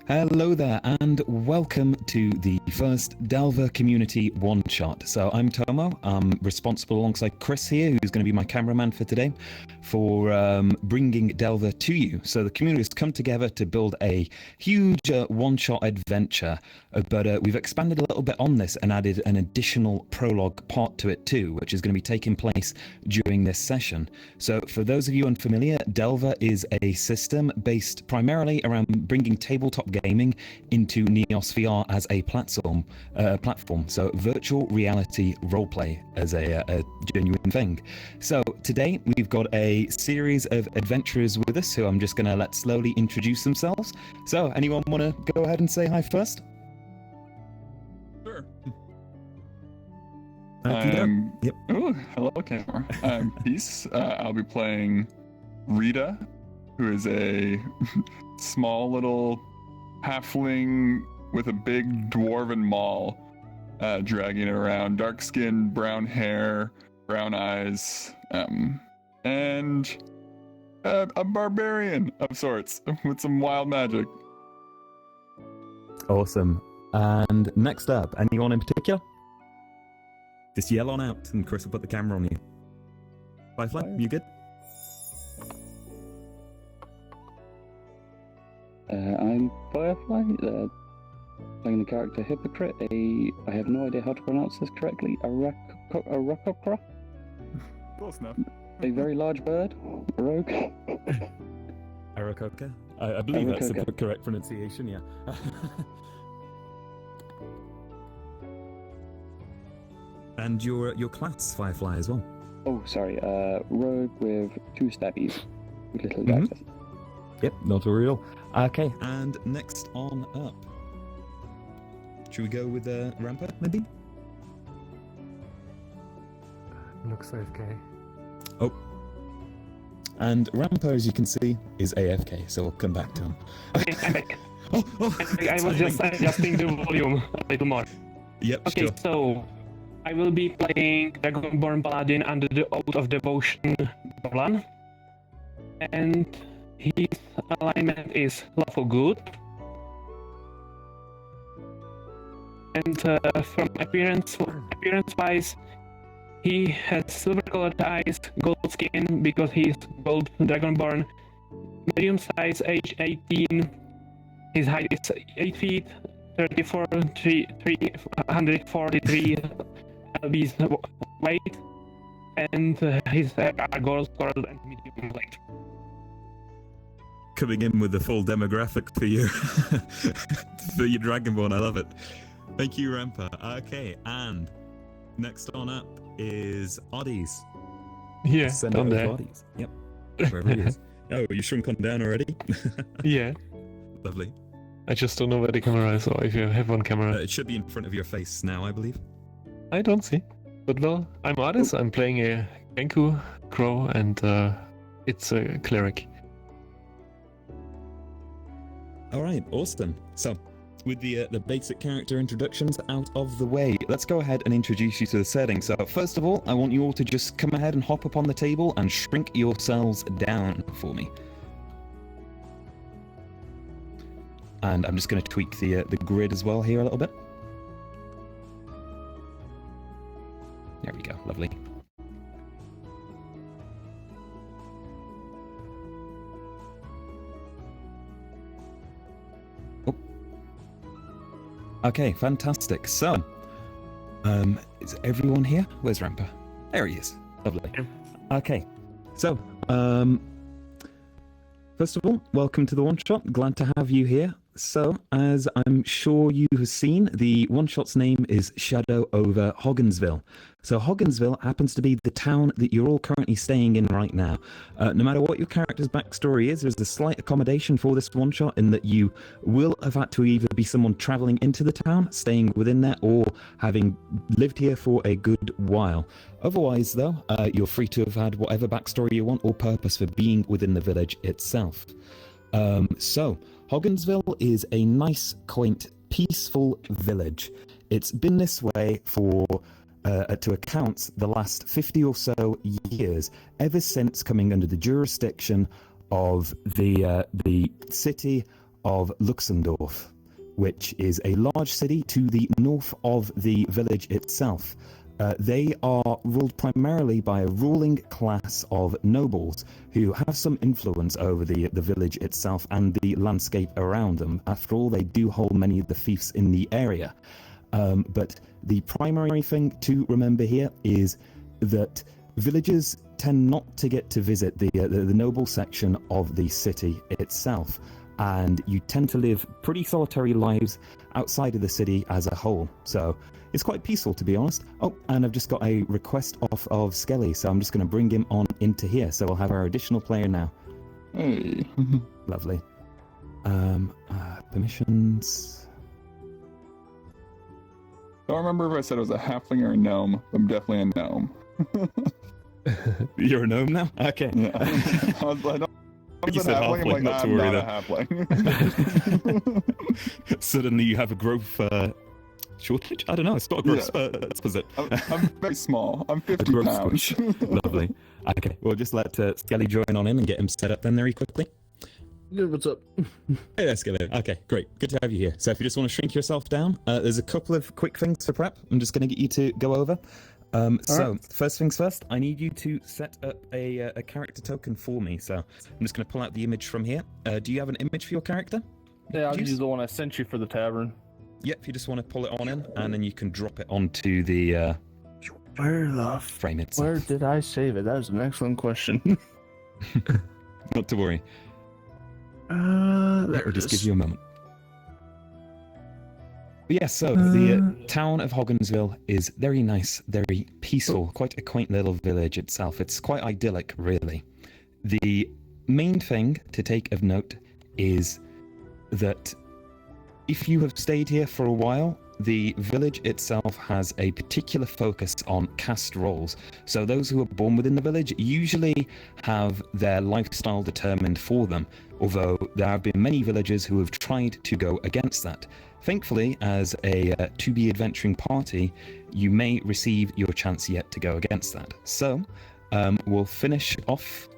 Hello there, and welcome to the first DelVR Community One-Shot. So I'm Tomo. I'm responsible alongside Chris here, who's going to be my cameraman for today, for bringing DelVR to you. So the community has come together to build a huge one-shot adventure, but we've expanded a little bit on this and added an additional prologue part to it too, which is going to be taking place during this session. So for those of you unfamiliar, DelVR is a system based primarily around bringing tabletop gaming into NEOSVR as a platform. So virtual reality roleplay as a genuine thing. So today we've got a series of adventurers with us who I'm just going to let slowly introduce themselves. So anyone want to go ahead and say hi first? Sure. Yep. Oh, hello, Camera. I'm Peace. I'll be playing Rita, who is a small little halfling with a big dwarven maul, dragging it around. Dark skin, brown hair, brown eyes, and a barbarian of sorts with some wild magic. Awesome. And next up, anyone in particular? Just yell on out and Chris will put the camera on you. Firefly, you good? I'm Firefly, playing the character Hypocrite, I have no idea how to pronounce this correctly, a rockocra? Close enough. A very large bird, a rogue. Arakoka? I believe that's the Arakoka. correct pronunciation, yeah. And your class, Firefly, as well. Oh, sorry, rogue with 2 stabbies, with little daggers. Yep, not a real. Okay, and next on up. Should we go with Rampa, maybe? Looks AFK. Oh. And Rampa, as you can see, is AFK, so we'll come back to him. Okay, I'm back. I was just adjusting the volume a little more. Yep, Okay, sure. so I will be playing Dragonborn Paladin under the Oath of Devotion Dolan. And his alignment is lawful good. And from appearance-wise, he has silver-colored eyes, gold skin because he's gold dragonborn, medium size, age 18. His height is 8 feet, 343 lbs weight, and his are gold colored and medium light. Coming in with the full demographic for you. For your Dragonborn, I love it. Thank you, Rampa. Okay, and next on up is Oddies. Yeah, Send down out there. Oddies. Yep, wherever he is. Oh, you shrunk on down already? Yeah, Lovely. I just don't know where the camera is, or if you have one camera. It should be in front of your face now, I believe. I don't see. But well, I'm Aris, I'm playing a Genku Crow, and it's a cleric. All right, awesome. So, with the basic character introductions out of the way, let's go ahead and introduce you to the setting. So, first of all, I want you all to just come ahead and hop up on the table and shrink yourselves down for me. And I'm just going to tweak the grid as well here a little bit. There we go, lovely. Okay, fantastic. So, is everyone here? Where's Rampa? There he is. Lovely. Okay, so, first of all, welcome to the one-shot. Glad to have you here. So, as I'm sure you have seen, the one-shot's name is Shadow Over Hoggensville. So Hoggensville happens to be the town that you're all currently staying in right now. No matter what your character's backstory is, there's a slight accommodation for this one-shot in that you will have had to either be someone traveling into the town, staying within there, or having lived here for a good while. Otherwise, though, you're free to have had whatever backstory you want or purpose for being within the village itself. So, Hoggensville is a nice, quaint, peaceful village. It's been this way for, to accounts, the last 50 or so years, ever since coming under the jurisdiction of the city of Luxemdorf, which is a large city to the north of the village itself. They are ruled primarily by a ruling class of nobles who have some influence over the village itself and the landscape around them. After all, they do hold many of the fiefs in the area. But the primary thing to remember here is that villagers tend not to get to visit the noble section of the city itself, and you tend to live pretty solitary lives outside of the city as a whole. So it's quite peaceful, to be honest. Oh, and I've just got a request off of Skelly, so I'm just going to bring him on into here. So we'll have our additional player now. Hey. Lovely. Permissions. Don't remember if I said it was a halfling or a gnome. I'm definitely a gnome. You're a gnome now? Okay. Yeah. I was a halfling. I'm like, not to I'm worry not a halfling. Suddenly you have a growth shortage? I don't know. It's not a growth spurt. Was it? I'm very small. I'm 50 pounds. Lovely. Okay, we'll just let Skelly join on in and get him set up then very quickly. Good, what's up? Hey there, Skelly. Okay, great. Good to have you here. So if you just want to shrink yourself down, there's a couple of quick things for prep. I'm just going to get you to go over. First things first, I need you to set up a character token for me. So I'm just going to pull out the image from here. Do you have an image for your character? Yeah, I'll use the one I sent you for the tavern. Yep, if you just want to pull it on in, and then you can drop it onto the frame itself. Where did I save it? That is an excellent question. Not to worry. There I'll it just is. give you a moment. But yeah, so the town of Hoggensville is very nice, very peaceful, quite a quaint little village itself. It's quite idyllic, really. The main thing to take of note is that if you have stayed here for a while, the village itself has a particular focus on caste roles. So those who are born within the village usually have their lifestyle determined for them, although there have been many villagers who have tried to go against that. Thankfully, as a to-be adventuring party, you may receive your chance yet to go against that. So, we'll finish off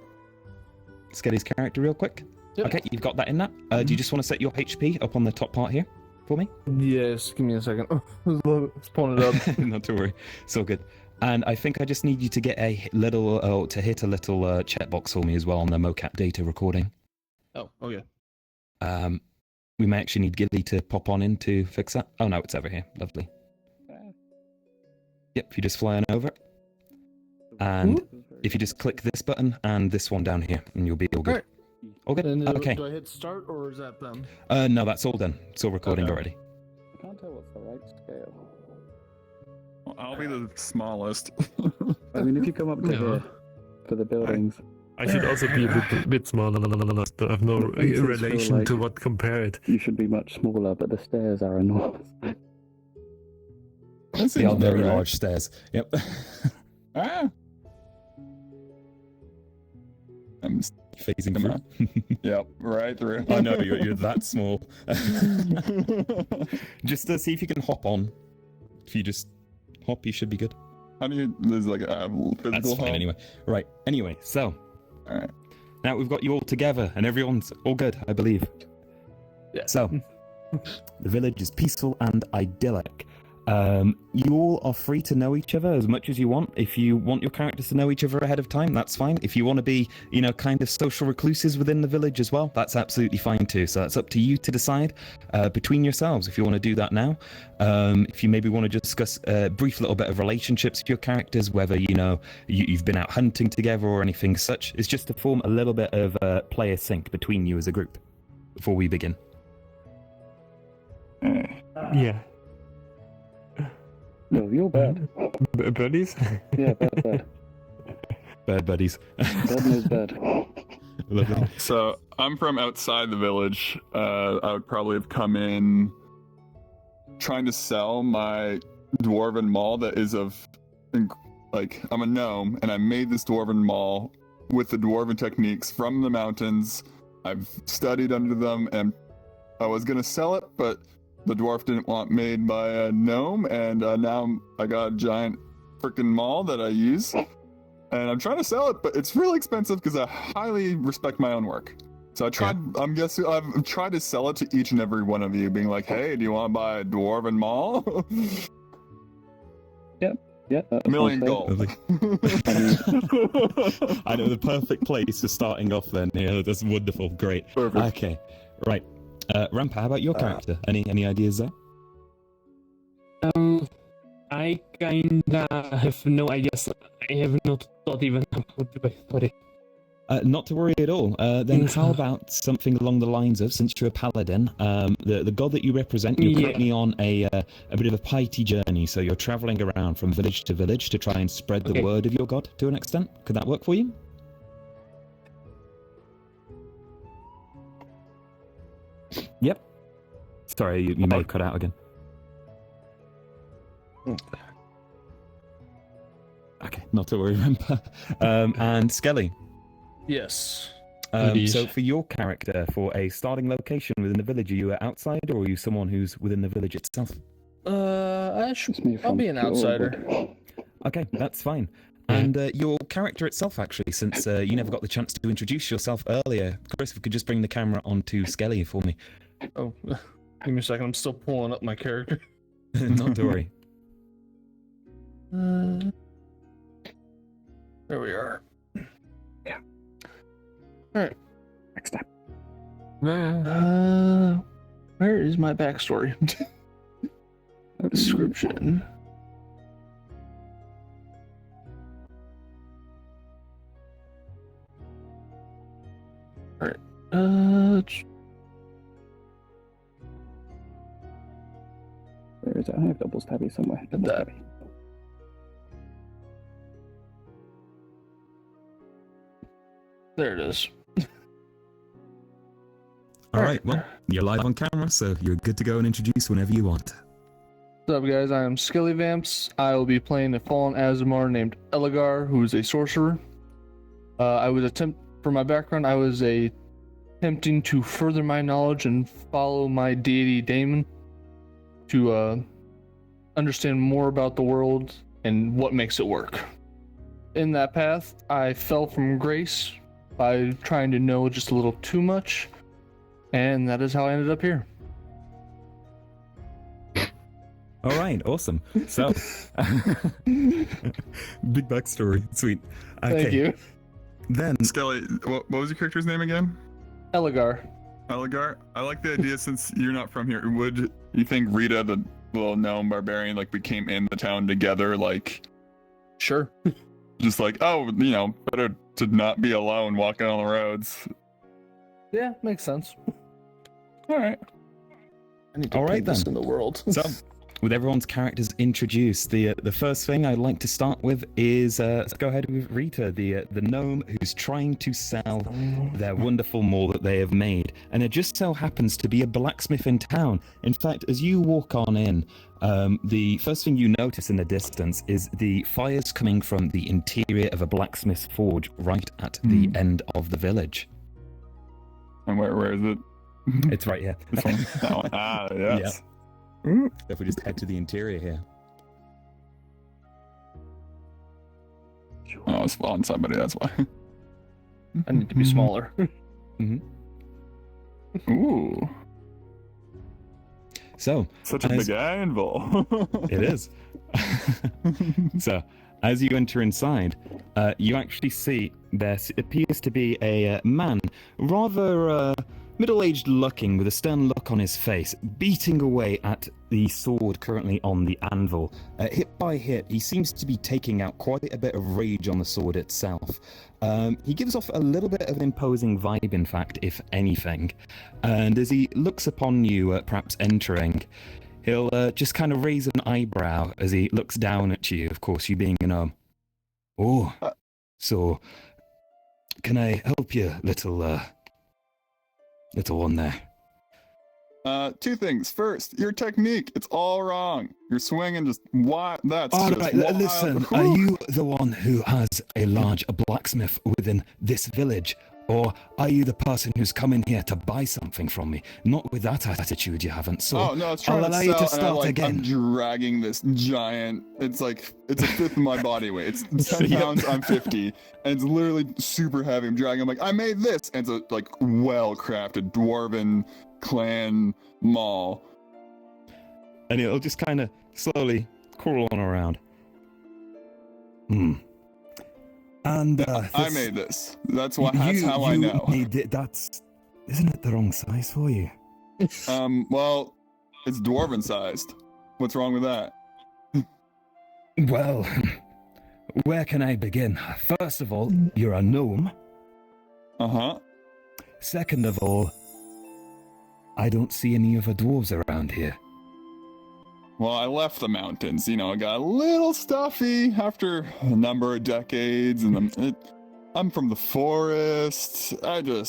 Skelly's character real quick. Yep. Okay, you've got that in that. Do you just want to set your HP up on the top part here for me? Yes, give me a second. Let's pull it up. Not to worry, it's all good. And I think I just need you to get a little, to hit a little checkbox for me as well on the mocap data recording. Oh, yeah. We may actually need Gilly to pop on in to fix that. Oh no, it's over here. Lovely. Yep, if you just fly on over. And if you just click this button and this one down here, and you'll be all good. Right. All good? And Okay. do I hit start or is that them? No, that's all done. It's all recording Okay. already. I can't tell what's the right scale. Well, I'll be the smallest. I mean, if you come up to Yeah. here for the buildings, I should also be a bit smaller, but I have no It makes us feel relation to like- what compare it. you should be much smaller, but the stairs are enormous. They are very large stairs. Yep. Ah. I'm Phasing Come through. Yep, right through. I know you're that small. Just to see if you can hop on. If you just hop, you should be good. How do you? There's like a physical. That's fine hop? anyway. Right. Anyway, so All right. now we've got you all together, and everyone's all good, I believe. Yeah. So the village is peaceful and idyllic. You all are free to know each other as much as you want. If you want your characters to know each other ahead of time, that's fine. If you want to be, kind of social recluses within the village as well, that's absolutely fine too. So that's up to you to decide between yourselves if you want to do that now. If you maybe want to discuss a brief little bit of relationships with your characters, whether, you've been out hunting together or anything such, it's just to form a little bit of player sync between you as a group before we begin. Yeah. No, you're bad. Buddies? Yeah, bad. Bird buddies. Bad knows bad. Lovely. So I'm from outside the village. I would probably have come in trying to sell my dwarven maul that is I'm a gnome, and I made this dwarven maul with the dwarven techniques from the mountains. I've studied under them, and I was gonna sell it, but the dwarf didn't want made by a gnome, and now I got a giant freaking maul that I use, and I'm trying to sell it, but it's really expensive because I highly respect my own work. So I tried. I'm guessing I've tried to sell it to each and every one of you, being like, "Hey, do you want to buy a dwarven mall?" Yeah, that $1 million sounds gold. I know the perfect place for starting off then. Yeah, that's wonderful. Great. Perfect. Okay, right. Rampa, how about your character? Any ideas there? I kinda have no ideas. I have not thought even about the backstory. Not to worry at all. Then how about something along the lines of, since you're a paladin, the god that you represent, you're currently on a bit of a piety journey, so you're traveling around from village to village to try and spread the word of your god to an extent. Could that work for you? Yep. Sorry, you may have cut out again. Okay, not to worry, Rampa. And Skelly. Yes. So for your character, for a starting location within the village, are you outside or are you someone who's within the village itself? I'll be an outsider. Okay, that's fine. And your character itself, actually, since you never got the chance to introduce yourself earlier, Chris, if you could just bring the camera onto Skelly for me. Oh, give me a second. I'm still pulling up my character. Not to worry. There we are. Yeah. All right. next time. Where is my backstory? Description. All right. Where is it? I have doubles tabby somewhere. Doubles That. tabby. There it is. All right, well, you're live on camera, so you're good to go and introduce whenever you want. What's up, guys? I am Skilly Vamps. I will be playing a fallen Azamar named Elegar, who is a sorcerer. For my background, I was attempting to further my knowledge and follow my deity Daemon to understand more about the world and what makes it work. In that path, I fell from grace by trying to know just a little too much, and that is how I ended up here. All right, awesome. So, big backstory. Sweet. Okay. Thank you. Then, Skelly, what was your character's name again? Elegar. Elegar? I like the idea since you're not from here. Would you think Rita, the little gnome barbarian, like we came in the town together, like Sure. just like, oh, you know, better to not be alone walking on the roads. Yeah, makes sense. All right. I need to All right, paint this then. in the world. so with everyone's characters introduced, the first thing I'd like to start with is let's go ahead with Rita, the gnome who's trying to sell their wonderful mall that they have made, and it just so happens to be a blacksmith in town. In fact, as you walk on in, the first thing you notice in the distance is the fires coming from the interior of a blacksmith's forge right at the end of the village. And where is it? It's right here. This one? That one. Ah, yes. If we just head to the interior here. Oh, it's on somebody, that's why. I need to be smaller. Ooh. So, Such a as- big anvil. It is. So, as you enter inside, you actually see there appears to be a man, rather middle-aged looking, with a stern look on his face, beating away at the sword currently on the anvil. Hit by hit, he seems to be taking out quite a bit of rage on the sword itself. He gives off a little bit of an imposing vibe, in fact, if anything. And as he looks upon you, perhaps entering, he'll just kind of raise an eyebrow as he looks down at you, of course, you being a gnome. Oh, so, can I help you, little one there? Two things. First, your technique. It's all wrong. You're swinging just what? That's All just right, wild. listen, are you the one who has a large blacksmith within this village? Or are you the person who's come in here to buy something from me? Not with that attitude you haven't, so Oh no, it's trying I'll to allow sell, you to start I'm again. dragging this giant. It's a fifth of my body weight. It's 10 Yep. pounds. I'm 50, and it's literally super heavy. I'm dragging. I'm like, I made this, and it's a well-crafted dwarven clan mall. And it'll just kind of slowly crawl on around. And I made this. That's how I know. Made it. Isn't it the wrong size for you? Well, it's dwarven sized. What's wrong with that? Well, where can I begin? First of all, you're a gnome. Uh-huh. Second of all, I don't see any other dwarves around here. Well, I left the mountains. I got a little stuffy after a number of decades, and I'm from the forest. I need to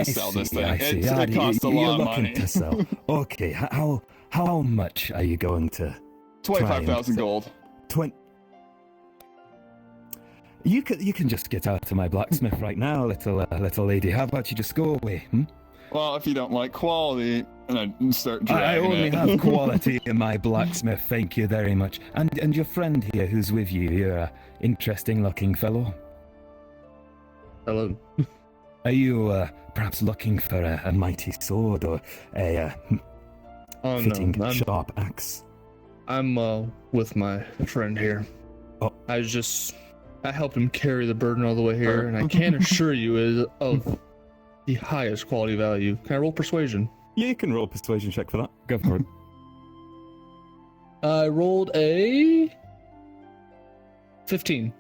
sell this thing. It costs a lot of money. To sell. Okay, how much are you going to? 25,000 gold. 20. You can just get out to my blacksmith right now, little lady. How about you just go away? Well, if you don't like quality, and I start dragging I only it. have quality in my blacksmith. Thank you very much. And your friend here, who's with you, you're a interesting-looking fellow. Hello. Are you perhaps looking for a mighty sword or a fitting sharp axe? I'm with my friend here. Oh. I helped him carry the burden all the way here, and I can assure you is of the highest quality value. Can I roll persuasion? Yeah, you can roll a persuasion check for that. Go for it. I rolled a 15.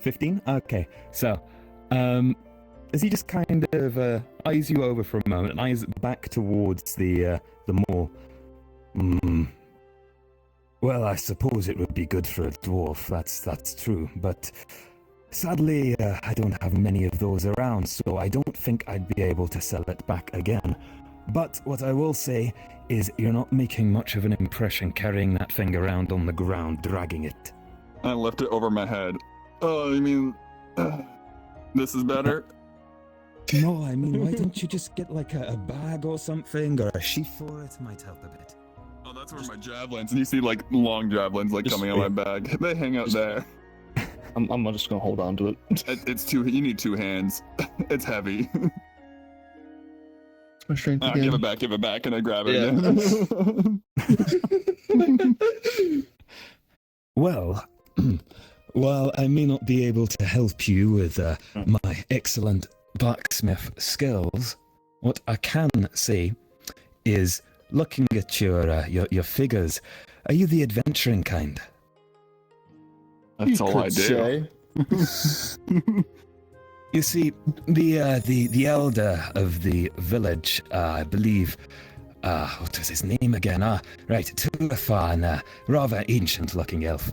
15? Okay. So, as he just kind of eyes you over for a moment and eyes back towards the mall. Well, I suppose it would be good for a dwarf, that's true, but sadly, I don't have many of those around, so I don't think I'd be able to sell it back again. But what I will say is you're not making much of an impression carrying that thing around on the ground, dragging it. I lift it over my head. Oh, you mean this is better? No, I mean, why don't you just get like a bag or something, or a sheath for it? Might help a bit. Oh, that's where my javelins, and you see long javelins coming out of my bag. They hang out there. I'm just gonna hold on to it. It's you need 2 hands. It's heavy. My strength again. Give it back, and I grab it again. Well, while I may not be able to help you with my excellent blacksmith skills, what I can say is, looking at your figures, are you the adventuring kind? That's all I do. You see, the elder of the village, I believe, what was his name again? Right, Tulafan, rather ancient-looking elf.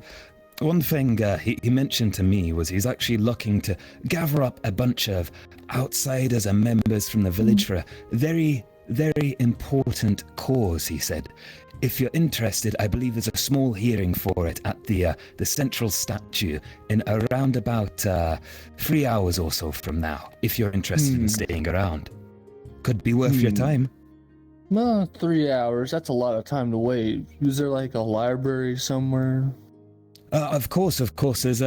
One thing he mentioned to me was he's actually looking to gather up a bunch of outsiders and members from the village for a very, very important cause, he said. If you're interested, I believe there's a small hearing for it at the central statue in around about 3 hours or so from now, if you're interested in staying around. Could be worth your time. Well, 3 hours, that's a lot of time to wait. Is there like a library somewhere? Of course, there's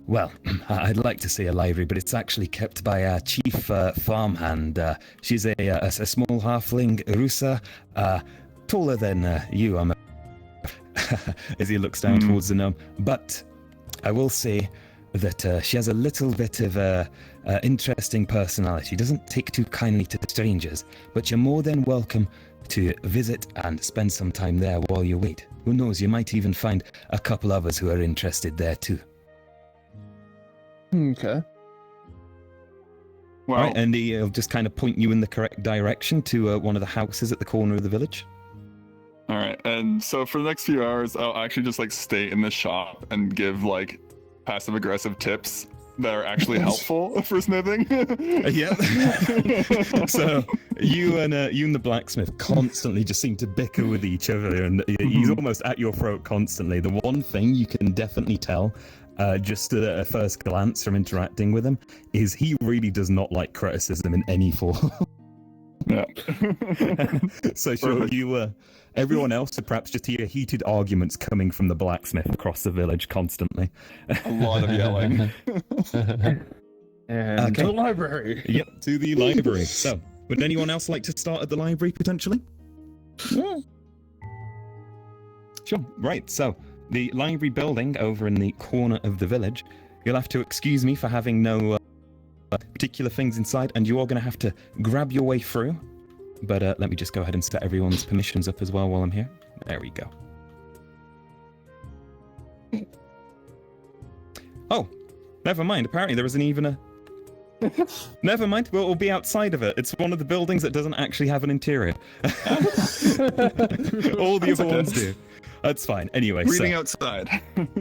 well, I'd like to say a library, but it's actually kept by our chief farmhand. She's a small halfling, Rusa, taller than you, as he looks down towards the gnome. But I will say that she has a little bit of a interesting personality. She doesn't take too kindly to strangers, but you're more than welcome to visit and spend some time there while you wait. Who knows, you might even find a couple others who are interested there too. Okay. Well, Right, and he'll just kind of point you in the correct direction to one of the houses at the corner of the village. all right. And so for the next few hours, I'll actually just stay in the shop and give passive aggressive tips that are actually helpful for smithing. Yep. So you and the blacksmith constantly just seem to bicker with each other, and he's almost at your throat constantly. The one thing you can definitely tell just at a first glance from interacting with him, is he really does not like criticism in any form. Yeah. So sure, everyone else would perhaps just hear heated arguments coming from the blacksmith across the village constantly. A lot of yelling. And Okay. to the library. Yep, to the library. So, would anyone else like to start at the library, potentially? Yeah. Sure, right. So, the library building over in the corner of the village. You'll have to excuse me for having no particular things inside, and you are going to have to grab your way through. But let me just go ahead and set everyone's permissions up as well while I'm here. There we go. Oh, never mind. Apparently there isn't even a... Never mind, we'll be outside of it. It's one of the buildings that doesn't actually have an interior. All the other ones do. That's fine. Anyway, Reading outside.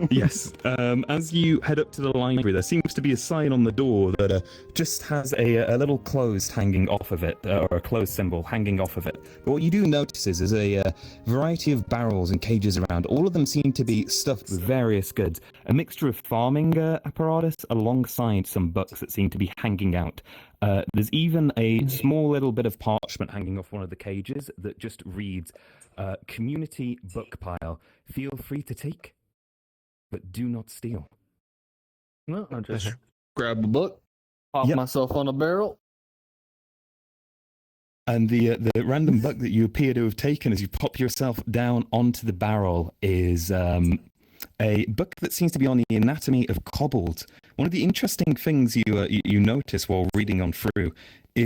Yes. As you head up to the library, there seems to be a sign on the door that just has a little closed hanging off of it, or a closed symbol hanging off of it. But what you do notice is a variety of barrels and cages around. All of them seem to be stuffed with various goods. A mixture of farming apparatus alongside some books that seem to be hanging out. There's even a small little bit of parchment hanging off one of the cages that just reads, community book pile. Feel free to take, but do not steal. No, I just grab a book, pop Yep. myself on a barrel. And the random book that you appear to have taken as you pop yourself down onto the barrel is a book that seems to be on the anatomy of kobolds. One of the interesting things you notice while reading on through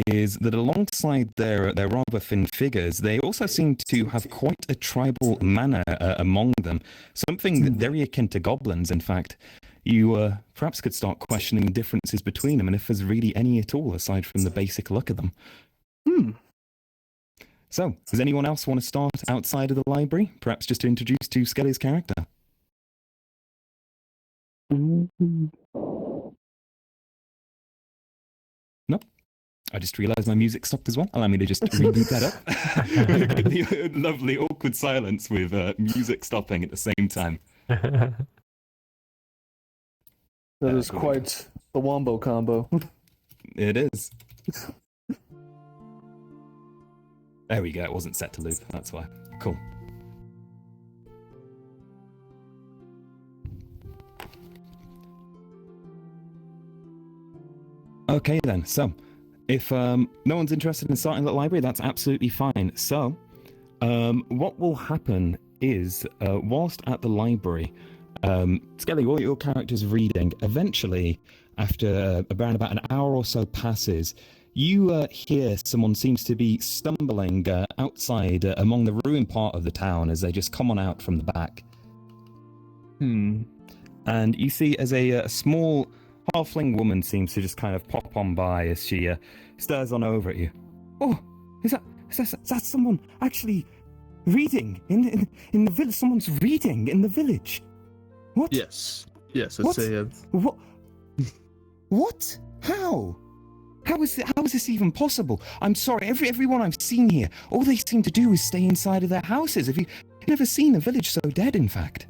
is that alongside their rather thin figures, they also seem to have quite a tribal manner among them. Something very akin to goblins, in fact. You perhaps could start questioning the differences between them and if there's really any at all aside from the basic look of them. So, does anyone else want to start outside of the library? Perhaps just to introduce to Skelly's character? No? I just realised my music stopped as well. Allow me to just reboot that up. The lovely awkward silence with music stopping at the same time. That is Cool. quite the wombo combo. It is. There we go. It wasn't set to loop. That's why. Cool. Okay then. So, if no one's interested in starting the library, that's absolutely fine. So, what will happen is, whilst at the library, Skelly, while your character's reading, eventually, after around about an hour or so passes, you hear someone seems to be stumbling outside among the ruined part of the town as they just come on out from the back. And you see as a small halfling woman seems to just kind of pop on by as she stares on over at you. Oh, is that someone actually reading in the village? Someone's reading in the village. What? Yes, it's What? a What? What? How? How is this even possible? I'm sorry, everyone I've seen here, all they seem to do is stay inside of their houses. Have you never seen a village so dead, in fact?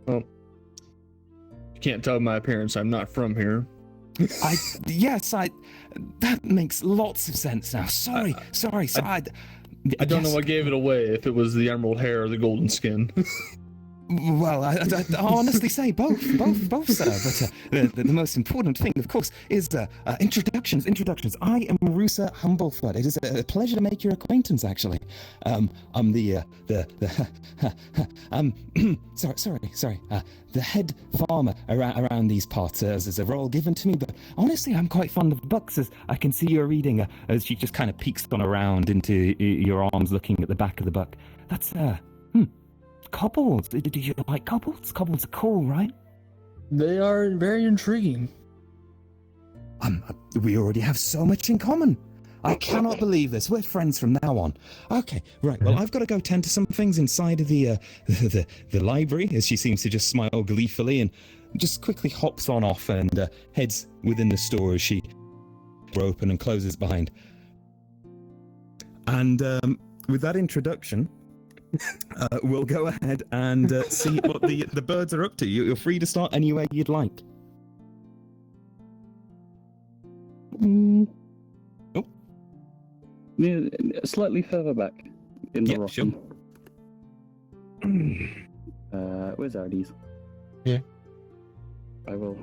Well, you can't tell my appearance. I'm not from here. That makes lots of sense now. Sorry. I don't know what gave it away, if it was the emerald hair or the golden skin. Well, I honestly say both, sir. But the most important thing, of course, is introductions. I am Rusa Humblefoot. It is a pleasure to make your acquaintance. Actually, I'm the the head farmer around these parts. As a role given to me, but honestly, I'm quite fond of books. As I can see you're reading, as she just kind of peeks on around into your arms, looking at the back of the book. That's kobolds. Do you like kobolds? Kobolds are cool, right? They are very intriguing. We already have so much in common. I cannot believe this. We're friends from now on. Okay, right. Well, I've got to go tend to some things inside of the library, as she seems to just smile gleefully and just quickly hops on off and heads within the store as she open and closes behind. And with that introduction, We'll go ahead and see what the birds are up to. You're free to start anywhere you'd like. Oh. Yeah, slightly further back in the Yep, rock. sure. Where's Ardes? Yeah. I will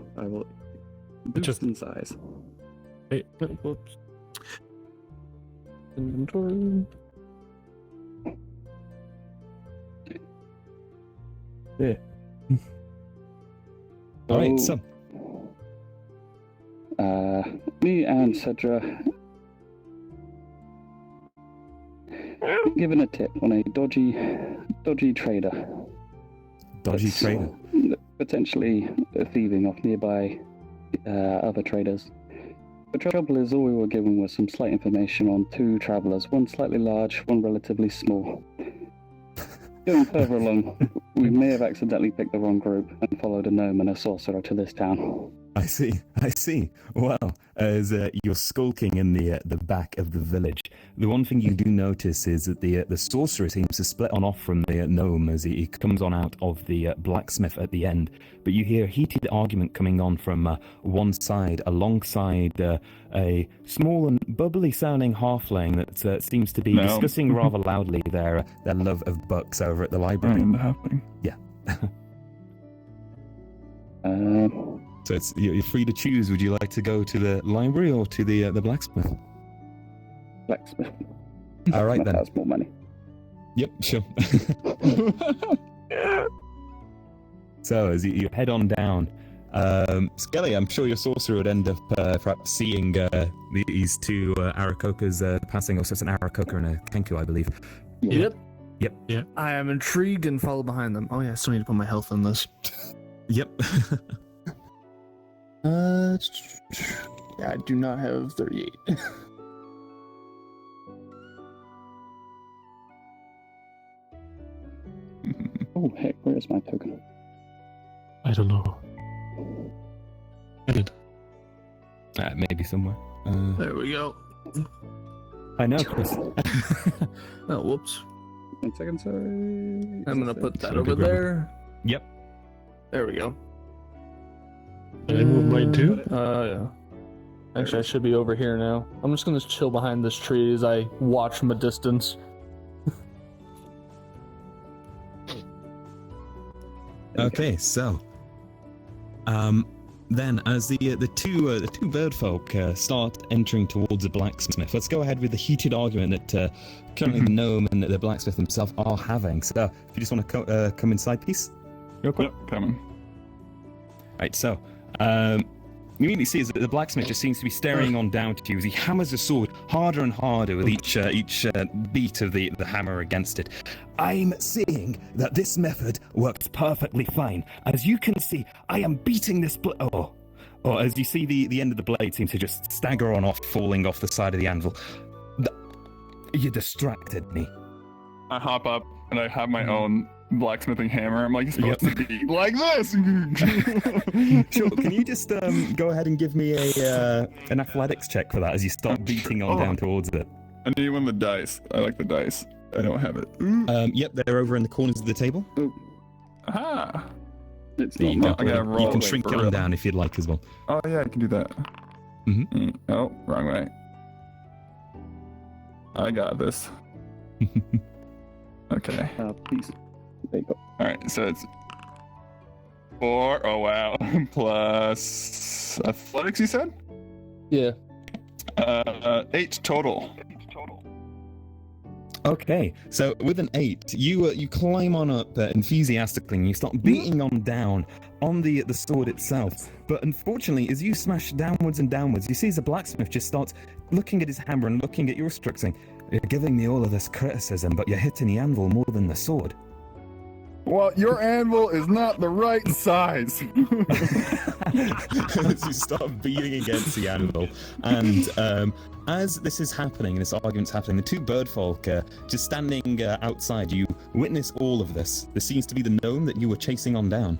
boost Just- in size. Hey, whoops. Inventory. Yeah. All right, so Me and Cedra given a tip on a dodgy trader. dodgy that's trader. Potentially thieving off nearby other traders. The trouble is, all we were given was some slight information on two travelers, one slightly large, one relatively small. Going further along, we may have accidentally picked the wrong group and followed a gnome and a sorcerer to this town. I see. Well, as you're skulking in the back of the village, the one thing you do notice is that the sorcerer seems to split on off from the gnome as he comes on out of the blacksmith at the end. But you hear heated argument coming on from one side, alongside a small and bubbly-sounding halfling that seems to be discussing rather loudly their love of books over at the library. Happening. Yeah. Uh, So you're free to choose. Would you like to go to the library or to the blacksmith? Blacksmith. All right then. Has more money. Yep, sure. So as you head on down, Skelly, I'm sure your sorcerer would end up perhaps seeing these two Arakokas passing. Also, it's an Arakoka and a Kenku, I believe. Yep. Yeah. I am intrigued and follow behind them. Oh yeah, I still need to put my health in this. Yep. Yeah, I do not have 38. Oh heck, where is my token? I don't know. Get it. Maybe somewhere. There we go. I know, Chris. Oh, whoops. 1 second, sorry. I'm gonna put that Should I over grab it? there. Yep. There we go. Can I move mine too? Yeah. Actually, I should be over here now. I'm just gonna chill behind this tree as I watch from a distance. Okay, so then as the two bird folk start entering towards the blacksmith, let's go ahead with the heated argument that currently the gnome and the blacksmith himself are having. So if you just want to come inside, please, real quick. Yep, coming. Right, so you immediately see is that the blacksmith just seems to be staring on down to you as he hammers the sword harder and harder with each beat of the hammer against it. I'm seeing that this method works perfectly fine. As you can see, I am beating this as you see the end of the blade seems to just stagger on off, falling off the side of the anvil. You distracted me. I hop up and I have my own blacksmithing hammer. I'm like, it's supposed to be like this. Sure, can you just go ahead and give me an athletics check for that as you start beating on down towards it? I need one of the dice. I like the dice. I don't have it. Yep, they're over in the corners of the table. Aha. It's There not you my go. I gotta token. roll. You can Wait, shrink for it on real. down if you'd like as well. Oh yeah, I can do that. Mhm. Oh, wrong way. I got this. Okay. Please. There you go. All right. So it's 4. Oh wow. Plus athletics. You said? Yeah. 8 total. Okay, so with an 8, you climb on up enthusiastically and you start beating on down on the sword itself. But unfortunately, as you smash downwards and downwards, you see as the blacksmith just starts looking at his hammer and looking at your structuring. You're giving me all of this criticism, but you're hitting the anvil more than the sword. Well, your anvil is not the right size. As you start beating against the anvil, and as this is happening, this argument's happening, the two birdfolk just standing outside, you witness all of this. This seems to be the gnome that you were chasing on down.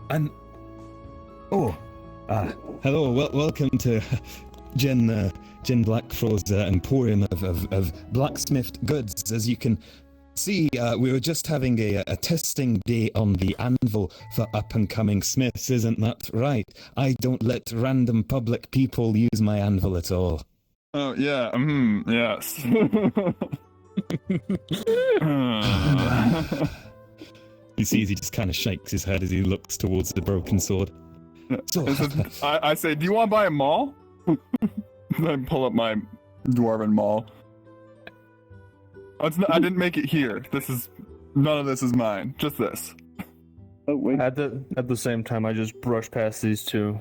And Hello, welcome to Jen Blackfrow's emporium of blacksmithed goods. As you can see, we were just having a testing day on the anvil for up-and-coming smiths, isn't that right? I don't let random public people use my anvil at all. Oh, yeah, yes. You see, he just kind of shakes his head as he looks towards the broken sword. So, I say, do you want to buy a maul? Then pull up my dwarven maul. Oh, I didn't make it here. None of this is mine. Just this. Oh, wait. At the same time, I just brushed past these two,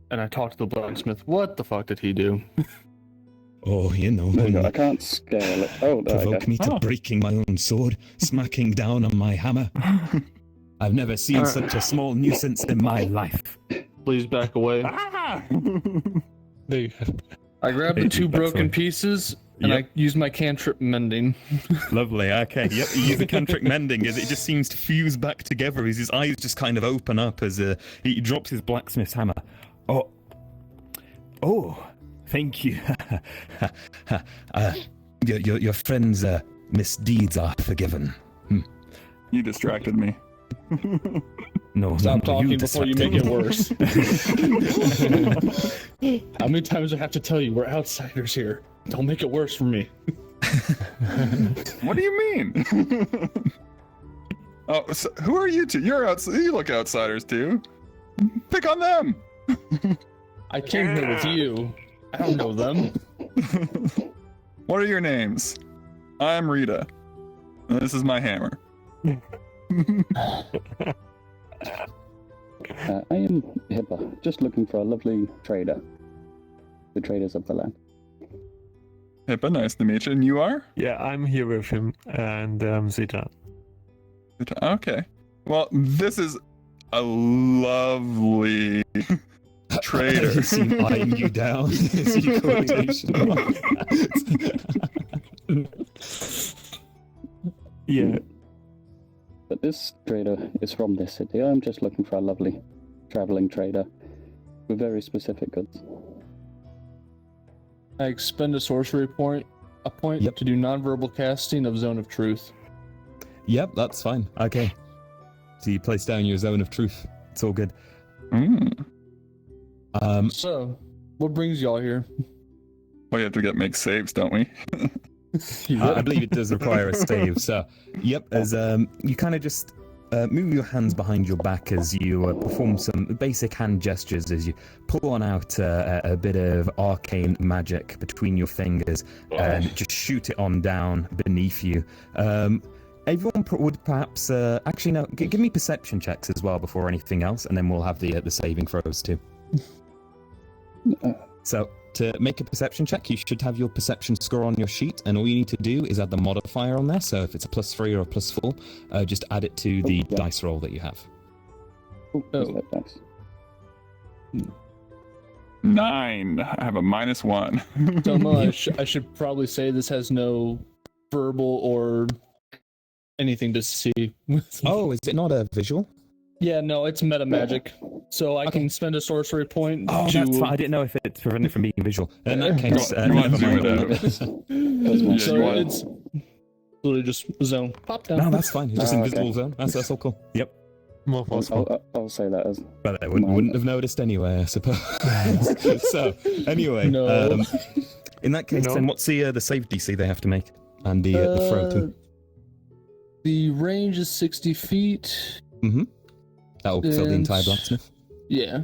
and I talked to the blacksmith. What the fuck did he do? oh, you know, There you go. I can't scale it. Oh, there I provoke go. me to breaking my own sword, smacking down on my hammer. I've never seen such a small nuisance in my life. Please back away. There you go. I grabbed the two broken pieces, and I used my cantrip mending. Lovely, okay. Yep, you use the cantrip mending as it just seems to fuse back together as his eyes just kind of open up as he drops his blacksmith's hammer. Oh, thank you. Your friend's misdeeds are forgiven. You distracted me. No, Stop talking you before you make it worse. How many times do I have to tell you we're outsiders here? Don't make it worse for me. What do you mean? Oh, so who are you two? You look outsiders too. Pick on them. I came here with you. I don't know them. What are your names? I'm Rita. And this is my hammer. I am Hippa, just looking for a lovely trader. The traders of the land. Hippa, nice to meet you. And you are? Yeah, I'm here with him and Zita. Okay. Well, this is a lovely trader. I see him eyeing you down. As you quotation. Yeah. But this trader is from this city. I'm just looking for a lovely traveling trader with very specific goods. I expend a sorcery point Yep. to do nonverbal casting of Zone of Truth. Yep, that's fine. Okay. So you place down your zone of truth. It's all good. So, what brings y'all here? Well, you have to make saves, don't we? I believe it does require a save. So, yep, as you kind of just move your hands behind your back as you perform some basic hand gestures as you pull on out a bit of arcane magic between your fingers and just shoot it on down beneath you. Everyone would perhaps actually no, give me perception checks as well before anything else, and then we'll have the saving throws too. So. To make a perception check, you should have your perception score on your sheet, and all you need to do is add the modifier on there. So if it's a +3 or a +4, just add it to the dice roll that you have. Oh, nice. 9. I have a -1. Tomo, I should probably say this has no verbal or anything to see. Oh, is it not a visual? Yeah, no, it's meta magic. So I can spend a sorcery point Oh, to... that's fine. I didn't know if it's prevented from being visual. In that case, You want to never zoom mind. it out. So you want- it's literally just zone. Pop down. No, that's fine. It's just Oh, invisible okay. zone. That's all cool. Yep. More possible. I'll say that as But I wouldn't have noticed anyway, I suppose. So, anyway, No. in that case, No. then what's the save DC they have to make? And the throw too? The range is 60 feet. Mm-hmm. That'll fill the entire And- blacksmith. Yeah.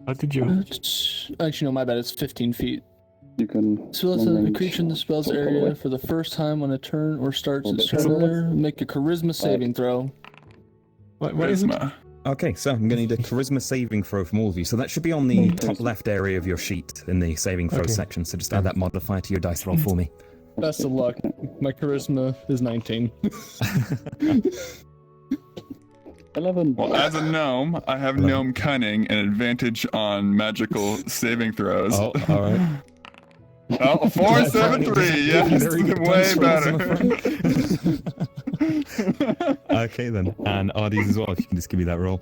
How did you? Actually, no, my bad. It's 15 feet. you can. Spells long a range creature in the spell's pull area away. for the first time on a turn or starts Well, its that's turn all. there. Make a charisma saving throw. What is it? Charisma. Okay, so I'm going to need a charisma saving throw from all of you. So that should be on the top Charisma. left area of your sheet in the saving throw Okay. section. So just add that modifier to your dice roll for me. Best of luck. My charisma is 19. 11. Well, as a gnome, I have gnome cunning and advantage on magical saving throws. Oh, all right. Oh, 4, 7, 3. Yes, Very good way dice rolls, I'm better. afraid. Okay then, and RDs as well. If you can just give me that roll.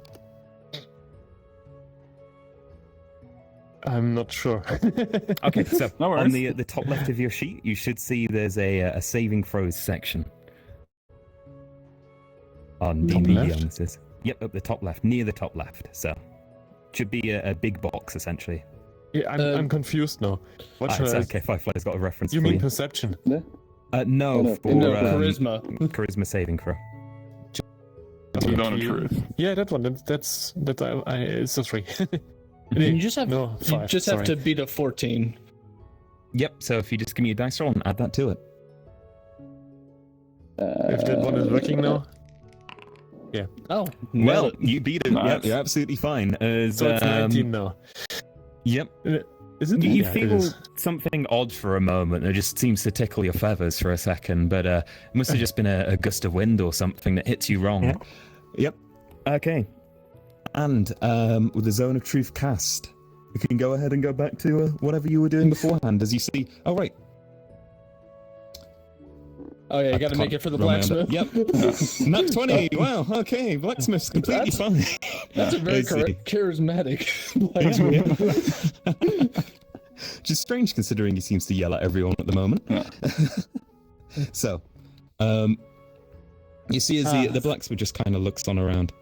I'm not sure. Okay, so No on worries. the top left of your sheet, you should see there's a saving throws section. On Top D&D left? Beyond, this is. Yep, up the top left, near the top left. So, should be a big box essentially. Yeah, I'm confused now. What should It's I? okay, Firefly's got a reference. You for mean you. perception? No, Oh, no, for No, charisma. charisma saving throw. Zone of truth. Yeah, that one. That's it's a 3. You just have No, you 5, just have sorry. to beat a 14. Yep. So if you just give me a dice roll and add that to it. If that one is working now. Oh, Well, nailed it. you beat it. Nice. Yep, you're absolutely fine. So it's 19 now. Yep. Is it? You Yeah, it feel is. something odd for a moment. It just seems to tickle your feathers for a second, but it must have just been a gust of wind or something that hits you wrong. Yeah. Yep. Okay. And with the Zone of Truth cast, you can go ahead and go back to whatever you were doing beforehand. As you see, oh right, Oh yeah, you got to make it for the blacksmith. Yep. Nat 20. Wow. Okay. Blacksmith's completely fine. That's a very I see. charismatic blacksmith. Which is strange considering he seems to yell at everyone at the moment. Yeah. So, you see as the blacksmith just kind of looks on around.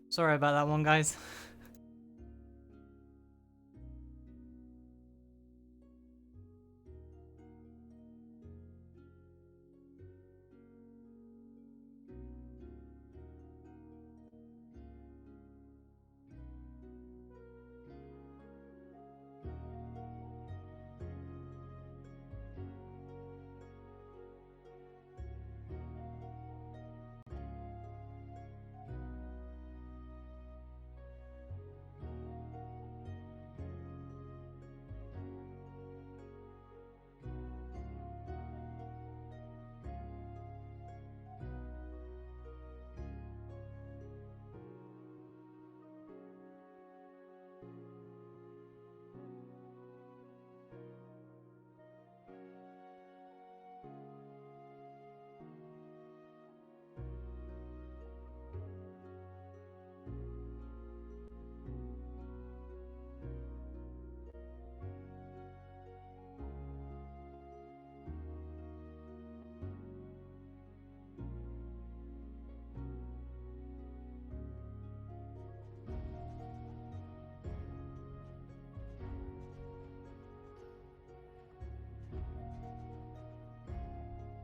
Sorry about that one, guys.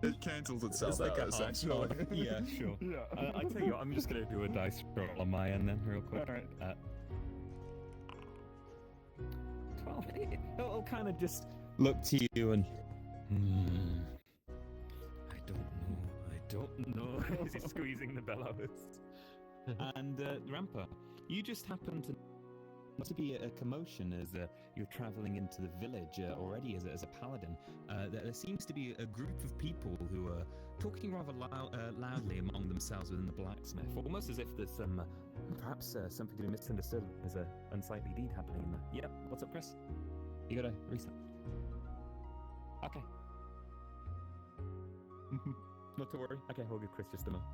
It cancels itself out, essentially. Yeah, sure. Yeah. I tell you what, I'm just going to do a dice roll on my end then, real quick. Alright. 12. It'll kind of just look to you and. I don't know. As he's squeezing the bellows. And Rampa, you just happen to be a commotion as you're traveling into the village already as a paladin. There seems to be a group of people who are talking rather loudly among themselves within the blacksmith, almost as if there's some perhaps something to be misunderstood. There's an unsightly deed happening in there. Yep. What's up, Chris? You got a reset? Okay. Not to worry. Okay, hold good, Chris. Just a moment.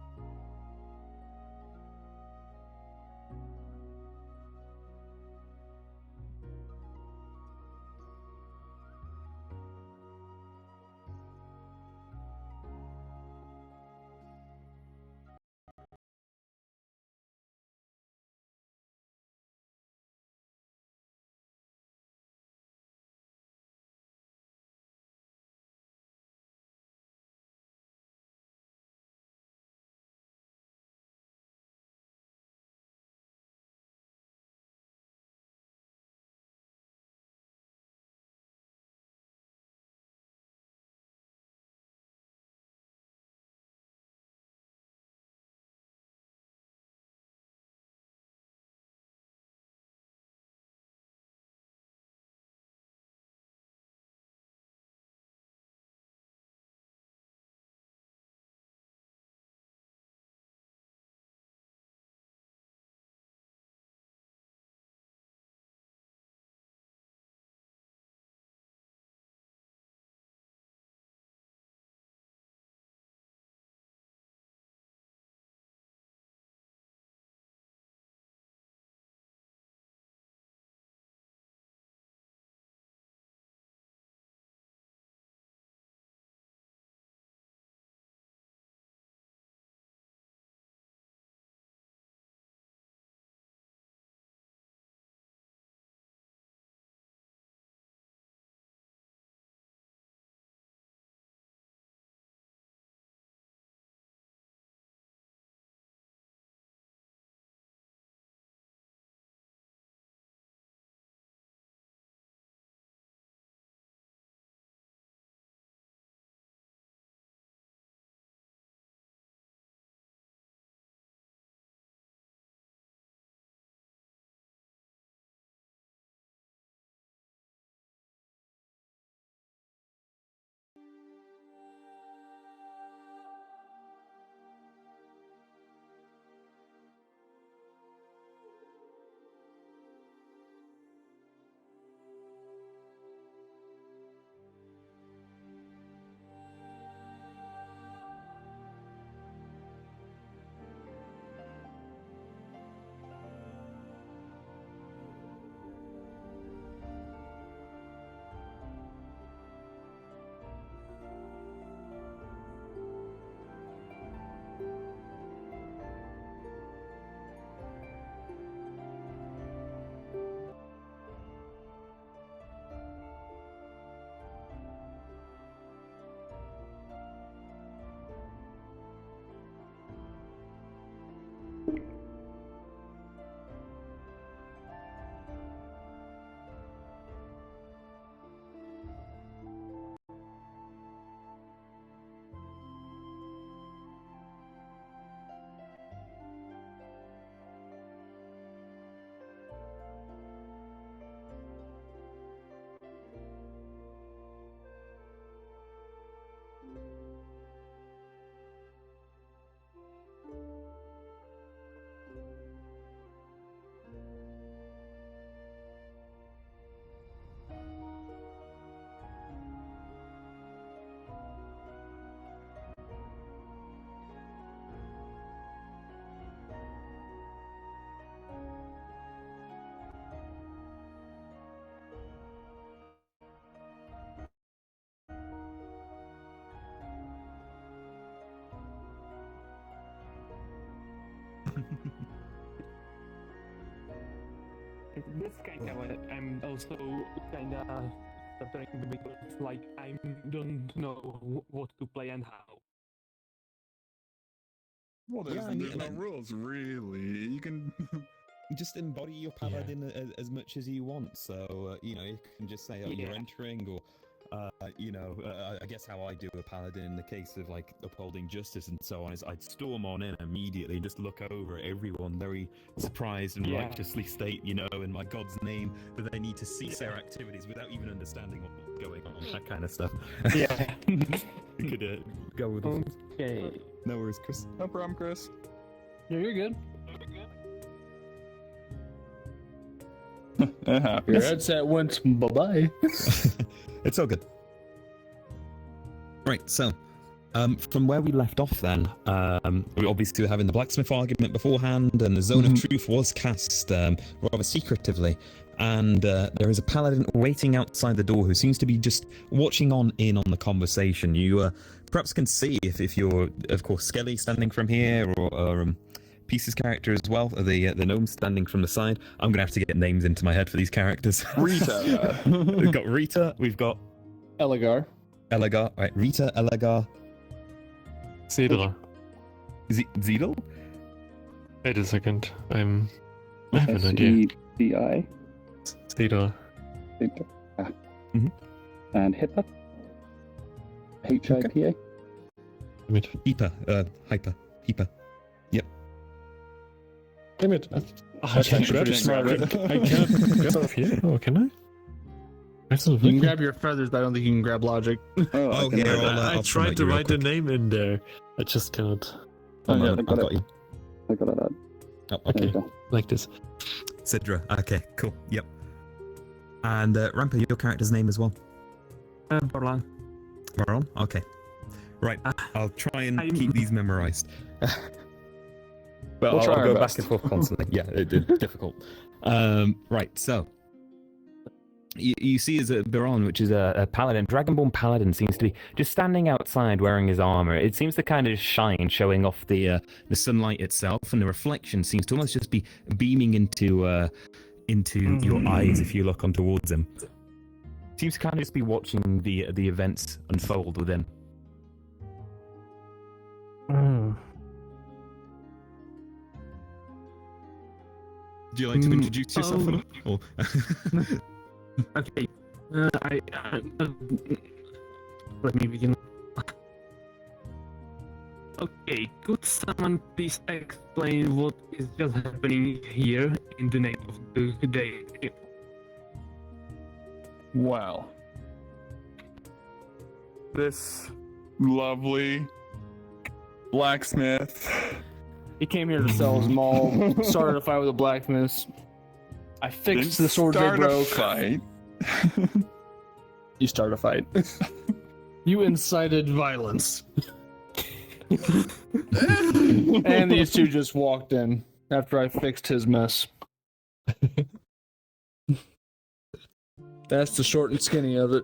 This kind of I'm also kind of stuttering because like I don't know what to play and how. Well, there's, Yeah, I mean, there's no rules, really. You can... Just embody your paladin as much as you want. So, you can just say, you're entering, or, I guess how I do a paladin in the case of, like, upholding justice and so on is I'd storm on in immediately and just look over at everyone very surprised and righteously state, in my god's name, that they need to cease their activities without even understanding what's going on, that kind of stuff. Yeah. You could go with it. Okay. No worries, Chris. No problem, Chris. Yeah, you're good. It happens. Your headset went bye-bye. It's all good. Right, so, from where we left off then, we obviously were having the blacksmith argument beforehand, and the Zone of Truth was cast rather secretively, and there is a paladin waiting outside the door who seems to be just watching in on the conversation. You perhaps can see if you're, of course, Skelly standing from here, or Peace's character as well, the gnome standing from the side. I'm gonna have to get names into my head for these characters. Rita. We've got Rita, we've got Elegar. Right, Rita, Elegar. Cedra. Is it Zedel? Wait a second. I have an idea. SEDI. Cedra. And HIPAA. HIPA. Damn it. Hyper. Yep. Damn it. I can't grab smart. I can't grab stuff here. Oh, can I? You can grab your feathers, but I don't think you can grab logic. Oh, okay. here, I I'll tried to you real write the quick. name in there. I just cannot. Oh, no, I I've got got it. you. I got it out. Oh, There okay. you go. Like this. Cedra. Okay, cool. Yep. And Rampa, your character's name as well. Borlan. Baron? Okay. Right, I'll try and keep these memorized. But We'll try I'll our go best. back and forth constantly. Yeah, it's difficult. Right, so you see as a Baron, which is a paladin, Dragonborn paladin, seems to be just standing outside wearing his armor. It seems to kind of just shine, showing off the sunlight itself, and the reflection seems to almost just be beaming into your eyes if you look on towards him. Seems to kind of just be watching the events unfold within. Would you like to introduce yourself? Or... Okay. Let me begin. Okay, could someone please explain what is just happening here in the name of the day? Well, this lovely blacksmith. He came here to sell his mall, started a fight with the blacksmiths. I fixed the swords they broke. Fight. You start a fight. You incited violence. And these two just walked in after I fixed his mess. That's the short and skinny of it.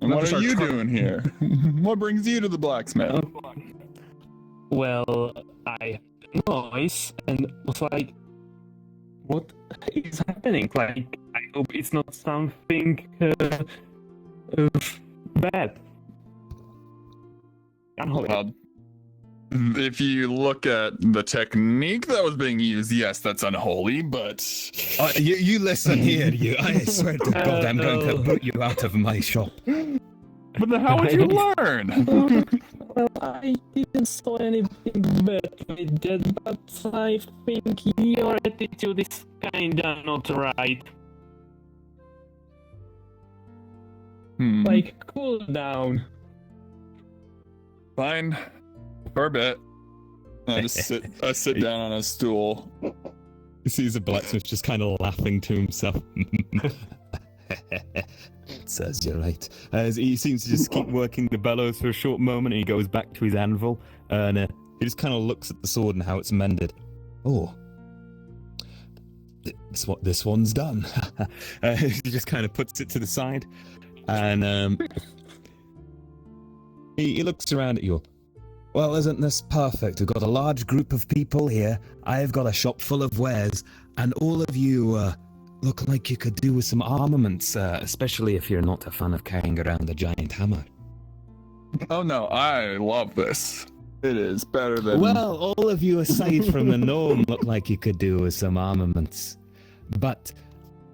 And what are you doing here? What brings you to the blacksmith? Well, I heard noise and was like, what is happening? Like, I hope it's not something bad. Unholy. Well, if you look at the technique that was being used, yes, that's unholy, but... you listen here, you. I swear to God, I'm going to put you out of my shop. But then how would you learn? Well, I didn't saw anything bad with that, but I think your attitude is kinda not right. Like, cool down. Fine. For a bit. I just sit down on a stool. He sees a blacksmith just kind of laughing to himself. Says you're right. As he seems to just keep working the bellows for a short moment, and he goes back to his anvil, and he just kind of looks at the sword and how it's mended. Oh, this one's done. He just kind of puts it to the side, and He looks around at you. Well, isn't this perfect? We've got a large group of people here. I've got a shop full of wares, and all of you look like you could do with some armaments, especially if you're not a fan of carrying around a giant hammer. Oh no, I love this. It is better than... Well, all of you aside from the gnome look like you could do with some armaments. But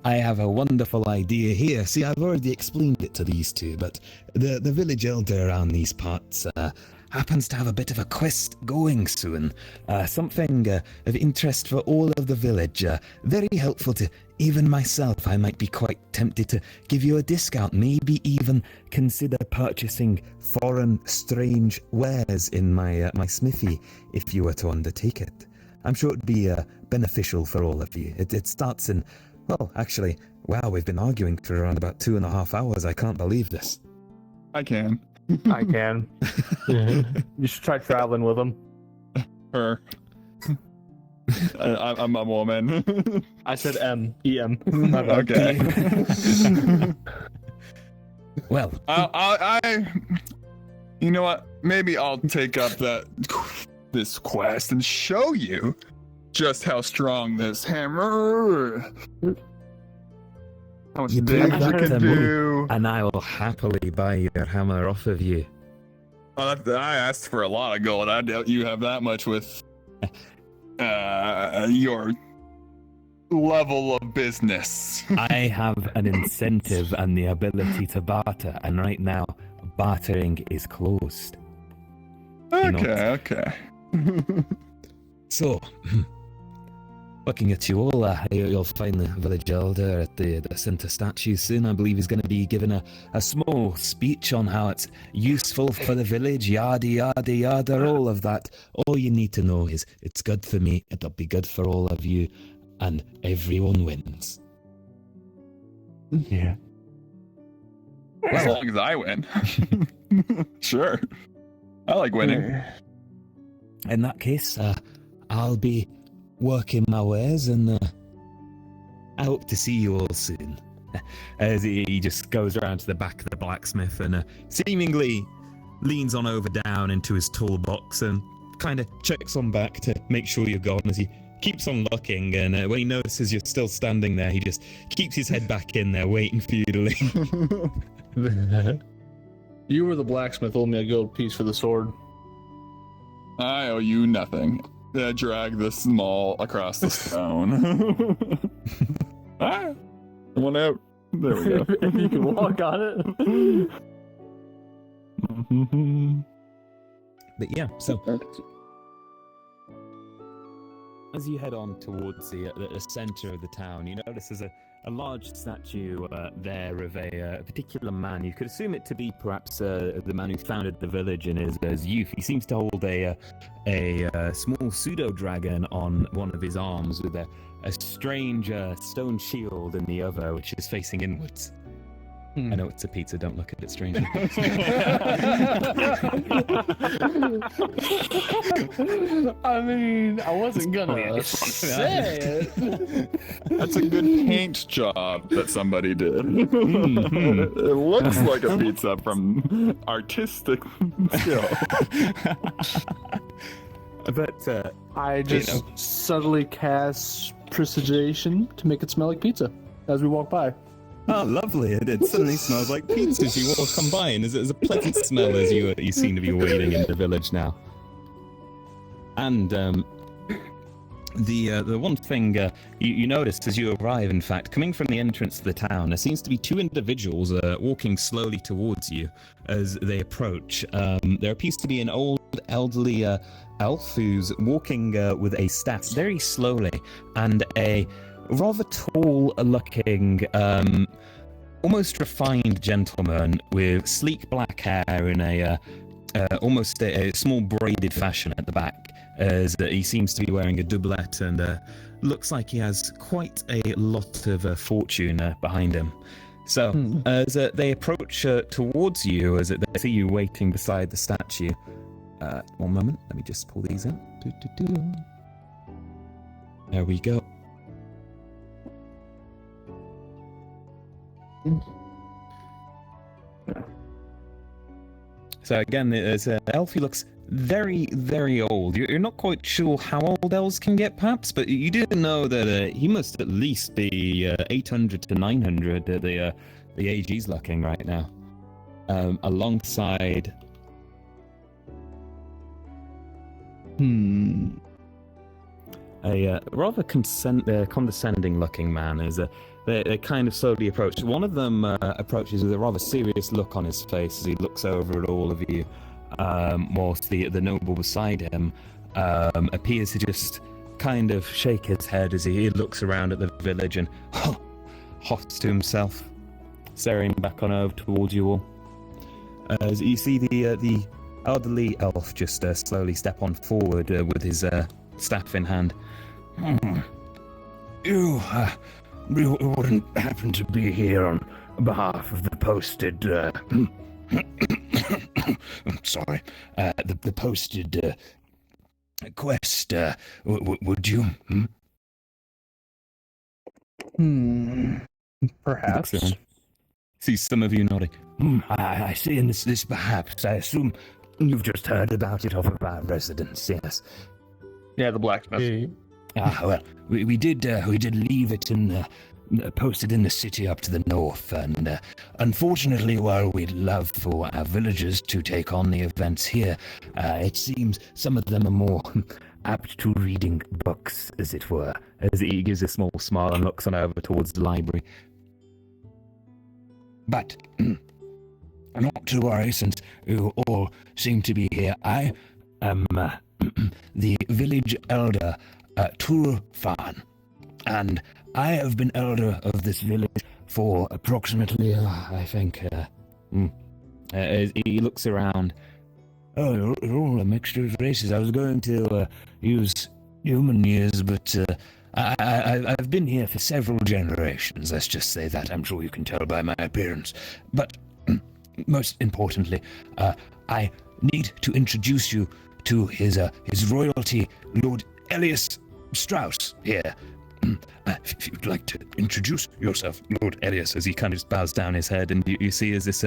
I have a wonderful idea here. See, I've already explained it to these two, but the village elder around these parts happens to have a bit of a quest going soon. Something of interest for all of the village. Very helpful to even myself. I might be quite tempted to give you a discount. Maybe even consider purchasing foreign, strange wares in my smithy if you were to undertake it. I'm sure it'd be beneficial for all of you. It starts in... Well, actually, wow, we've been arguing for around about 2.5 hours. I can't believe this. I can. I can. You should try traveling with him. Her. I'm a woman. I said E-M. My bad. Okay. Well, I you know what? Maybe I'll take up this quest and show you just how strong this hammer. How much You damage prove it that can to me. do. and I will happily buy your hammer off of you. I asked for a lot of gold. I doubt you have that much with your level of business. I have an incentive and the ability to barter, and right now, bartering is closed. Okay. So, looking at you all, you'll find the village elder at the centre statue soon. I believe he's going to be giving a small speech on how it's useful for the village, yada, yada, yada, all of that. All you need to know is it's good for me, it'll be good for all of you, and everyone wins. Yeah. As long as I win. Sure. I like winning. In that case, I'll be working my wares, and I hope to see you all soon. As he just goes around to the back of the blacksmith and seemingly leans on over down into his toolbox and kind of checks on back to make sure you're gone as he keeps on looking, and when he notices you're still standing there, he just keeps his head back in there waiting for you to leave. You were the blacksmith, owe me a gold piece for the sword. I owe you nothing. Drag the small across the stone. One out. There we go. If you can walk on it. But yeah, so as you head on towards the center of the town, you notice there's a large statue there of a particular man. You could assume it to be perhaps the man who founded the village in his youth. He seems to hold a small pseudo-dragon on one of his arms with a strange stone shield in the other, which is facing inwards. I know it's a pizza, don't look at it strangely. I mean, I wasn't gonna say it. That's a good paint job that somebody did. It looks like a pizza from artistic skill. But I just subtly cast prestidigitation to make it smell like pizza as we walk by. oh, lovely! It suddenly smells like pizza as you walk on by, and there's a pleasant smell as you seem to be waiting in the village now. And the one thing you notice as you arrive, in fact, coming from the entrance to the town, there seems to be two individuals walking slowly towards you as they approach. There appears to be an old, elderly elf who's walking with a staff very slowly, and a rather tall-looking, almost refined gentleman with sleek black hair in almost a small braided fashion at the back, as he seems to be wearing a doublet and looks like he has quite a lot of fortune behind him. So, as they approach towards you, as they see you waiting beside the statue, one moment, let me just pull these in. There we go. So again, there's an elf who looks very, very old. You're not quite sure how old elves can get, perhaps, but you do know that he must at least be 800 to 900 at the age he's looking right now. Alongside... a rather condescending-looking man as they kind of slowly approach. One of them approaches with a rather serious look on his face as he looks over at all of you, whilst the noble beside him appears to just kind of shake his head as he looks around at the village and huffs to himself, staring back on over towards you all. As you see the elderly elf just slowly step on forward with his staff in hand. You wouldn't happen to be here on behalf of the posted, sorry, the posted, quest, would you? Perhaps. See some of you nodding. I see in this perhaps. I assume you've just heard about it off of our residents, yes? Yeah, the blacksmith. Well, we did leave it posted in the city up to the north, and unfortunately, while we'd love for our villagers to take on the events here, it seems some of them are more apt to reading books, as it were. As he gives a small smile and looks on over towards the library. But not to worry, since you all seem to be here. I am the village elder, Turfan, and I have been elder of this village for approximately, I think, as he looks around. Oh, you're all a mixture of races. I was going to use human years, but I've been here for several generations, let's just say that. I'm sure you can tell by my appearance. But most importantly, I need to introduce you to his royalty, Lord Elias Strauss here. If you'd like to introduce yourself, Lord Elias, as he kind of just bows down his head, and you see as this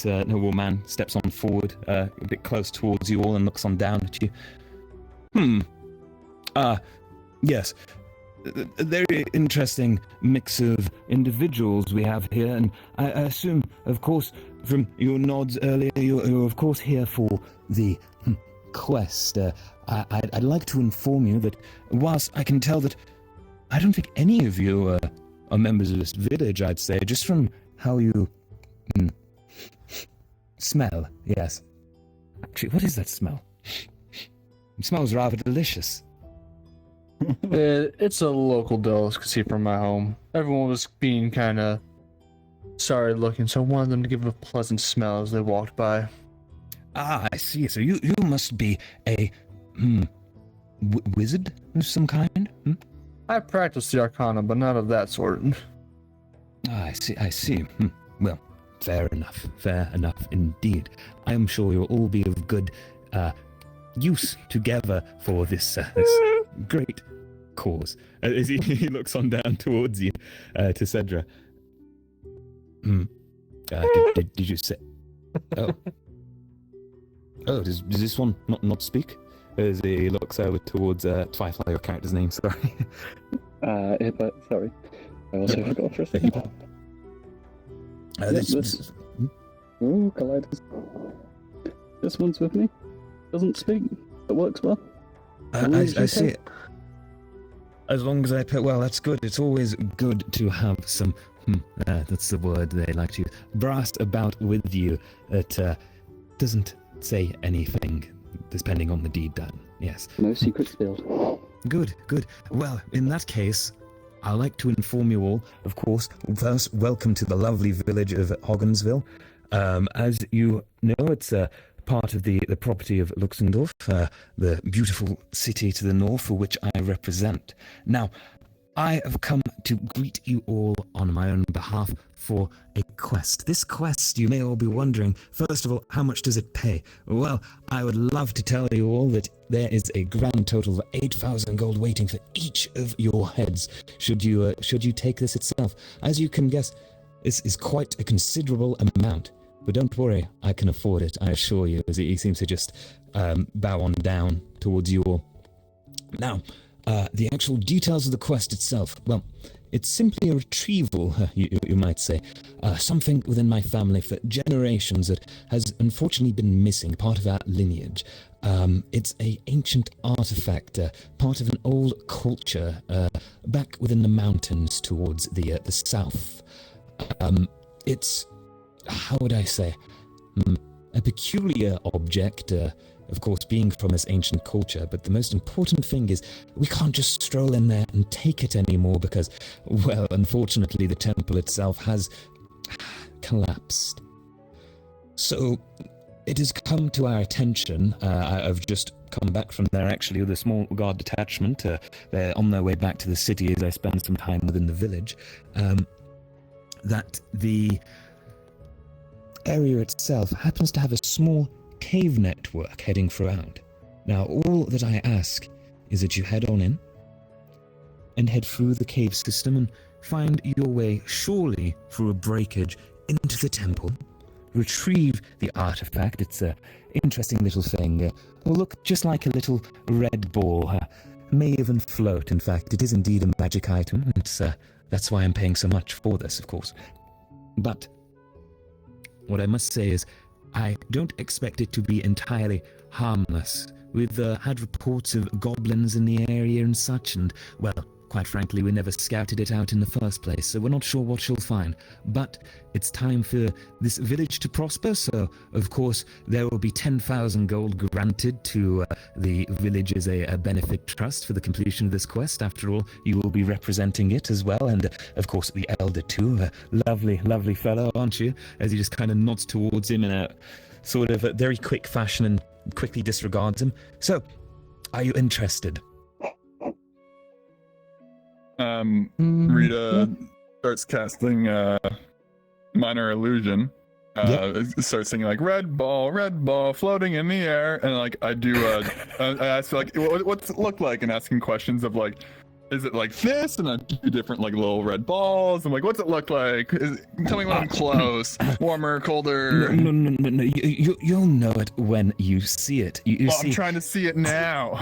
noble man steps on forward, a bit close towards you all, and looks on down at you. Yes. A very interesting mix of individuals we have here, and I assume, of course, from your nods earlier, you're of course here for the quest. I'd like to inform you that whilst I can tell that I don't think any of you are members of this village, I'd say, just from how you smell, yes. Actually, what is that smell? It smells rather delicious. It's a local delicacy from my home. Everyone was being kind of sorry looking, so I wanted them to give a pleasant smell as they walked by. Ah, I see. So you must be a wizard of some kind? I practice the arcana, but not of that sort. Ah, I see. Well, fair enough indeed. I am sure you'll all be of good use together for this great cause. As he looks on down towards you, to Cedra. Did you say? Oh, does this one not speak? As he looks over towards Twifly, your character's name, sorry. But sorry. I also forgot for a second. Oh, Colliders. This one's with me. Doesn't speak. It works well. I see it. As long as I put, well, that's good. It's always good to have some, that's the word they like to use, brass about with you that doesn't say anything, depending on the deed done. Yes. No secret spilled. Good. Well, in that case, I'd like to inform you all, of course, first, welcome to the lovely village of Hoggensville. As you know, it's part of the property of Luxembourg, the beautiful city to the north for which I represent. Now, I have come to greet you all on my own behalf for a quest. This quest, you may all be wondering, first of all, how much does it pay? Well, I would love to tell you all that there is a grand total of 8,000 gold waiting for each of your heads, should you take this itself. As you can guess, this is quite a considerable amount. But don't worry, I can afford it, I assure you, as he seems to just bow on down towards you all. Now, the actual details of the quest itself, well, it's simply a retrieval, you might say. Something within my family for generations that has unfortunately been missing, part of our lineage. It's an ancient artifact, part of an old culture back within the mountains towards the south. It's, how would I say, a peculiar object, of course, being from this ancient culture, but the most important thing is we can't just stroll in there and take it anymore because, well, unfortunately, the temple itself has collapsed. So, it has come to our attention. I've just come back from there, actually, with a small guard detachment. They're on their way back to the city as I spend some time within the village. That the area itself happens to have a small cave network heading throughout. Now, all that I ask is that you head on in and head through the cave system and find your way, surely through a breakage, into the temple. Retrieve the artifact. It's an interesting little thing. Will look just like a little red ball. May even float. In fact, it is indeed a magic item. That's why I'm paying so much for this, of course. But what I must say is, I don't expect it to be entirely harmless. We've had reports of goblins in the area and such, and, well, quite frankly, we never scouted it out in the first place, so we're not sure what she'll find. But it's time for this village to prosper, so, of course, there will be 10,000 gold granted to the village as a benefit trust for the completion of this quest. After all, you will be representing it as well, and, of course, the elder too. A lovely, lovely fellow, aren't you? As he just kind of nods towards him in a sort of a very quick fashion and quickly disregards him. So, are you interested? Rita starts casting minor illusion. Starts singing like red ball floating in the air, and like I do I ask like what's it look like, and asking questions of like, is it like this, and I do different like little red balls. I'm like, what's it look like? Tell me when I'm close. Warmer, colder. No. You'll know it when you see it. You see... I'm trying to see it now.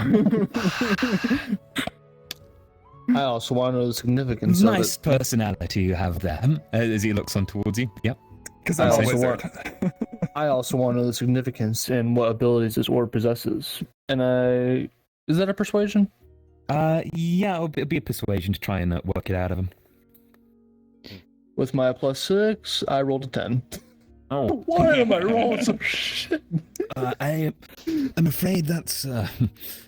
I also want to know the significance of it. Nice personality you have there, as he looks on towards you. Yep. Because I also want to know the significance and what abilities this orb possesses. And is that a persuasion? Yeah, it'll be a persuasion to try and work it out of him. With my +6, I rolled a 10. Oh. Why am I rolling so shit? I'm afraid that's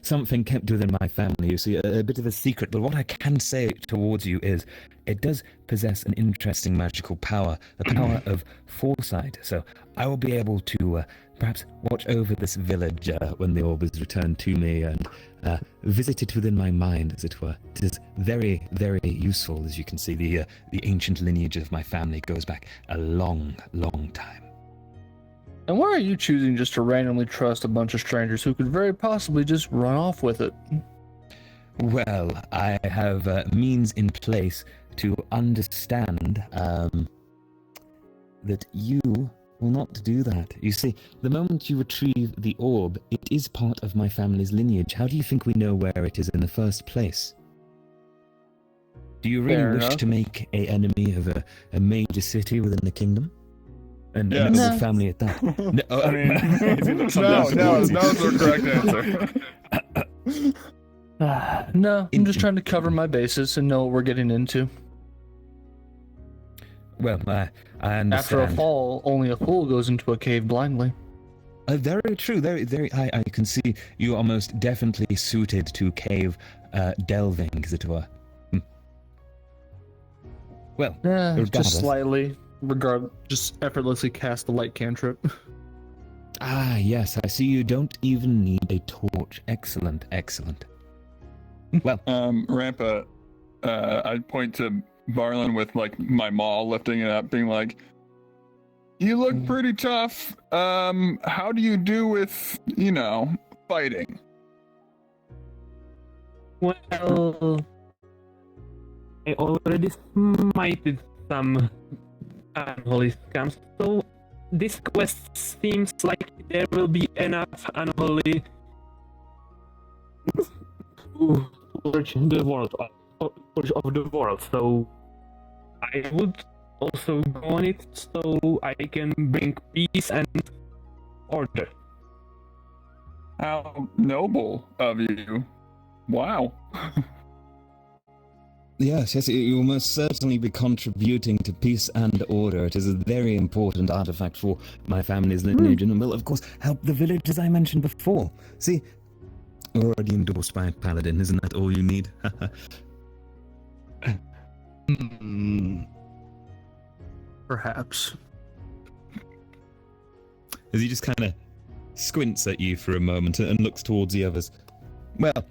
something kept within my family, you see, a bit of a secret, but what I can say towards you is it does possess an interesting magical power, the power of foresight, so I will be able to perhaps watch over this village when the orb is returned to me and visit it within my mind, as it were. It is very, very useful, as you can see. The ancient lineage of my family goes back a long, long time. And why are you choosing just to randomly trust a bunch of strangers who could very possibly just run off with it? Well, I have means in place to understand that you will not do that. You see, the moment you retrieve the orb, it is part of my family's lineage. How do you think we know where it is in the first place? Do you really wish to make an enemy of a major city within the kingdom? And a noble family at that? No, I mean, no, is the correct answer. No, I'm just trying to cover my bases and know what we're getting into. Well, I understand. After a fall, only a fool goes into a cave blindly. Very true. Very. I can see you are most definitely suited to cave delving, as it were. Well, just slightly. Just effortlessly cast the light cantrip. Ah, yes. I see you don't even need a torch. Excellent. Well, Rampa, I point to Varlin with like my maul lifting it up, being like, "You look pretty tough. How do you do with, fighting?" Well, I already smited some unholy scams, so this quest seems like there will be enough anomaly to purge the world of the world. So I would also go on it so I can bring peace and order. How noble of you. Wow. Yes, you will most certainly be contributing to peace and order. It is a very important artifact for my family's lineage and will, of course, help the village as I mentioned before. See, already endorsed by a paladin, isn't that all you need? Perhaps. As he just kind of squints at you for a moment and looks towards the others. Well,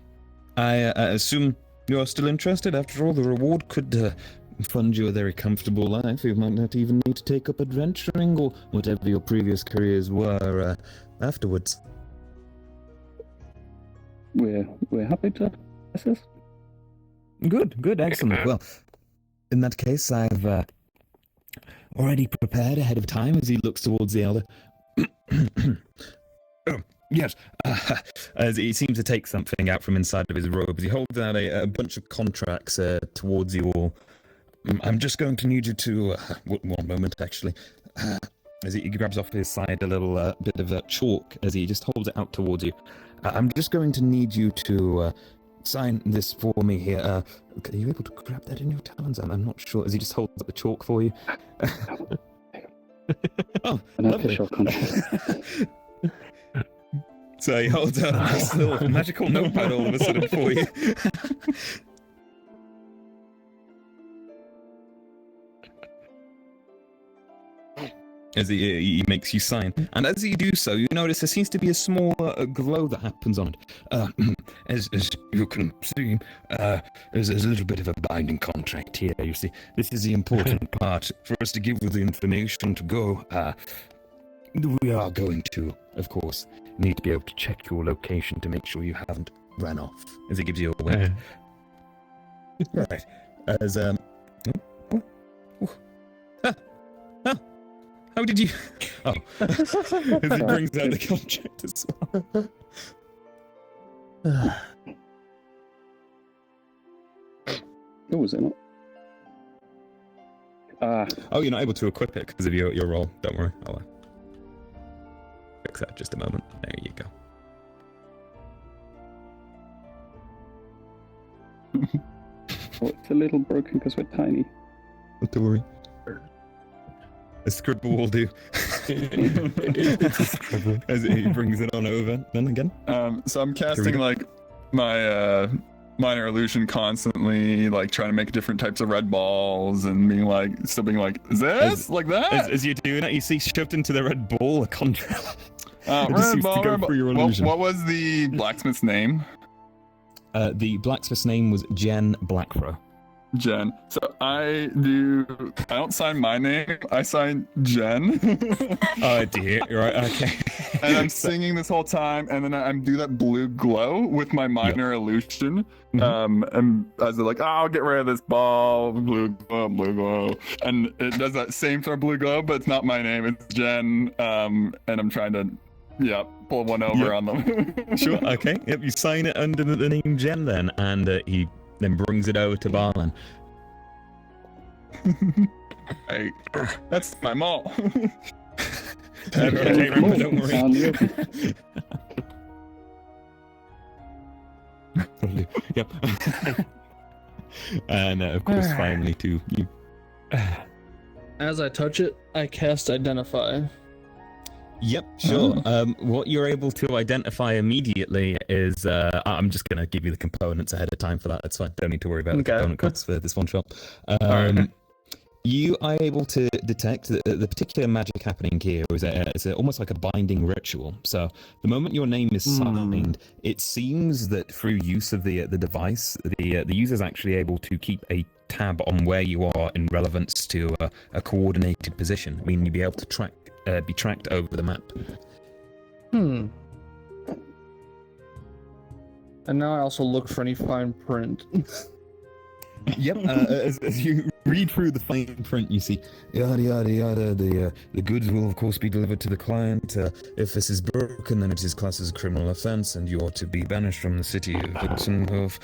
I assume you're still interested. After all, the reward could fund you a very comfortable life. You might not even need to take up adventuring or whatever your previous careers were afterwards. We're happy to assist. Good, excellent. Well, in that case, I've already prepared ahead of time as he looks towards the elder. Oh, yes. As he seems to take something out from inside of his robes, he holds out a bunch of contracts towards you all. I'm just going to need you to... one moment, actually. As he grabs off his side a little bit of chalk as he just holds it out towards you. I'm just going to need you to sign this for me here. Are you able to grab that in your talons? I'm not sure. As he just holds up the chalk for you. Oh, An official contract. So he holds out this little magical notepad all of a sudden for you. As he makes you sign. And as you do so, you notice there seems to be a small glow that happens on it. As you can see, there's a little bit of a binding contract here, you see. This is the important part for us to give you the information to go. We are going to, of course, need to be able to check your location to make sure you haven't ran off, as he gives you a wink. Right. As, how did you... Oh. As he brings out the contract as well. Oh, was it not? Oh, you're not able to equip it because of your role. Don't worry. I'll fix that just a moment. There you go. Oh, it's a little broken because we're tiny. Don't worry. A scribble will do. As he brings it on over, then again. So I'm casting like my minor illusion constantly, like trying to make different types of red balls and being like, is this like that? As you're doing it, you see shoved into the red ball a contract. Red ball. What was the blacksmith's name? The blacksmith's name was Jen Blackfro. Jen. So I don't sign my name, I sign Jen. Oh dear, right, okay. And I'm singing this whole time, and then I do that blue glow with my minor illusion. And as they're like, I'll get rid of this ball, blue glow. And it does that same sort of blue glow, but it's not my name, it's Jen. And I'm trying to, pull one over on them. Sure, okay. Yep, you sign it under the name Jen then, and he then brings it over to Barlan. Hey, that's my mall. Okay, remember, don't worry. Yep. And of course, finally, too. As I touch it, I cast Identify. Yep, sure. What you're able to identify immediately is... I'm just going to give you the components ahead of time for that. That's fine. Don't need to worry about the component costs for this one shot. You are able to detect the particular magic happening here is it's almost like a binding ritual. So the moment your name is signed, it seems that through use of the device, the user is actually able to keep a tab on where you are in relevance to a coordinated position. I mean, you'll be able to be tracked over the map. And now I also look for any fine print. Yep. As you read through the fine print, you see yada yada yada. The goods will of course be delivered to the client. If this is broken, then it is classed as a criminal offence, and you are to be banished from the city of Hudsonhoof.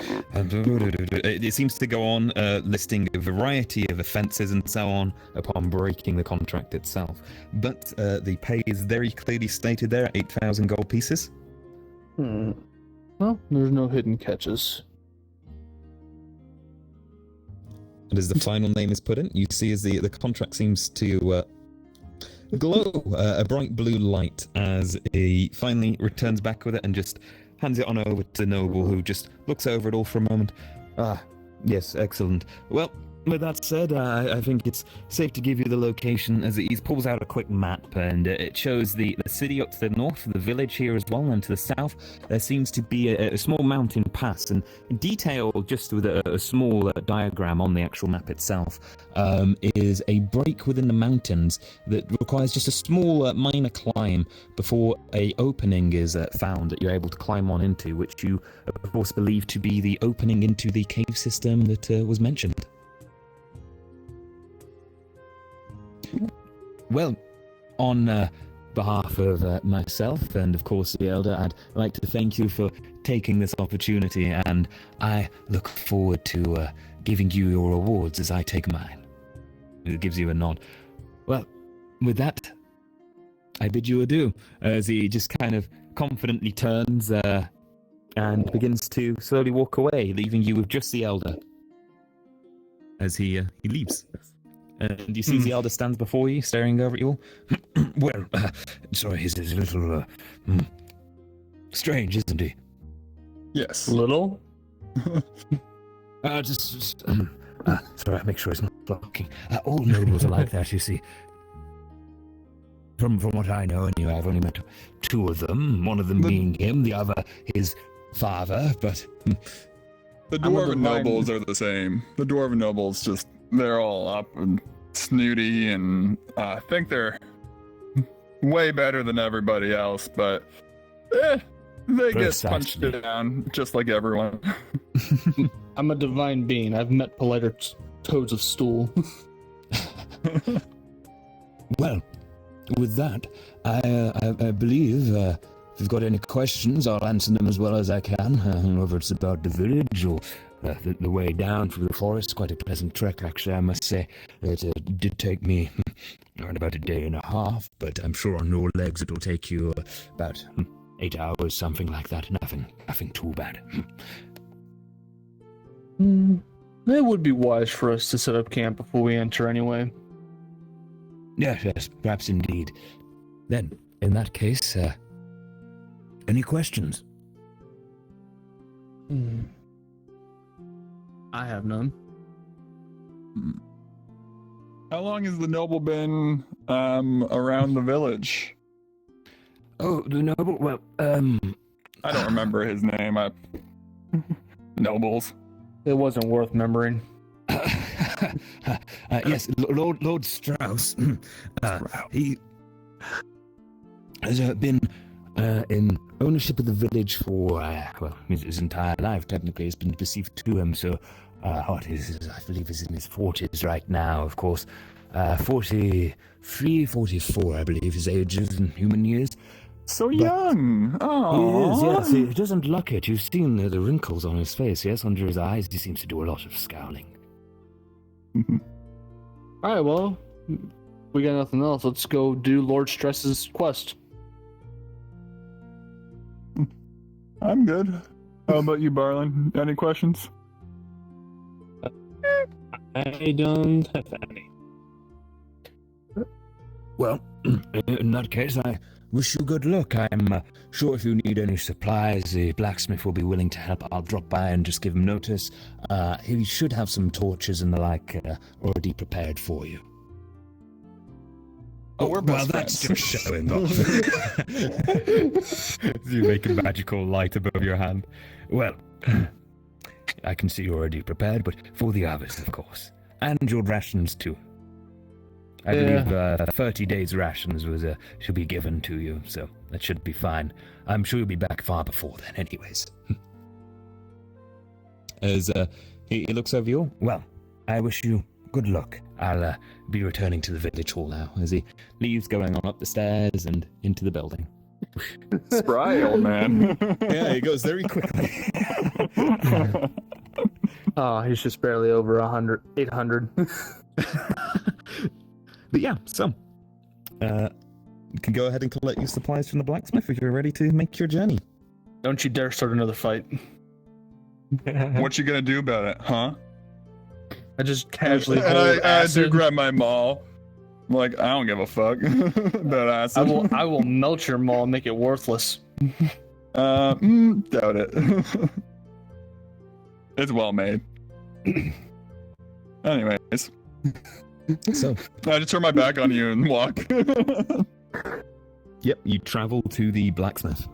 It seems to go on listing a variety of offences and so on upon breaking the contract itself. But the pay is very clearly stated there: 8,000 gold pieces. Well, there's no hidden catches. And as the final name is put in, you see as the contract seems to glow a bright blue light as he finally returns back with it and just hands it on over to the noble, who just looks over it all for a moment. Ah, yes, excellent. Well, with that said, I think it's safe to give you the location, as he pulls out a quick map, and it shows the city up to the north, the village here as well, and to the south there seems to be a small mountain pass, and detailed just with a small diagram on the actual map itself is a break within the mountains that requires just a small minor climb before a opening is found that you're able to climb on into, which you of course believe to be the opening into the cave system that was mentioned. Well, on behalf of myself and, of course, the Elder, I'd like to thank you for taking this opportunity, and I look forward to giving you your rewards as I take mine. It gives you a nod. Well, with that, I bid you adieu, as he just kind of confidently turns and begins to slowly walk away, leaving you with just the Elder as he leaves. And you see the Elder stands before you, staring over at you all. Well, sorry, he's a little strange, isn't he? Yes. Little? Sorry, make sure he's not blocking. All nobles are like that, you see. From what I know, anyway, I've only met two of them. One of them being him, the other his father. But the dwarven nobles are the same. The dwarven nobles they're all up and snooty, and I think they're way better than everybody else, but they get punched down just like everyone. I'm a divine being. I've met politer toads of stool. Well, with that, I believe if you've got any questions, I'll answer them as well as I can, whether it's about the village or the way down through the forest. Quite a pleasant trek, actually, I must say. It did take me around about a day and a half, but I'm sure on your legs it'll take you about 8 hours, something like that. Nothing too bad. It would be wise for us to set up camp before we enter anyway. Yes, perhaps indeed. Then, in that case, any questions? I have none. How long has the noble been around the village? Oh, the noble? Well, I don't remember his name. Nobles. It wasn't worth remembering. Yes, Lord Strauss. He has been in ownership of the village for, his entire life, technically, has been perceived to him, so, I believe he's in his 40s right now, of course. 43, 44, I believe his age is in human years. So young! Oh, he is, yes, he doesn't look it. You've seen the wrinkles on his face, yes, under his eyes. He seems to do a lot of scowling. Alright, well, we got nothing else. Let's go do Lord Stress's quest. I'm good. How about you, Barlin? Any questions? I don't have any. Well, in that case, I wish you good luck. I'm sure if you need any supplies, the blacksmith will be willing to help. I'll drop by and just give him notice. He should have some torches and the like already prepared for you. Oh, we're best that's friends. just showing off. You make a magical light above your hand. Well, I can see you're already prepared, but for the others, of course. And your rations, too. I believe 30 days' rations should be given to you, so that should be fine. I'm sure you'll be back far before then, anyways. As He looks over you. Well, I wish you good luck. I'll be returning to the village hall now, as he leaves, going on up the stairs and into the building. Spry, old man. Yeah, he goes very quickly. Oh, he's just barely over 800. But yeah, so you can go ahead and collect your supplies from the blacksmith if you're ready to make your journey. Don't you dare start another fight. What you gonna do about it, huh? I just casually And hold I do acid. grab my maul. I'm like, I don't give a fuck about acid. I will melt your maul and make it worthless. Doubt it. It's well made. Anyways, So, I just turn my back on you and walk. yep, you travel to the blacksmith.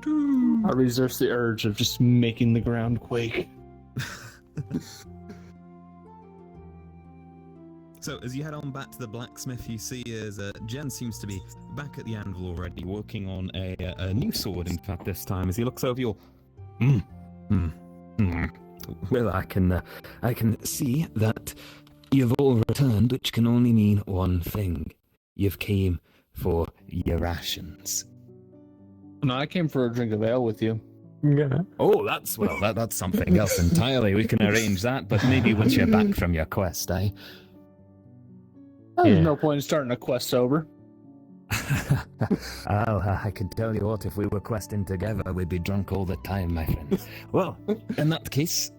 I resist the urge of just making the ground quake. So as you head on back to the blacksmith, you see as Jen seems to be back at the anvil already, working on a new sword. In fact, this time, as he looks over you, well, I can see that you've all returned, which can only mean one thing: you've came for your rations. No, I came for a drink of ale with you. Yeah. Oh, that's something else entirely. We can arrange that, but maybe once you're back from your quest, eh? There's no point in starting a quest sober. Well, I can tell you what, if we were questing together, we'd be drunk all the time, my friend. Well, in that case,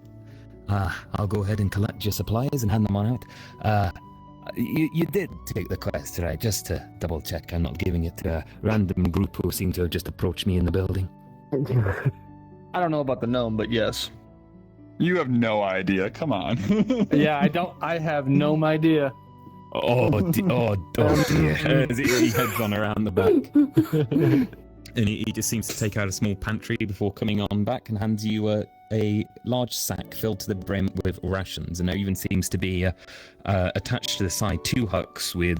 I'll go ahead and collect your supplies and hand them on out. You did take the quest, right? Just to double check I'm not giving it to a random group who seem to have just approached me in the building. I don't know about the gnome, but yes. You have no idea. Come on. Yeah, I have no idea. Oh dear. As he heads on around the back. And he just seems to take out a small pantry before coming on back and hands you a large sack filled to the brim with rations. And there even seems to be attached to the side 2 hooks with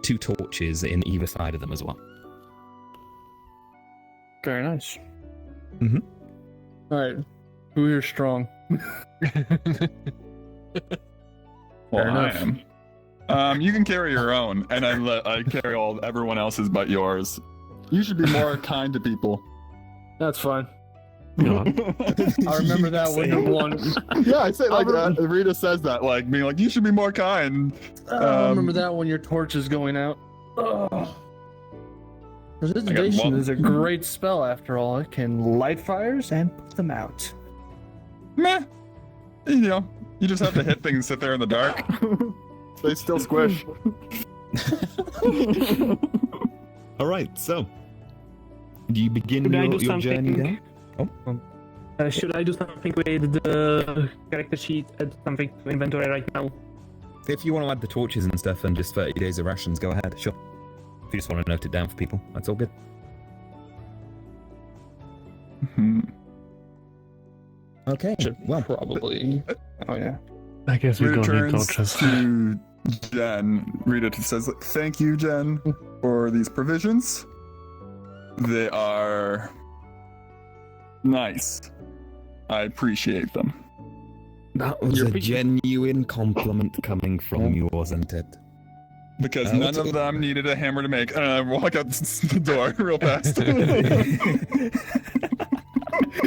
2 torches in either side of them as well. Very nice. Mm-hmm. All right, who here's strong? Well, I enough. am. You can carry your own, and I carry everyone else's but yours. You should be more kind to people. That's fine. Yeah. I remember that when the one. Yeah, I say like that. Rita says that, like being like, you should be more kind. I remember that when your torch is going out. Precipitation one. is a great spell after all. It can light fires and put them out. Meh. You know, you just have to hit things, sit there in the dark. They still squish. All right, so do you begin Should I do your journey something? down? Should I do something with the character sheet? Add something to inventory right now? If you want to add the torches and stuff and just 30 days of rations, go ahead, sure. If you just want to note it down for people, that's all good. Okay, well, Probably. Oh yeah. I guess we Rita don't need turns torches. to Jen. Rita says, thank you, Jen, for these provisions. They are nice. I appreciate them. that was You're a big- genuine compliment coming from you, wasn't it? Because Oh, none it's- of them needed a hammer to make. And I walk out the door real fast.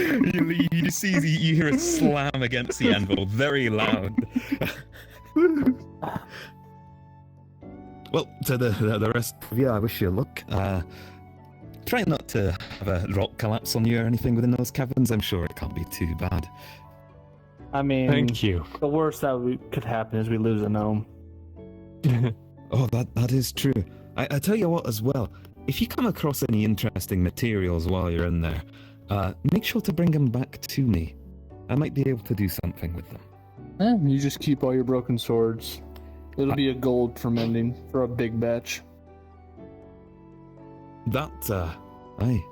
you just see, you hear a slam against the anvil, very loud. Well, to the rest of you, I wish you luck. Try not to have a rock collapse on you or anything within those caverns. I'm sure it can't be too bad. I mean, Thank you. the worst that could happen is we lose a gnome. Oh, that is true. I tell you what as well, if you come across any interesting materials while you're in there, make sure to bring them back to me. I might be able to do something with them. You just keep all your broken swords. It'll be a gold for mending for a big batch. Aye.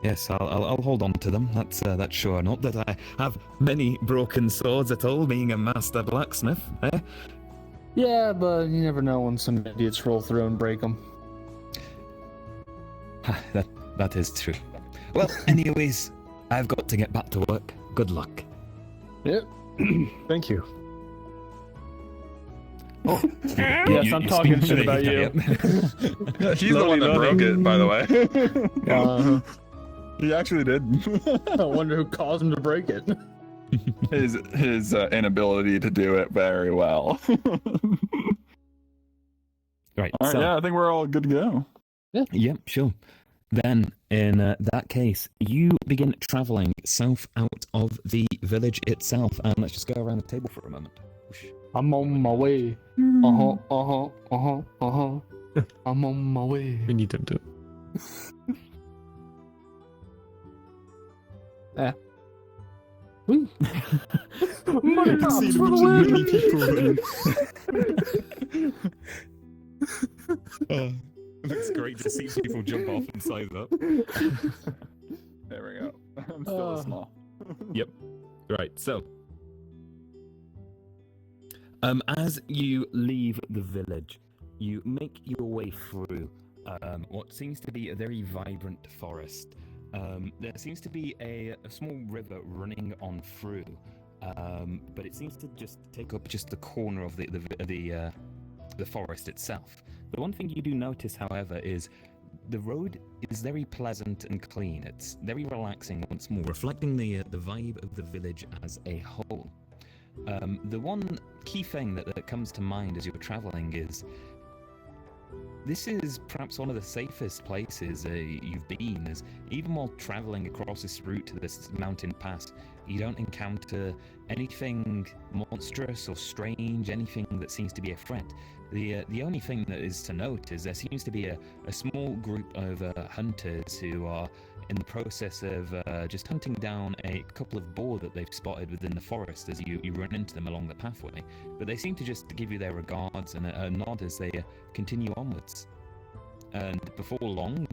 Yes, I'll hold on to them. That's sure. Not that I have many broken swords at all, being a master blacksmith. Eh? Yeah, but you never know when some idiots roll through and break them. That is true. Well, anyways, I've got to get back to work. good luck. Yep. Thank you. Oh, Yes, I'm talking shit about you. He's the one that broke it, by the way. He actually did. I wonder who caused him to break it. His inability to do it very well. Right. All right, So, yeah, I think we're all good to go. Yep, sure. Then, in that case, you begin traveling south out of the village itself, and let's just go around the table for a moment. Whoosh. I'm on my way. I'm on my way. We need them to. Woo. Money pops for the It looks great to see people jump off and size up. There we go. I'm still small. Yep. Right, so as you leave the village, you make your way through what seems to be a very vibrant forest. There seems to be a small river running on through, but it seems to just take up just the corner of the forest itself. The one thing you do notice, however, is the road is very pleasant and clean. It's very relaxing once more, reflecting the vibe of the village as a whole. The one key thing that comes to mind as you're traveling is this is perhaps one of the safest places you've been, as even while traveling across this route to this mountain pass, you don't encounter anything monstrous or strange, anything that seems to be a threat. The only thing that is to note is there seems to be a small group of hunters who are in the process of just hunting down a couple of boar that they've spotted within the forest as you run into them along the pathway. But they seem to just give you their regards and a nod as they continue onwards. And before long,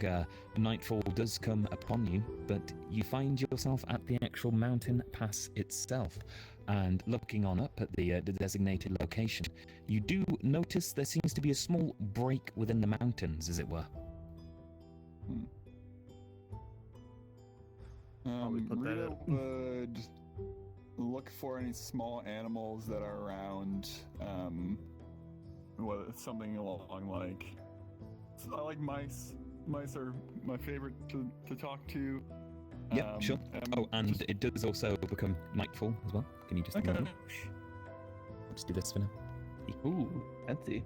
nightfall does come upon you, but you find yourself at the actual mountain pass itself. And looking on up at the designated location, you do notice there seems to be a small break within the mountains, as it were. Rita would look for any small animals that are around. Something along like, I like mice. Mice are my favorite to talk to. Yeah, sure. And it does also become nightfall as well. Can you just Okay. I'll just do this for now. Ooh, fancy.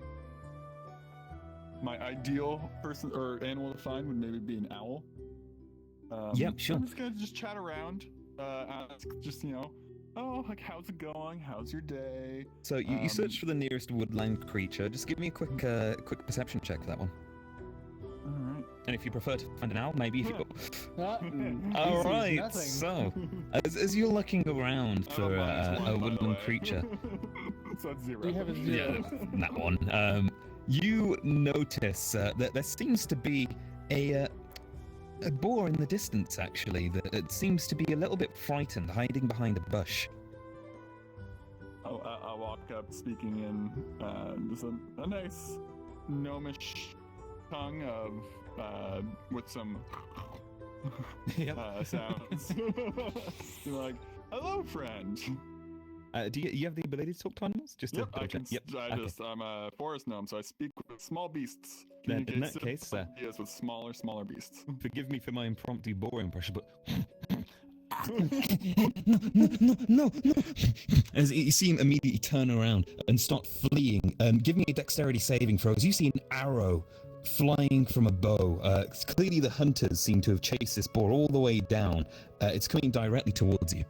My ideal person or animal to find would maybe be an owl. Yep, sure. I'm just gonna chat around, ask oh, like, how's it going? How's your day? So you search for the nearest woodland creature. Just give me a quick perception check for that one. All right. And if you prefer to find an owl, maybe if you go. He All sees right. nothing. So as you're looking around for a woodland creature, So that's 0. We have a 0. that one. You notice that there seems to be a boar in the distance, actually, that it seems to be a little bit frightened, hiding behind a bush. I'll walk up speaking in just a nice gnomish tongue of with some sounds. You're like, hello, friend. Do you have the ability to talk to animals? Just Yep, to I can. Yep. Okay. I'm a forest gnome, so I speak with small beasts. Then in that Communicate case, ideas with smaller beasts. forgive me for my impromptu boar impression, but no. As you see him immediately turn around and start fleeing, give me a dexterity saving throw. As you see an arrow flying from a bow. Clearly the hunters seem to have chased this boar all the way down. It's coming directly towards you.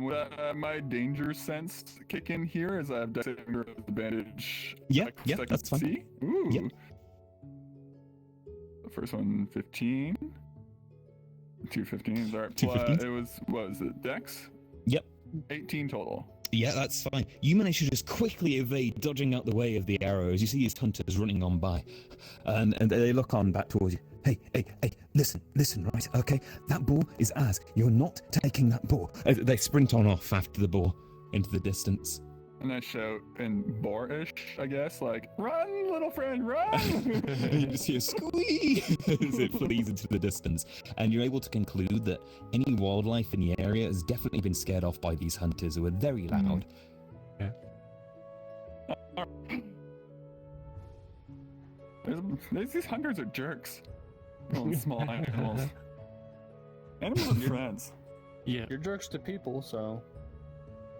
Would my danger sense kick in here as I have dexterity advantage? Yeah, that's fine. See? Ooh. Yep. The first one, 15. 2 15s. All right. 2 15s? It was, what was it, dex? Yep. 18 total. Yeah, that's fine. You manage to just quickly evade, dodging out the way of the arrows. You see these hunters running on by, and they look on back towards you. Hey, listen, right, okay? That boar is ours. You're not taking that boar. They sprint on off after the boar into the distance. And I shout in boorish, I guess, like, run, little friend, run! And you just hear squee as it flees into the distance. And you're able to conclude that any wildlife in the area has definitely been scared off by these hunters who are very loud. These hunters are jerks. Little small animals. Animals are friends. Yeah. You're jerks to people, so.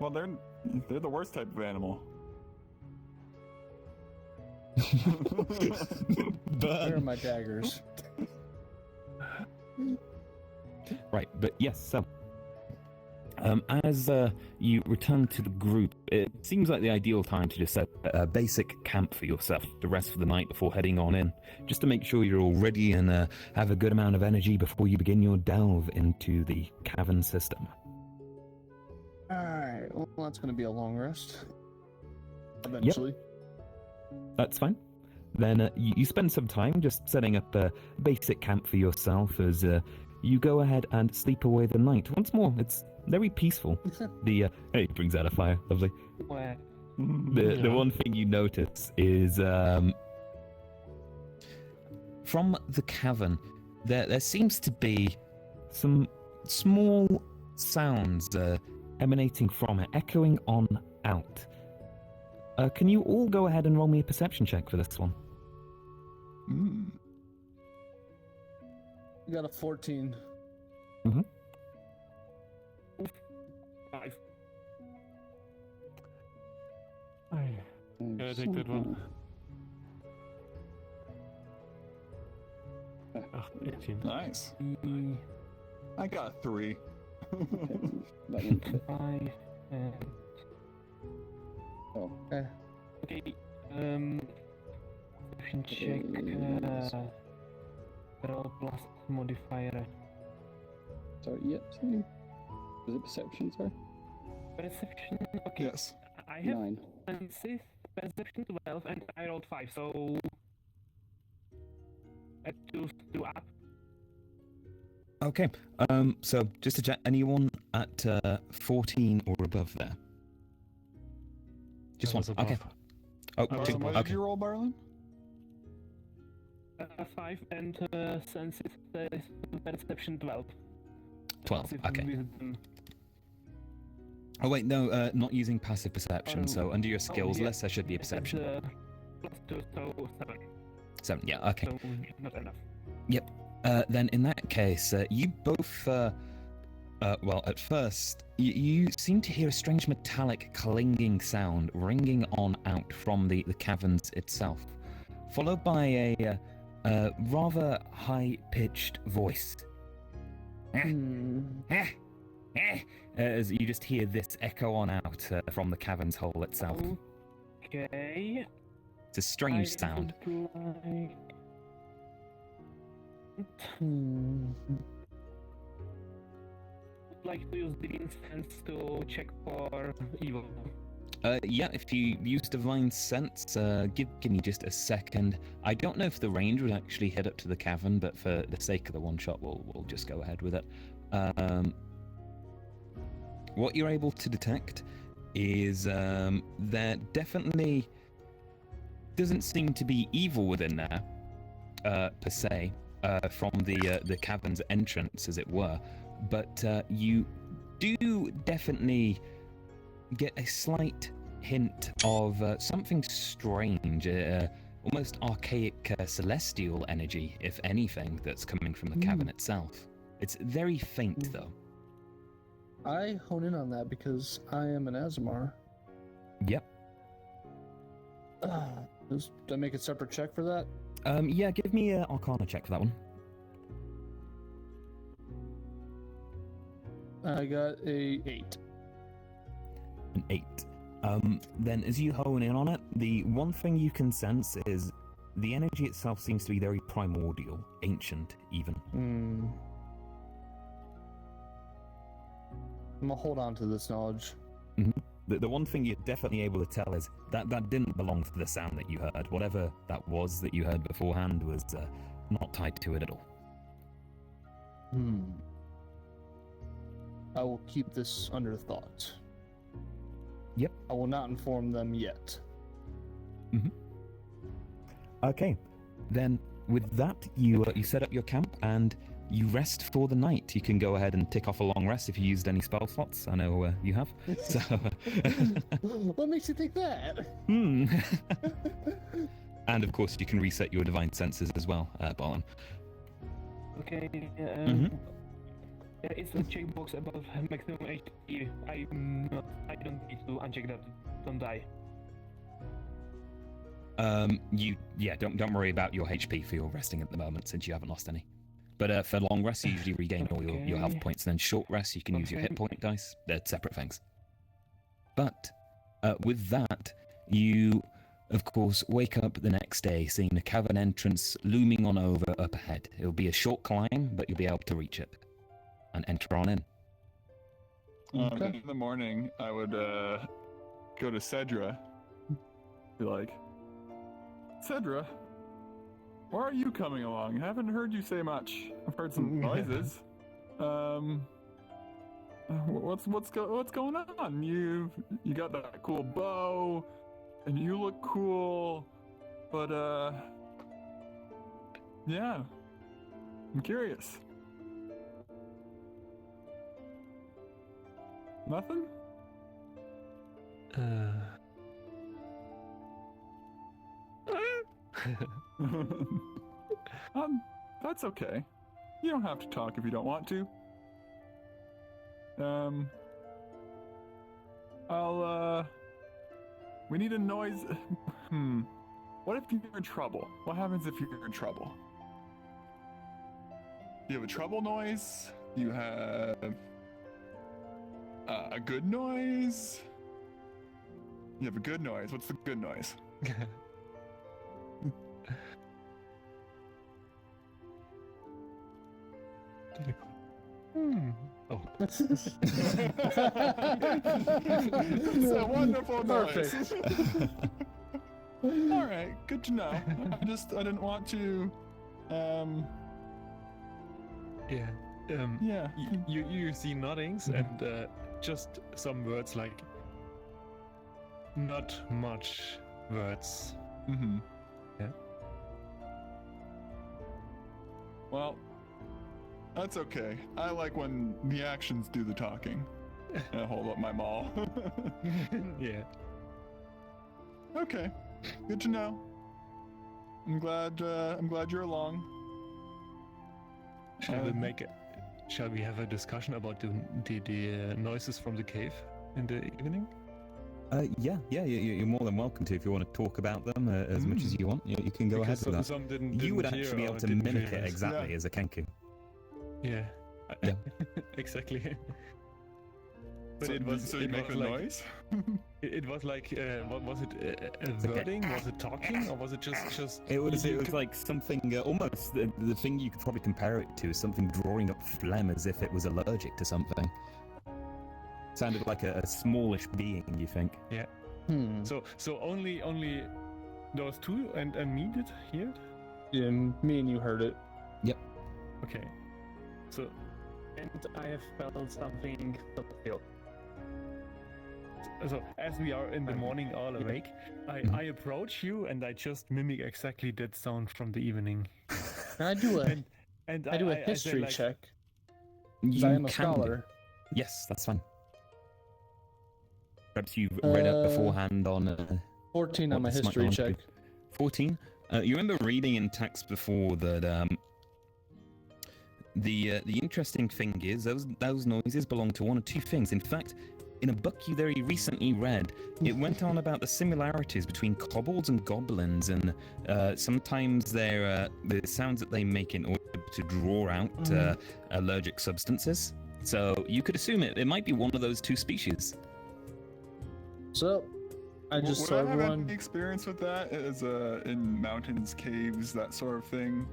Well, they're the worst type of animal. Where are my daggers? Right, but yes, so as you return to the group, it seems like the ideal time to just set a basic camp for yourself to rest for the night before heading on in, just to make sure you're all ready and have a good amount of energy before you begin your delve into the cavern system. Alright, well, that's going to be a long rest. Eventually. That's fine. Then you spend some time just setting up a basic camp for yourself as you go ahead and sleep away the night. Once more, it's very peaceful. He brings out a fire, lovely. The one thing you notice is from the cavern, there seems to be some small sounds emanating from it, echoing on out. Can you all go ahead and roll me a perception check for this one? You got a 14. Mm-hmm. 5. Can I take that one? 18. Nice. I got 3. That one fit. 5 and... Oh, Okay, perception check, roll plus modifier. sorry, yep, sorry. Was it perception, sorry? Perception, okay. Yes. I have 9. senses, perception 12, and I rolled 5, so... I choose 2 up. Okay, so just to check, anyone at 14 or above there? Just one. Okay. Oh, What two. did Okay. you roll, Barlin? 5 and senses, perception 12. 12, Passive okay. wisdom. Oh wait, no, not using passive perception. So under your Oh, skills yeah. list, there should be a It's, perception. plus 2, so 7. 7. Yeah. Okay. So not enough. Then in that case, you both, well, at first, you seem to hear a strange metallic clinging sound ringing on out from the caverns itself, followed by a rather high-pitched voice. As you just hear this echo on out from the cavern's hole itself. Okay. It's a strange sound. Like to use divine sense to check for evil. Yeah, if you use divine sense, give me just a second. I don't know if the range would actually head up to the cavern, but for the sake of the one shot, we'll just go ahead with it. What you're able to detect is there definitely doesn't seem to be evil within there, per se, from the cavern's entrance, as it were, but you do definitely get a slight hint of something strange, almost archaic celestial energy, if anything, that's coming from the cavern itself. It's very faint, though. I hone in on that because I am an Azamar. Yep. Do I make a separate check for that? Yeah, give me an Arcana check for that one. I got a 8. An 8. Then as you hone in on it, the one thing you can sense is the energy itself seems to be very primordial, ancient even. I'm gonna hold on to this knowledge. The one thing you're definitely able to tell is that didn't belong to the sound that you heard. Whatever that was that you heard beforehand was not tied to it at all. I will keep this under thought. Yep. I will not inform them yet. Okay. Then with that, you set up your camp and you rest for the night. You can go ahead and tick off a long rest if you used any spell slots. I know you have. So. What makes you think that? And of course, you can reset your divine senses as well, Balan. Okay. It's a checkbox above maximum HP. I don't need to uncheck that. Don't die. Don't worry about your HP for your resting at the moment, since you haven't lost any. But for long rests, you usually regain all your health points. And then short rests, you can use your hit point dice. They're separate things. But with that, you, of course, wake up the next day seeing the cavern entrance looming on over up ahead. It'll be a short climb, but you'll be able to reach it and enter on in. In the morning, I would go to Cedra. Be like, Cedra, why are you coming along? I haven't heard you say much. I've heard some noises. What's going on? You got that cool bow, and you look cool, but yeah, I'm curious. Nothing? That's okay. You don't have to talk if you don't want to. We need a noise. What if you're in trouble? What happens if you're in trouble? You have a trouble noise? You have a good noise? You have a good noise. What's the good noise? Oh. It's a wonderful noise. All right, good to know. I didn't want to. Yeah. Yeah. You see noddings and just some words like not much words. Mm-hmm. Yeah. Well, that's okay. I like when the actions do the talking. And I hold up my maul. Yeah. Okay. Good to know. I'm glad you're along. Shall we have a discussion about the noises from the cave in the evening? Yeah, you're more than welcome to if you want to talk about them as much as you want. You can go ahead with that. Some didn't You would hear actually be able or to didn't mimic it realize. exactly as a Kenku. Yeah. Yeah. Exactly. But So, it was. so you it make was a like, noise? It was like. What was it? A wording? Was it talking, or was it just? It was like something almost the thing you could probably compare it to is something drawing up phlegm as if it was allergic to something. Sounded like a smallish being, you think? Yeah. So only those two and me did hear it? Yeah, me and you heard it. Yep. Okay. So And I have felt something subtle. So as we are in the morning all awake, I approach you and I just mimic exactly that sound from the evening. I do a and I do a say, history like, check. You I am a can scholar. do. Yes, that's fine. Perhaps you've read up beforehand on 14 on my this might history go on to check. be. 14. You remember reading in text before that the interesting thing is those noises belong to one of two things. In fact, in a book you very recently read, it went on about the similarities between kobolds and goblins, and sometimes they're the sounds that they make in order to draw out allergic substances. So you could assume it might be one of those two species. So, I just Would saw I have everyone. any experience with that as in mountains, caves, that sort of thing?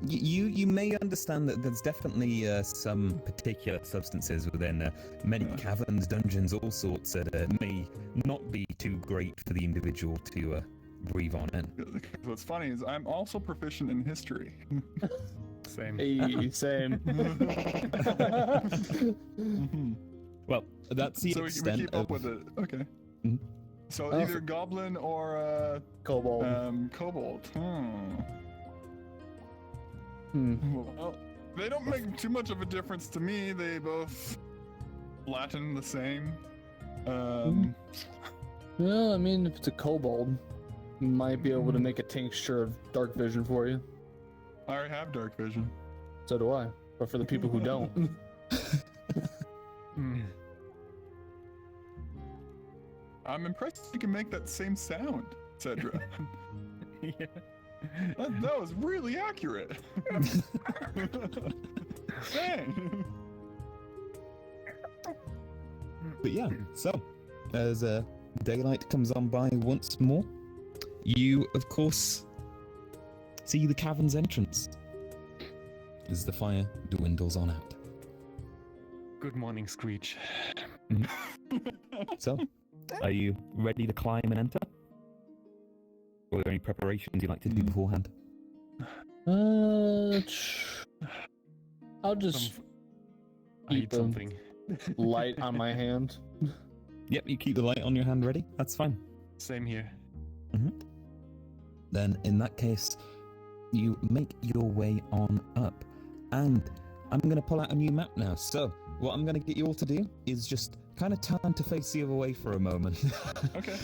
You may understand that there's definitely some particular substances within many caverns, dungeons, all sorts that may not be too great for the individual to breathe on in. What's funny is I'm also proficient in history. Same. Hey, same. Well, that's the So we extent keep up with it. Okay. Mhm. So either goblin or Kobold. kobold. Hmm. Well, they don't make too much of a difference to me. They both Latin the same. Well, I mean, if it's a kobold, might be able to make a tincture of dark vision for you. I already have dark vision. So do I. But for the people who don't. I'm impressed you can make that same sound, Cedra. Yeah. That was really accurate. Dang. But yeah, so as daylight comes on by once more, you of course see the cavern's entrance as the fire dwindles on out. Good morning, Screech. So, are you ready to climb and enter? Or are there any preparations you'd like to do beforehand? I'll just I keep eat something. light on my hand. Yep, you keep the light on your hand ready. That's fine. Same here. Then, in that case, you make your way on up. And I'm going to pull out a new map now. So, what I'm going to get you all to do is just kind of turn to face the other way for a moment. Okay.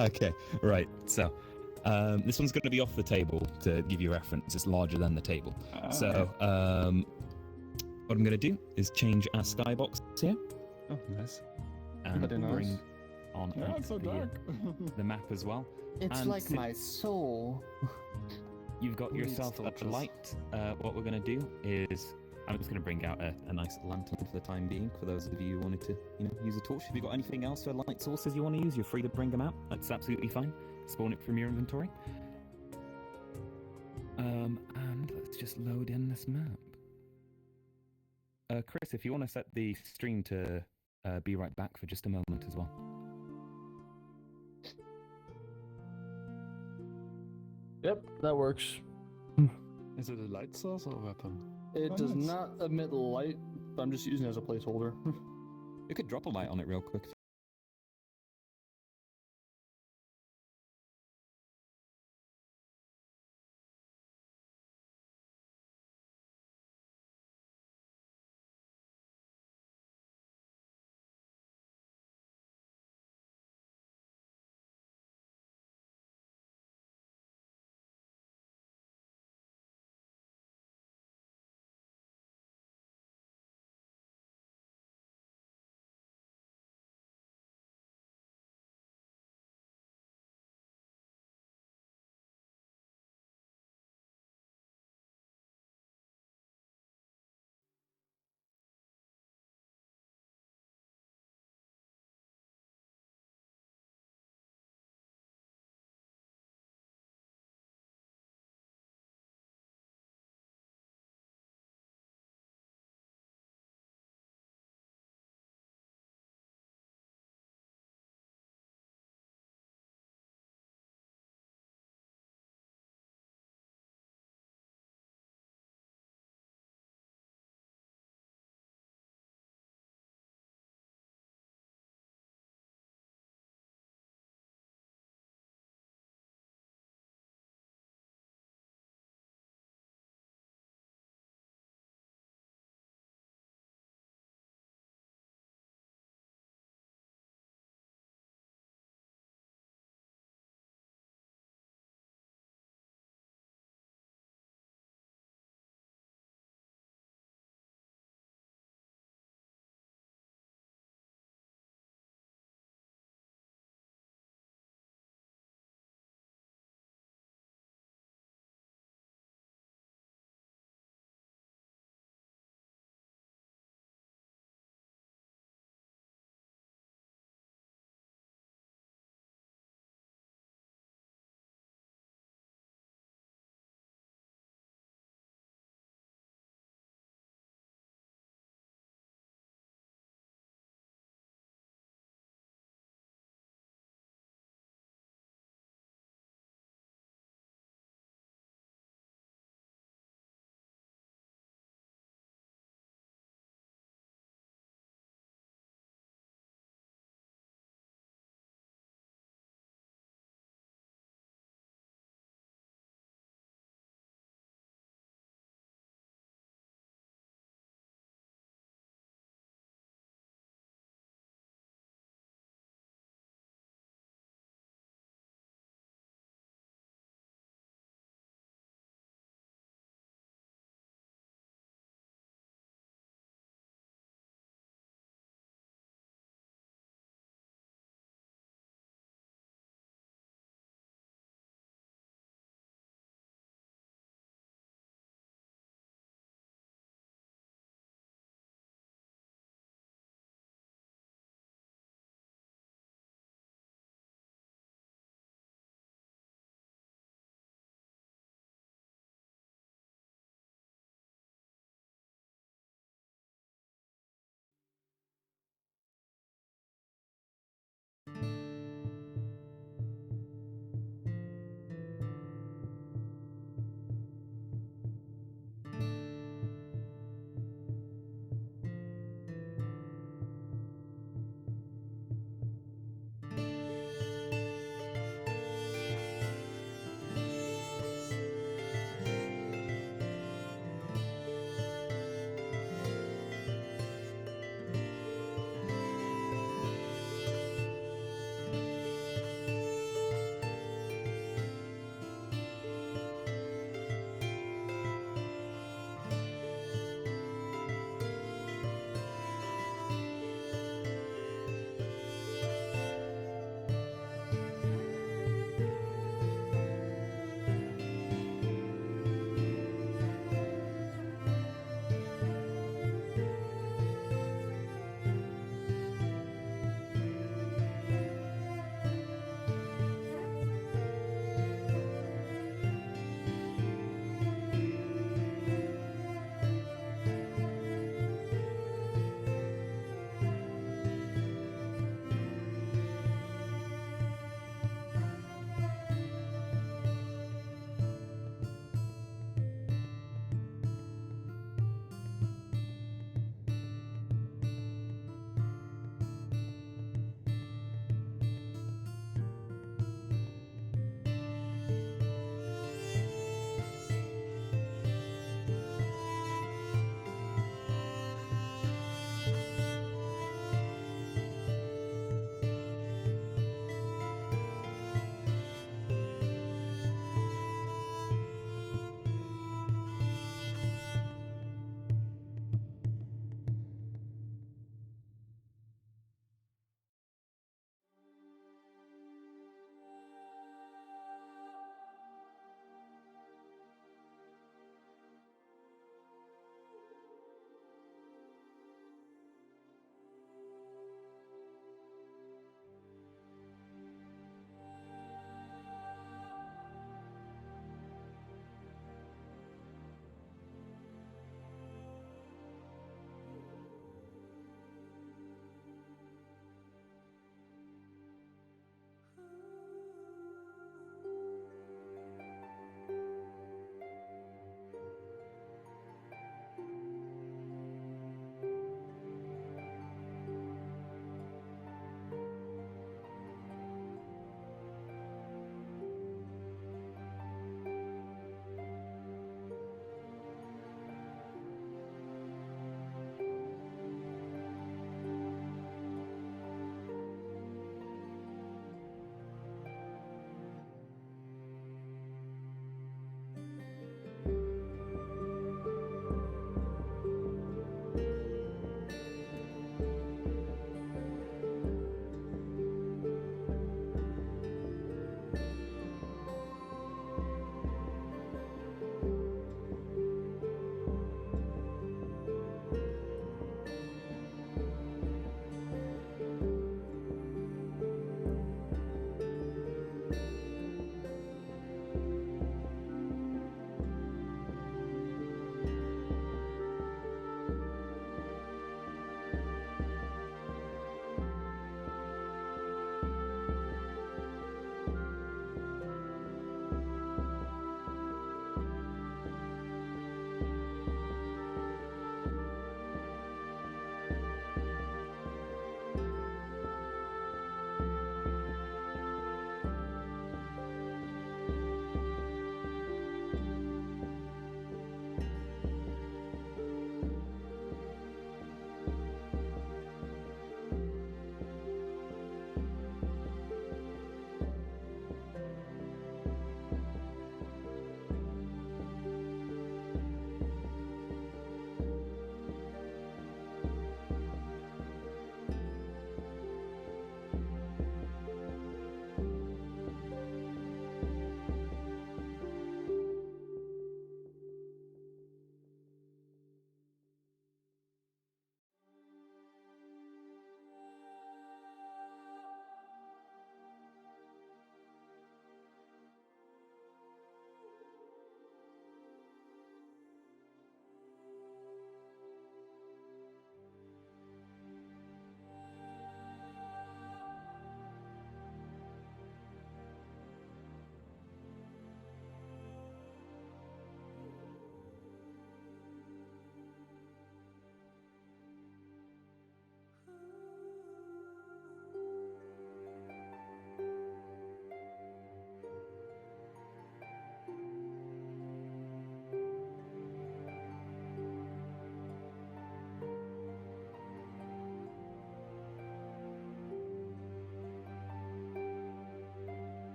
Okay, right. So, this one's going to be off the table to give you reference. It's larger than the table. So, what I'm going to do is change our skybox here Oh, nice. and Very nice. bring on Yeah, up it's so dark. the map as well. It's And like si- my soul. You've got Who needs yourself a torches? light. What we're going to do is I'm just going to bring out a nice lantern for the time being for those of you who wanted to, use a torch. If you've got anything else for light sources you want to use, you're free to bring them out. That's absolutely fine. Spawn it from your inventory. And let's just load in this map. Chris, if you want to set the stream to be right back for just a moment as well. Yep, that works. Is it a light source or a weapon? It does not emit light, but I'm just using it as a placeholder. You could drop a light on it real quick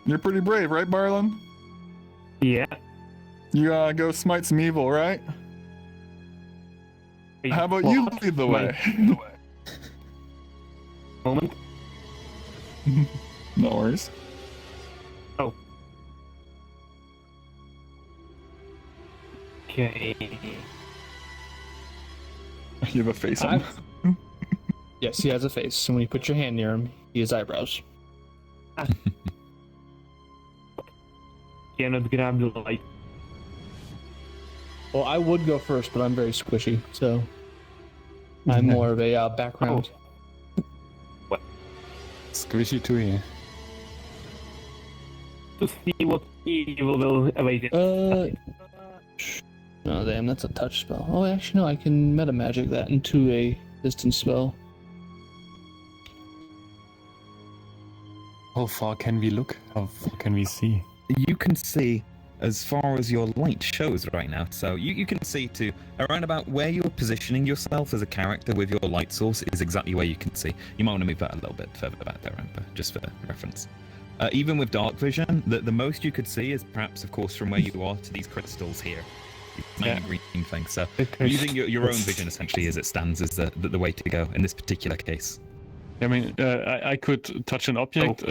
You're pretty brave, right, Barlin? Yeah. You go smite some evil, right? How about you lead the way? Moment. No worries. Oh. Okay. You have a face on. Yes, he has a face. And when you put your hand near him, he has eyebrows. Cannot grab the light. Well, I would go first, but I'm very squishy, so I'm more of a background. Squishy to you. To see what evil will await it. No, damn, that's a touch spell. Oh, actually, no, I can meta magic that into a distance spell. How far can we look? How far can we see? You can see as far as your light shows right now. So you can see to around about where you're positioning yourself as a character with your light source is exactly where you can see. You might want to move that a little bit further back there, Emperor, just for reference. Even with dark vision, the most you could see is perhaps, of course, from where you are to these crystals here. These tiny green things. So using your own vision, essentially, as it stands, is the way to go in this particular case. I mean, I could touch an object,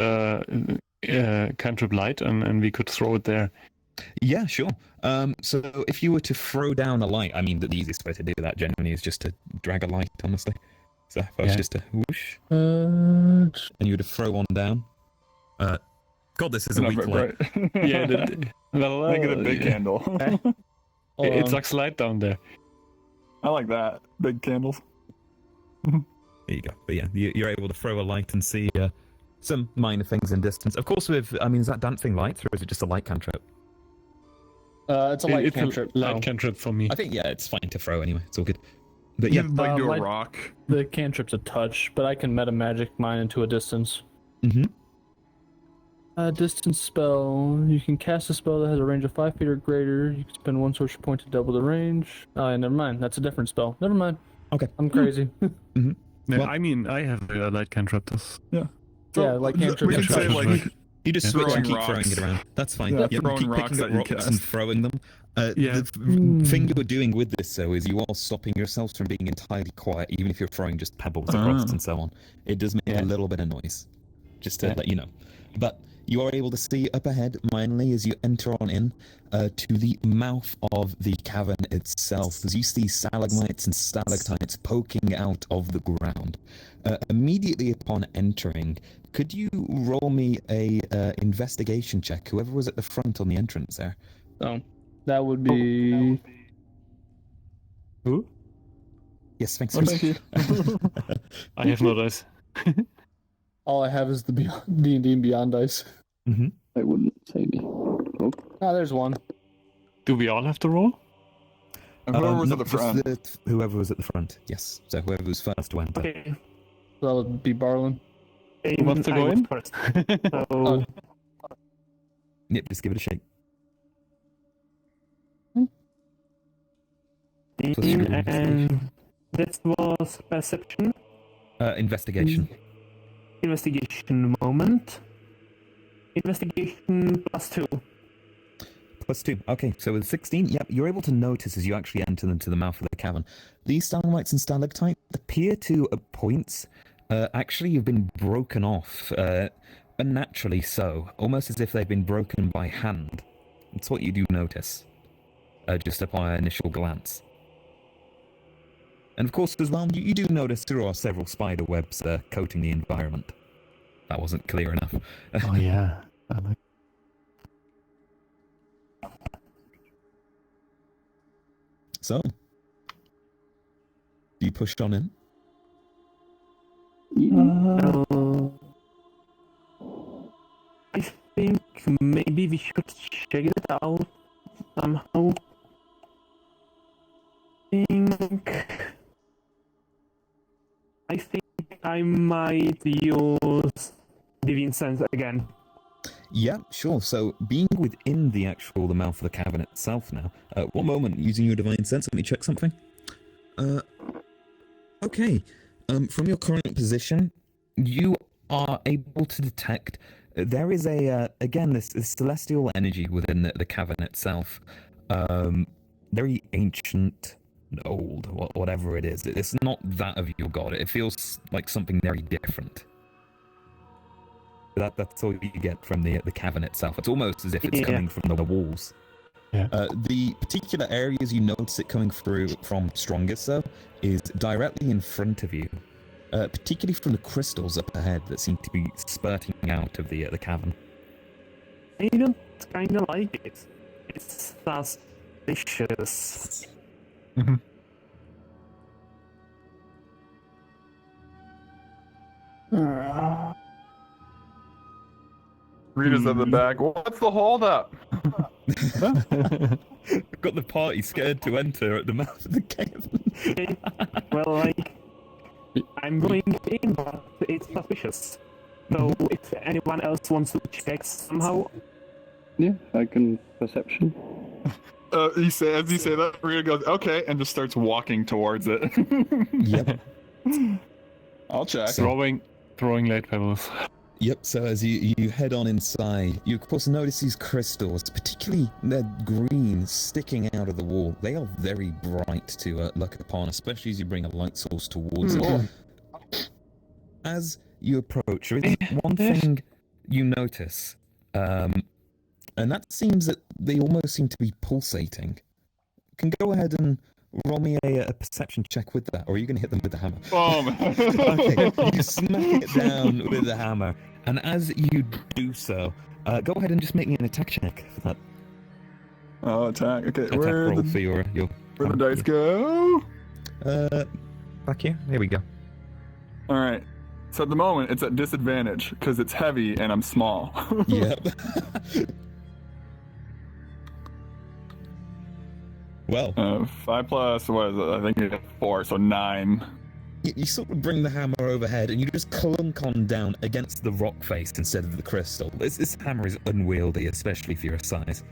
cantrip light, and we could throw it there. Yeah, sure. So if you were to throw down a light, I mean, the easiest way to do that generally is just to drag a light, honestly. So if I was just to whoosh, and you were to throw one down. God, this is a weak light. Yeah, Make it a big candle. It sucks light down there. I like that. Big candles. There you go. But yeah, you're able to throw a light and see some minor things in distance. Of course, is that dancing lights or is it just a light cantrip? It's a light It's cantrip. a light cantrip for me. I think, yeah, it's fine to throw anyway. It's all good. But yeah. Like do a my- rock. The cantrip's a touch, but I can meta magic mine into a distance. Mm-hmm. Distance spell. You can cast a spell that has a range of 5 feet or greater. You can spend 1 sorcery point to double the range. Never mind. That's a different spell. Never mind. Okay. I'm crazy. Yeah, Well- I mean, I have a light cantrip. Yeah, like cantrip. We can say like You just switch and Throwing keep rocks. throwing it around. That's fine. Yeah, You throwing keep rocks picking up that you rocks cast. and throwing them. Yeah. The thing you're doing with this, though, is you are stopping yourselves from being entirely quiet, even if you're throwing just pebbles across and so on. It does make a little bit of noise, just to let you know. But you are able to see up ahead, minorly, as you enter on in to the mouth of the cavern itself, as you see stalagmites and stalactites poking out of the ground. Immediately upon entering, could you roll me a investigation check? Whoever was at the front on the entrance there. Oh, that would be. Who? Yes, thanks. Oh, thank you. I have no dice. All I have is the D&D and Beyond dice. Mm-hmm. They wouldn't say me. Oh, There's one. Do we all have to roll? Whoever was at the front. Whoever was at the front, yes. So whoever was first to enter. Okay. That would be Barlin. Who wants to go in? First. So, Yep, just give it a shake. and this was perception. Investigation. Investigation moment. Investigation +2. +2. Okay, so with 16, yep, you're able to notice as you actually enter into the mouth of the cavern. These stalagmites and stalactites appear to, at points, actually have been broken off, unnaturally so, almost as if they've been broken by hand. It's what you do notice, just upon an initial glance. And of course, as well, you do notice there are several spider webs coating the environment. That wasn't clear enough. Oh yeah. So, you pushed on in? I think maybe we should check it out somehow. I think I might use Divine Sense again. Yeah, sure. So, being within the mouth of the cavern itself now, one moment, using your divine sense, let me check something. Okay. From your current position, you are able to detect there is again this celestial energy within the cavern itself, very ancient, old, whatever it is. It's not that of your god. It feels like something very different. That's all you get from the cavern itself. It's almost as if it's coming from the walls. Yeah. The particular areas you notice it coming through from strongest, though, is directly in front of you, particularly from the crystals up ahead that seem to be spurting out of the cavern. I don't kind of like it. It's suspicious. Rita's at the back. What's the holdup? Got the party scared to enter at the mouth of the cave. Well, I'm going in, but it's suspicious. So if anyone else wants to check somehow... Yeah, I can perception. As you say that, Rita goes, okay, and just starts walking towards it. Yep. I'll check. Throwing light pebbles. Yep, so as you head on inside, you of course notice these crystals, particularly they're green, sticking out of the wall. They are very bright to look upon, especially as you bring a light source towards it. As you approach, there is one thing you notice, and that seems that they almost seem to be pulsating. You can go ahead and roll me a perception check with that, or are you going to hit them with the hammer? Okay, you smack it down with the hammer, and as you do so, go ahead and just make me an attack check for that. Oh, attack. Okay, Attack where roll the for your where the dice go? back here. Here we go. All right. So at the moment, it's at disadvantage because it's heavy and I'm small. Yep. Well, 5 plus, what is it? I think it's 4, so 9. you sort of bring the hammer overhead and you just clunk on down against the rock face instead of the crystal. This hammer is unwieldy, especially for your size.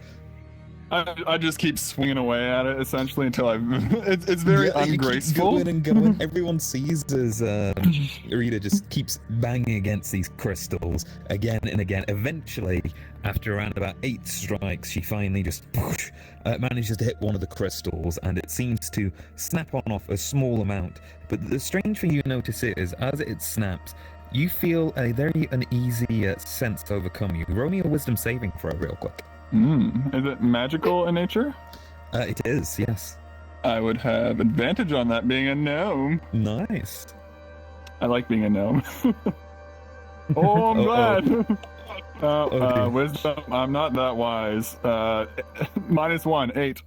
I just keep swinging away at it essentially until it's very ungraceful. You keep going and going. Everyone sees as Rita just keeps banging against these crystals again and again. Eventually, after around about 8 strikes, she finally just manages to hit one of the crystals, and it seems to snap on off a small amount. But the strange thing you notice is, as it snaps, you feel a very uneasy sense overcome you. Roll me a wisdom saving throw real quick. Is it magical in nature? It is, yes. I would have advantage on that being a gnome. Nice. I like being a gnome. Oh, I'm glad. Wisdom, I'm not that wise. -1, 8.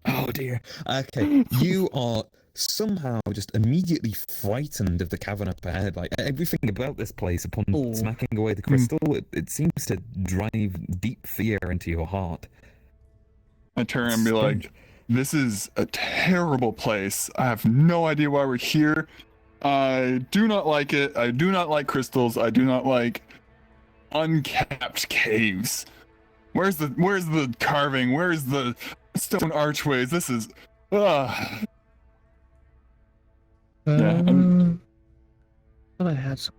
Oh dear. Okay, you are somehow just immediately frightened of the cavern up ahead. Like, everything about this place, upon smacking away the crystal, it seems to drive deep fear into your heart. I turn and be like, this is a terrible place. I have no idea why we're here. I do not like it. I do not like crystals. I do not like uncapped caves. Where's the carving? Where's the stone archways? This is yeah. Thought I had some.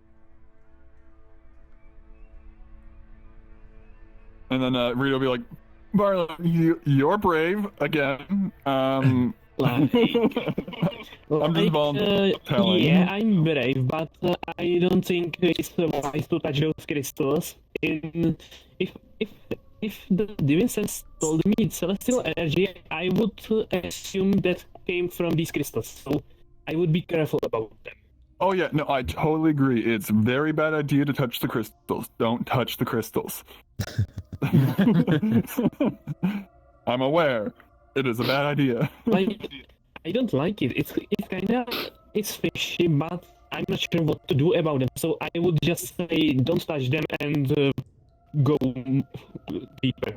And then Rita will be like, Barlow, you're brave again. I'm just telling. Yeah, I'm brave, but I don't think it's wise to touch those crystals. If the divine sense told me it's celestial energy, I would assume that came from these crystals. So I would be careful about them. Oh yeah, no, I totally agree. It's a very bad idea to touch the crystals. Don't touch the crystals. I'm aware. It is a bad idea. I don't like it. It's fishy, but I'm not sure what to do about them. So I would just say don't touch them and go deeper.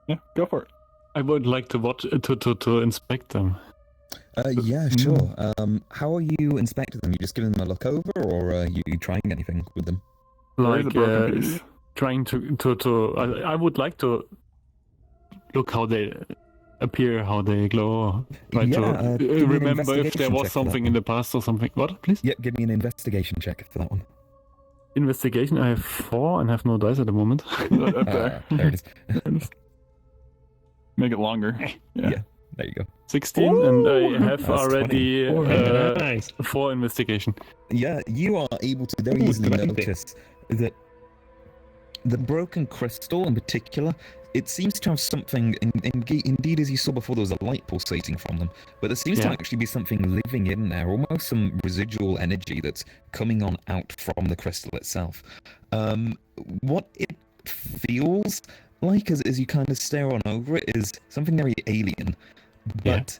Yeah, go for it. I would like to watch to inspect them. Yeah, sure. How are you inspecting them? You just giving them a look over, or are you trying anything with them? Where's the broken piece? Trying to I would like to look how they appear, how they glow. Try to remember if there was something in the past or something. What, please? Yeah, give me an investigation check for that one. investigation. I have 4 and have no dice at the moment. Up there. There it is. Make it longer. Yeah. There you go. 16, and I have That's already 20. Nice. 4 investigation. Yeah, you are able to very easily 20. notice that the broken crystal in particular, it seems to have something, indeed as you saw before, there was a light pulsating from them, but there seems to actually be something living in there, almost some residual energy that's coming on out from the crystal itself. What it feels like as you kind of stare on over it is something very alien, but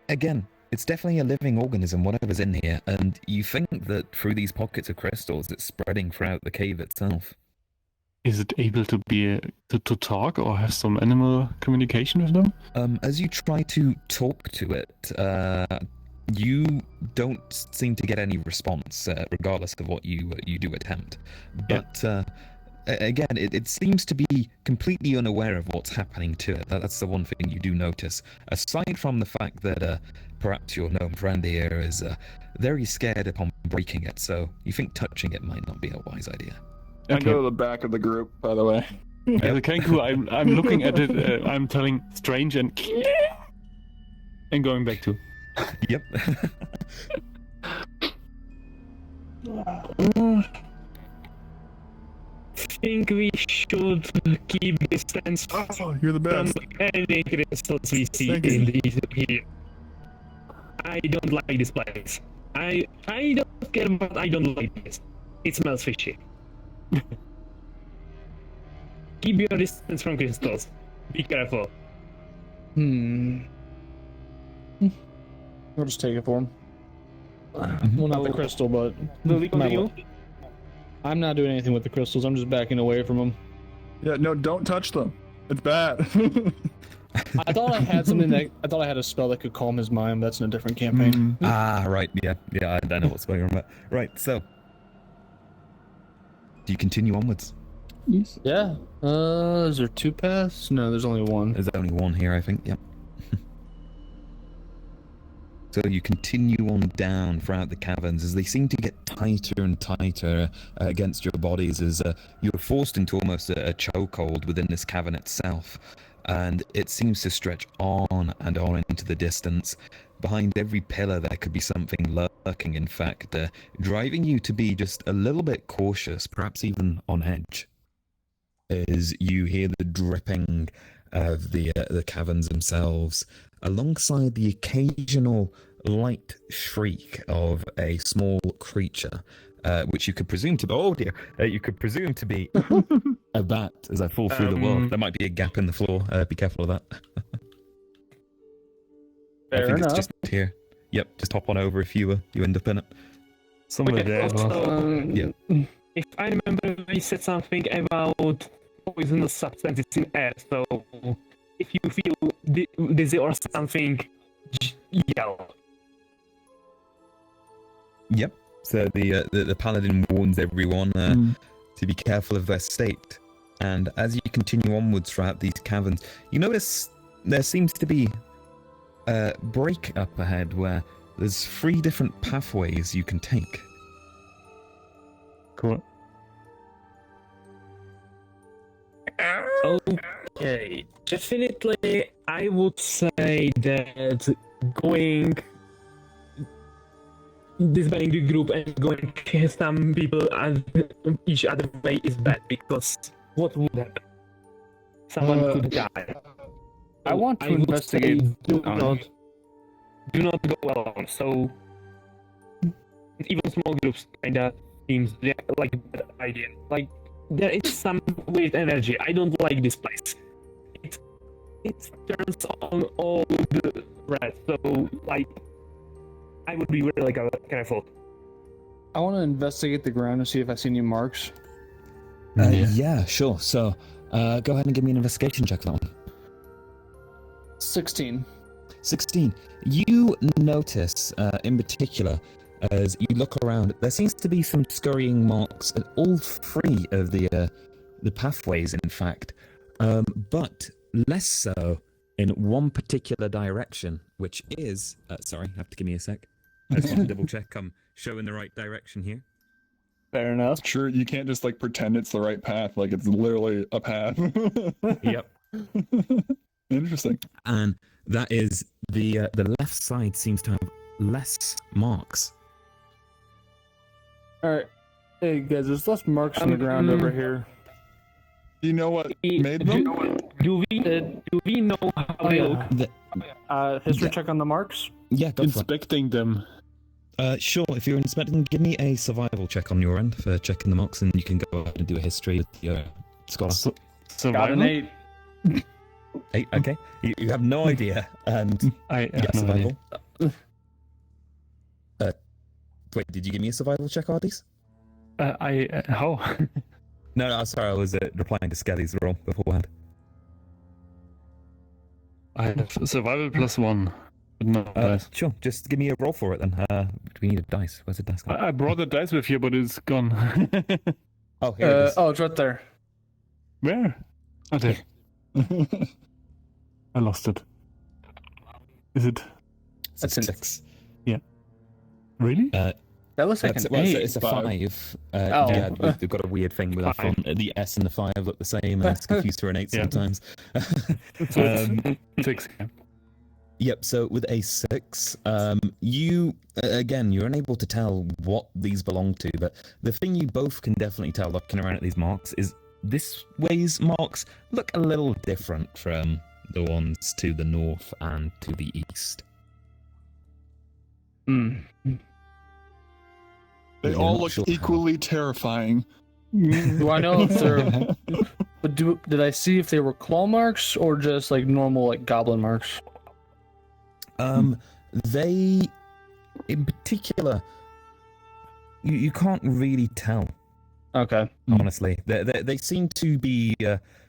again, it's definitely a living organism, whatever's in here, and you think that through these pockets of crystals, it's spreading throughout the cave itself. Is it able to be to talk or have some animal communication with them? As you try to talk to it, you don't seem to get any response, regardless of what you do attempt. But again, it seems to be completely unaware of what's happening to it. That's the one thing you do notice. Aside from the fact that perhaps your gnome friend here is very scared upon breaking it, so you think touching it might not be a wise idea. I go to the back of the group, by the way. Okay, cool. I'm looking at it. I'm telling strange and going back to. Yep. Think we should keep distance Oh, you're the best. from any crystals we see Thank in you. here. I don't like this place. I don't care, but I don't like this. It smells fishy. Keep your distance from crystals. Be careful. I'll just take it for him. Well, not the crystal, but Will we continue? I'm not doing anything with the crystals. I'm just backing away from them. Yeah, no, don't touch them. It's bad. I thought I had something that I thought I had a spell that could calm his mind. That's in a different campaign. Right. Yeah. I know what's going on. But right. So, do you continue onwards? Yes. Yeah. Is there 2 paths? No, there's only one. There's only one here, I think. Yep. So you continue on down throughout the caverns as they seem to get tighter and tighter against your bodies as you're forced into almost a chokehold within this cavern itself. And it seems to stretch on and on into the distance. Behind every pillar there could be something lurking, in fact, driving you to be just a little bit cautious, perhaps even on edge. As you hear the dripping of the caverns themselves, alongside the occasional light shriek of a small creature, which you could presume to be, you could presume to be a bat as I fall through the wall. There might be a gap in the floor. Be careful of that. I think it's just here. Yep, just hop on over if you end up in it. Somewhere there. If I remember, we said something about poisonous substances in air, so if you feel dizzy or something, yell. Yep. So the paladin warns everyone to be careful of their state. And as you continue onwards throughout these caverns, you notice there seems to be a break up ahead where there's 3 different pathways you can take. Cool. Okay, definitely I would say that going disbanding the group and going some people each other way is bad, because what would happen? Someone could die. I want to would investigate. say do not go alone. So even small groups kinda seems like a bad idea. Like there is some weird energy. I don't like this place. It turns on all the red. So like I would be really careful. I want to investigate the ground to see if I see any marks. Yeah, sure. So go ahead and give me an investigation check for that one. 16. 16. You notice, in particular, as you look around, there seems to be some scurrying marks at all 3 of the pathways, in fact, but less so in one particular direction, which is... sorry, have to give me a sec. I just want to double check I'm showing the right direction here. Fair enough. Sure, you can't just like pretend it's the right path. Like it's literally a path. Yep. Interesting. And that is the left side seems to have less marks. All right. Hey guys, there's less marks on the ground over here. Do you know what made them? Do we know how they look? History Yeah. check on the marks. Yeah, go for it. Inspecting them. Sure, if you're inspecting, give me a survival check on your end for checking the marks, and you can go ahead and do a history with your scholar. Got Survival? an 8. 8, okay. You have no idea, and I yeah, have no idea. survival. Wait, did you give me a survival check, Ardis? How? No, sorry, I was replying to Skelly's roll beforehand. I have survival +1. But no dice. Sure, just give me a roll for it then. We need a dice. Where's the dice gone? I brought the dice with you, but it's gone. Oh, here it is. Oh, it's right there. Where? Oh, there. I lost it. Is it? It's a 6. Really? That looks like That's, an well, 8. it's a 5. Oh. Yeah, we've got a weird thing with our font. The S and the 5 look the same, and it's confused for an 8 Yeah. sometimes. So 6. Yeah. Yep, so with a 6, you, again, you're unable to tell what these belong to, but the thing you both can definitely tell looking around at these marks is this way's marks look a little different from the ones to the north and to the east. Hmm. They You're all not look sure equally terrifying. Do I know if they're? But did I see if they were claw marks or just like normal like goblin marks? They, in particular, you can't really tell. Okay. Honestly, they seem to be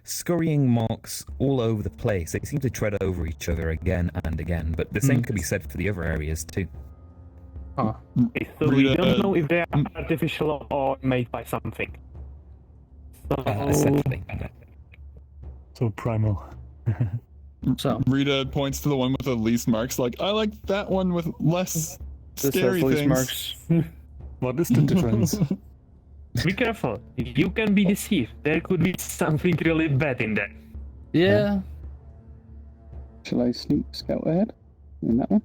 scurrying marks all over the place. They seem to tread over each other again and again, but the same could be said for the other areas too. Okay, so we don't know if they are artificial or made by something. So, Essentially. So primal. So Rita points to the one with the least marks, like, I like that one with less this scary has least things. marks. What is the difference? be careful. You can be deceived. There could be something really bad in there. Yeah. Shall I sneak scout ahead in that one?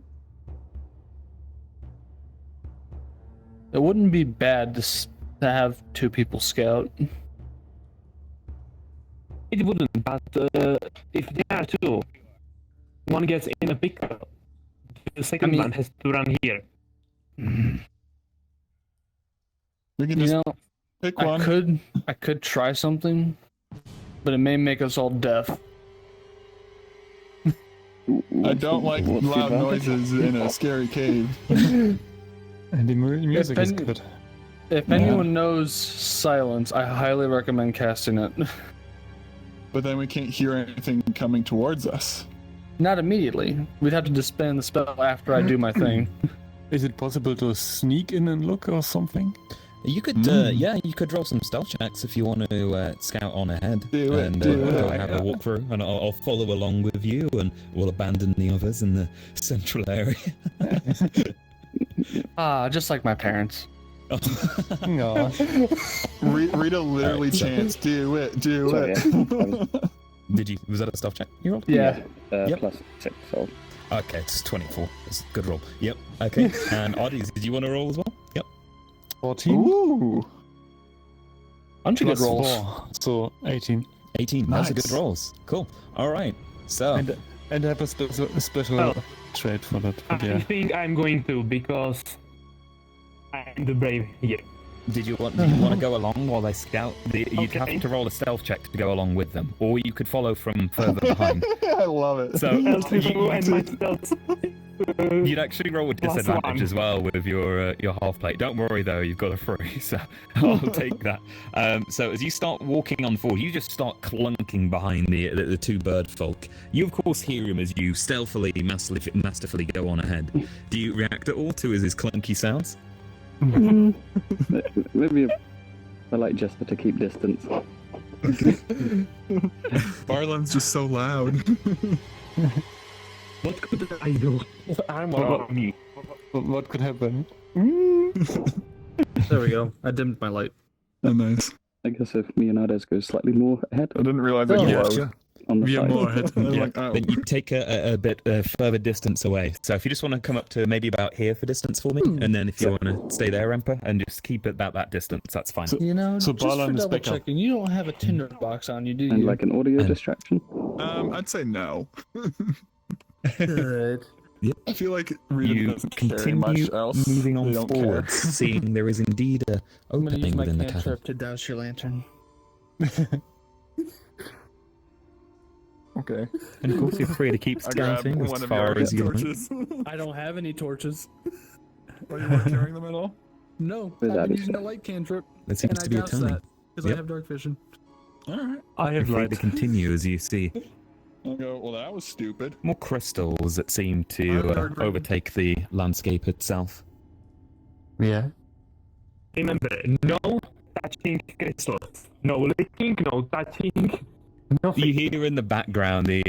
It wouldn't be bad to have 2 people scout. It wouldn't, but if there are 2, one gets in a pickle. The second one has to run here. We can You just know, pick I one. could try something, but it may make us all deaf. I don't like What's the loud advantage? noises in a scary cave. And the music is If good. If anyone knows silence, I highly recommend casting it. But then we can't hear anything coming towards us. Not immediately. We'd have to disband the spell after I do my thing. Is it possible to sneak in and look or something? You could, you could roll some stealth checks if you want to scout on ahead Do it, and do go it. and have a walkthrough, and I'll follow along with you, and we'll abandon the others in the central area. Just like my parents. No. Rita literally Alright, so- chants, do it, do Sorry, it. Was that a stealth check you rolled? Yeah. Yep. Plus 6, so Okay, it's 24. It's a good roll. Yep. Okay. And Audis, did you want to roll as well? Yep. 14 Ooh. Bunch of good plus rolls. 4, so 18. 18. Those are Nice. good rolls. Cool. All right. So. And I have a special Oh. trait for that. But I yeah. think I'm going to, because I'm the brave here. Did you want to go along while they scout? You'd Okay. have to roll a stealth check to go along with them, or you could follow from further behind. I love it. So and myself. you'd actually roll with Plus disadvantage one. as well with your half plate. Don't worry though, you've got a 3, so I'll take that. So as you start walking on forward, you just start clunking behind the 2 bird folk. You of course hear him as you stealthily, masterfully go on ahead. Do you react at all to his clunky sounds? maybe a light gesture to keep distance. Barlan's just so loud. What could I do? Armor on me. What could happen? There we go. I dimmed my light. Oh, nice. I guess if Leonidas goes slightly more ahead I didn't realize it Oh, Yeah, glowed. sure. on the We are side. more ahead. I was Yeah. like, oh. Then you take a bit further distance away. So if you just want to come up to maybe about here for distance for me, and then if you want to stay there, Emperor, and just keep it about that distance, that's fine. So- You know, So just for Balan is double back up. checking, you don't have a tinder box on you, do you? And like an audio And- distraction. I'd say no. Good. I feel like Rita You doesn't carry much continue else. moving on They don't forwards, seeing there is indeed a I'm gonna use opening my within the cavern. cantrip to douse your lantern. Okay. And of course, you're free to keep I grab scouting as one of far your as you like. torches. I don't have any torches. Are you not carrying them at all? No, Without I've been it. using a light cantrip, There seems and I to be a douse timing. that because Yep. I have dark vision. Alright. I You're have free light. to continue as you see I'll go, well, that was stupid. more crystals that seem I to heard right. overtake the landscape itself. Yeah. Remember, no touching crystals. No licking, no touching, nothing. You hear in the background the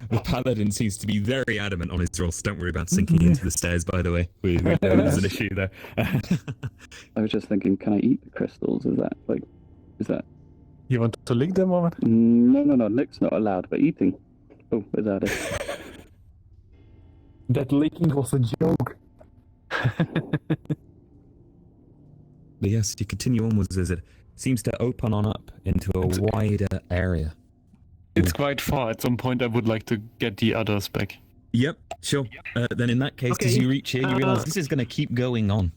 the paladin seems to be very adamant on his rolls. Don't worry about sinking into the stairs, by the way. We know there's an issue there. I was just thinking, can I eat the crystals? Is that? You want to lick them or what? No. Lick's not allowed, but eating. Oh, without it. That licking was a joke. But yes, you continue onwards as it seems to open on up into a wider area. It's quite far. At some point, I would like to get the others back. Yep, sure. Then in that case, as Okay, you reach here, you realize this is going to keep going on.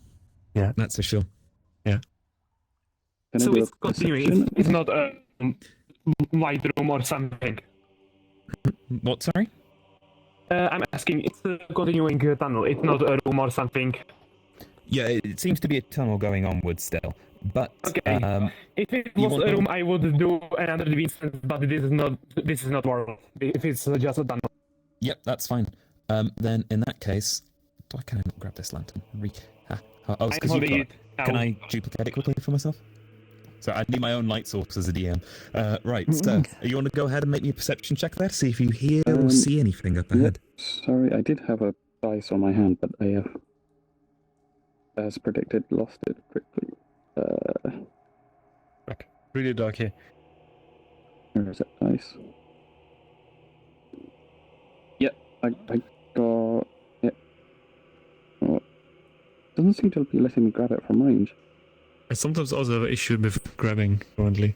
Yeah. That's for sure. Can I So do it's a continuing. perception? It's not a wide room or something. What, sorry? I'm asking, it's a continuing tunnel. It's not a room or something. Yeah, it seems to be a tunnel going onwards still. But Okay. If it You was want a to- room, I would do another instance, but this is not. This is not world. If it's just a tunnel. yep, that's fine. Then in that case, why can I not grab this lantern? Oh, it's I'm 'cause you've holding got it it. now. Can I duplicate it quickly for myself? So I need my own light source as a DM. Right, so you want to go ahead and make me a perception check there? See if you hear or see anything up ahead. Sorry, I did have a dice on my hand, but I have, as predicted, lost it quickly. Really dark here. Where is that dice? Yep, I got it. Oh, doesn't seem to be letting me grab it from range. I sometimes also have an issue with grabbing currently.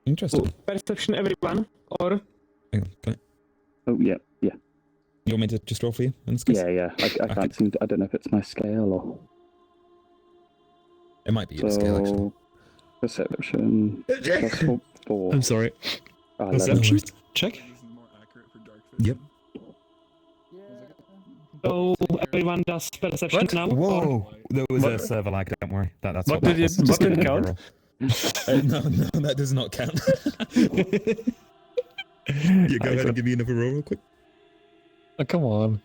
Interesting. Perception, everyone, or Hang on, can I- Oh, yeah. You want me to just roll for you in this case? Yeah. I can't seem to, I don't know if it's my scale or... It might be your scale, actually. So, perception, plus 4. I'm sorry. 11. Perception check. This is more accurate for dark vision. Yep. so everyone does perception What? now. Or... Whoa! There was What? a server lag, don't worry. That's What that did was. it- Just what did it give me a count? roll. No, that does not count. You go ahead and give me another roll real quick. Oh, come on.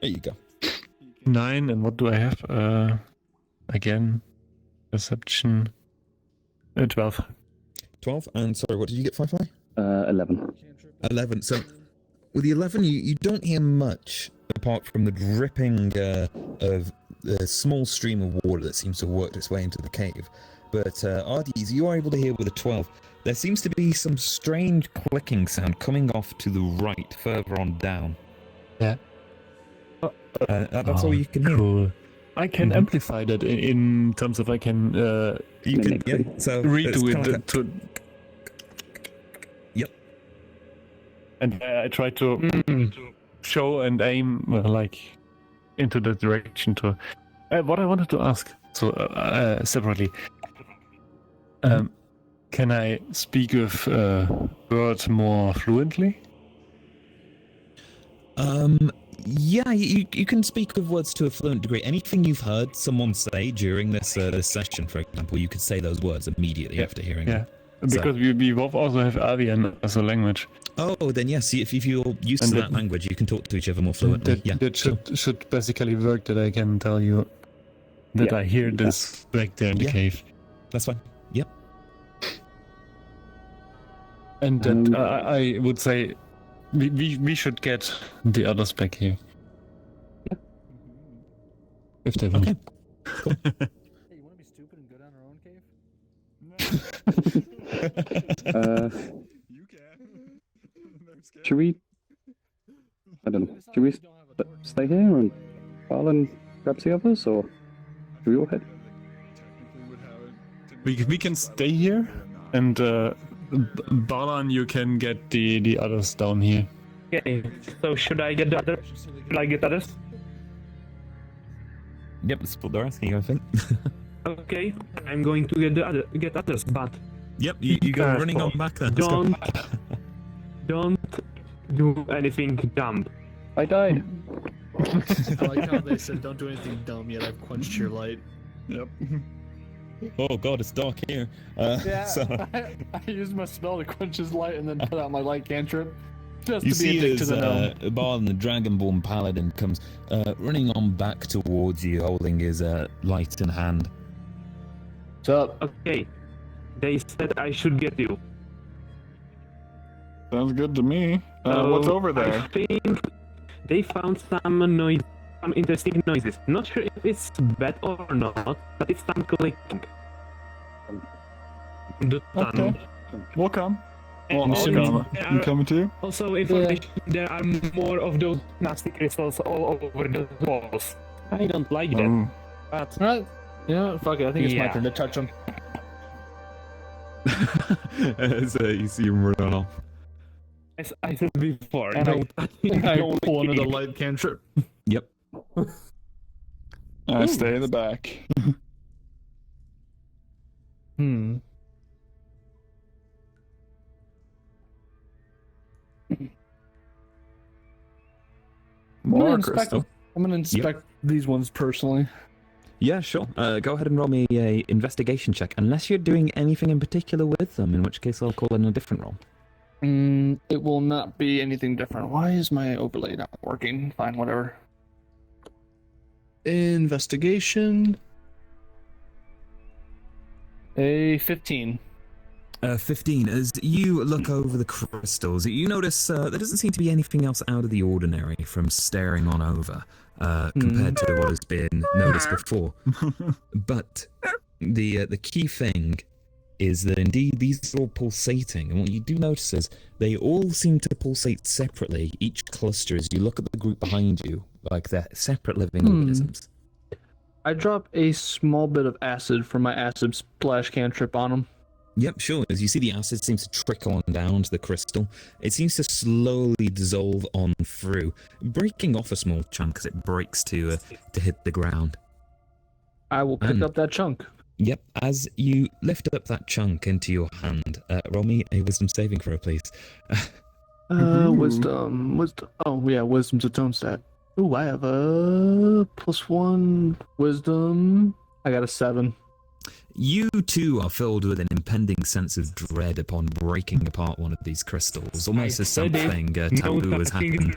There you go. 9, and what do I have? Again, perception. 12. 12, and sorry, what did you get, Firefly? 11. 11. So, with the 11, you don't hear much apart from the dripping of the small stream of water that seems to have worked its way into the cave. But, Ardes, you are able to hear with a 12. There seems to be some strange clicking sound coming off to the right, further on down. Yeah. That's all you can hear. Cool. I can Mhm. amplify that in terms of I can You can, yeah, Mimicry. so it's redo kinda it like to. Yep. And I try to show and aim like into the direction to. What I wanted to ask, so separately. Can I speak with words more fluently? Yeah, you can speak with words to a fluent degree. Anything you've heard someone say during this this session, for example, you could say those words immediately Yeah, after hearing yeah. them. So- Because we both also have Avian as a language. Oh, then yes, if you're used And to that- that language, you can talk to each other more fluently. That, Yeah, that sure. should basically work. That I can tell you that Yeah. I hear this back there in the Yeah. cave, That's fine. Yep. and that Um, I would say we should get the others back here. Yeah. If they want. Okay. cool. Hey, you want to be stupid and go down our own cave? You can. Should we? I don't know. Should we stay here and while and grab the others, or should we all head? We can stay here, and Balan, you can get the others down here. Okay, so should I get the other? Should I get others? Yep, that's what they're asking, I think. Okay, I'm going to get others, but Yep, you go running on back then. Let's go. don't do anything dumb. I died. I like how they said, don't do anything dumb, yet I've quenched your light. Yep. Oh god, it's dark here. Yeah, So I used my spell to quench his light and then put out my light cantrip. Just you to be a see dick to as the gnome. Balan, the Dragonborn Paladin, comes running on back towards you, holding his light in hand. What's up? Okay, they said I should get you. Sounds good to me. What's over there? I think they found some interesting noises. Not sure if it's bad or not, but it's some clicking. The tunnel. Okay. We'll come. Well, And I'll then come. there You are coming too? also information there are more of those nasty crystals all over the walls. I don't like that. Oh. But Alright. You know what? Fuck it. I think it's my Yeah. turn to touch him. As you see him run off. as I said before, And I don't pull into the click. light cantrip. Yep. I stay in the back. Hmm. More inspect crystal. them. I'm gonna inspect these ones personally. Yeah, sure. Go ahead and roll me a investigation check, unless you're doing anything in particular with them, in which case I'll call in a different roll. It will not be anything different. Why is my overlay not working? Fine, whatever. Investigation. A 15. 15. As you look over the crystals, you notice there doesn't seem to be anything else out of the ordinary from staring on over, compared to what has been noticed before. But the key thing is that indeed these are all pulsating, and what you do notice is they all seem to pulsate separately, each cluster, as you look at the group behind you, like they're separate living organisms. I drop a small bit of acid from my acid splash cantrip on them. Yep, sure. As you see, the acid seems to trickle on down to the crystal. It seems to slowly dissolve on through, breaking off a small chunk as it breaks to hit the ground. I will pick up that chunk. Yep, as you lift up that chunk into your hand, roll me a wisdom saving throw, please. Wisdom. Oh, yeah, wisdom's its own stat. Ooh, I have a +1 wisdom. I got a 7. You too are filled with an impending sense of dread upon breaking apart one of these crystals, almost as something taboo has happened.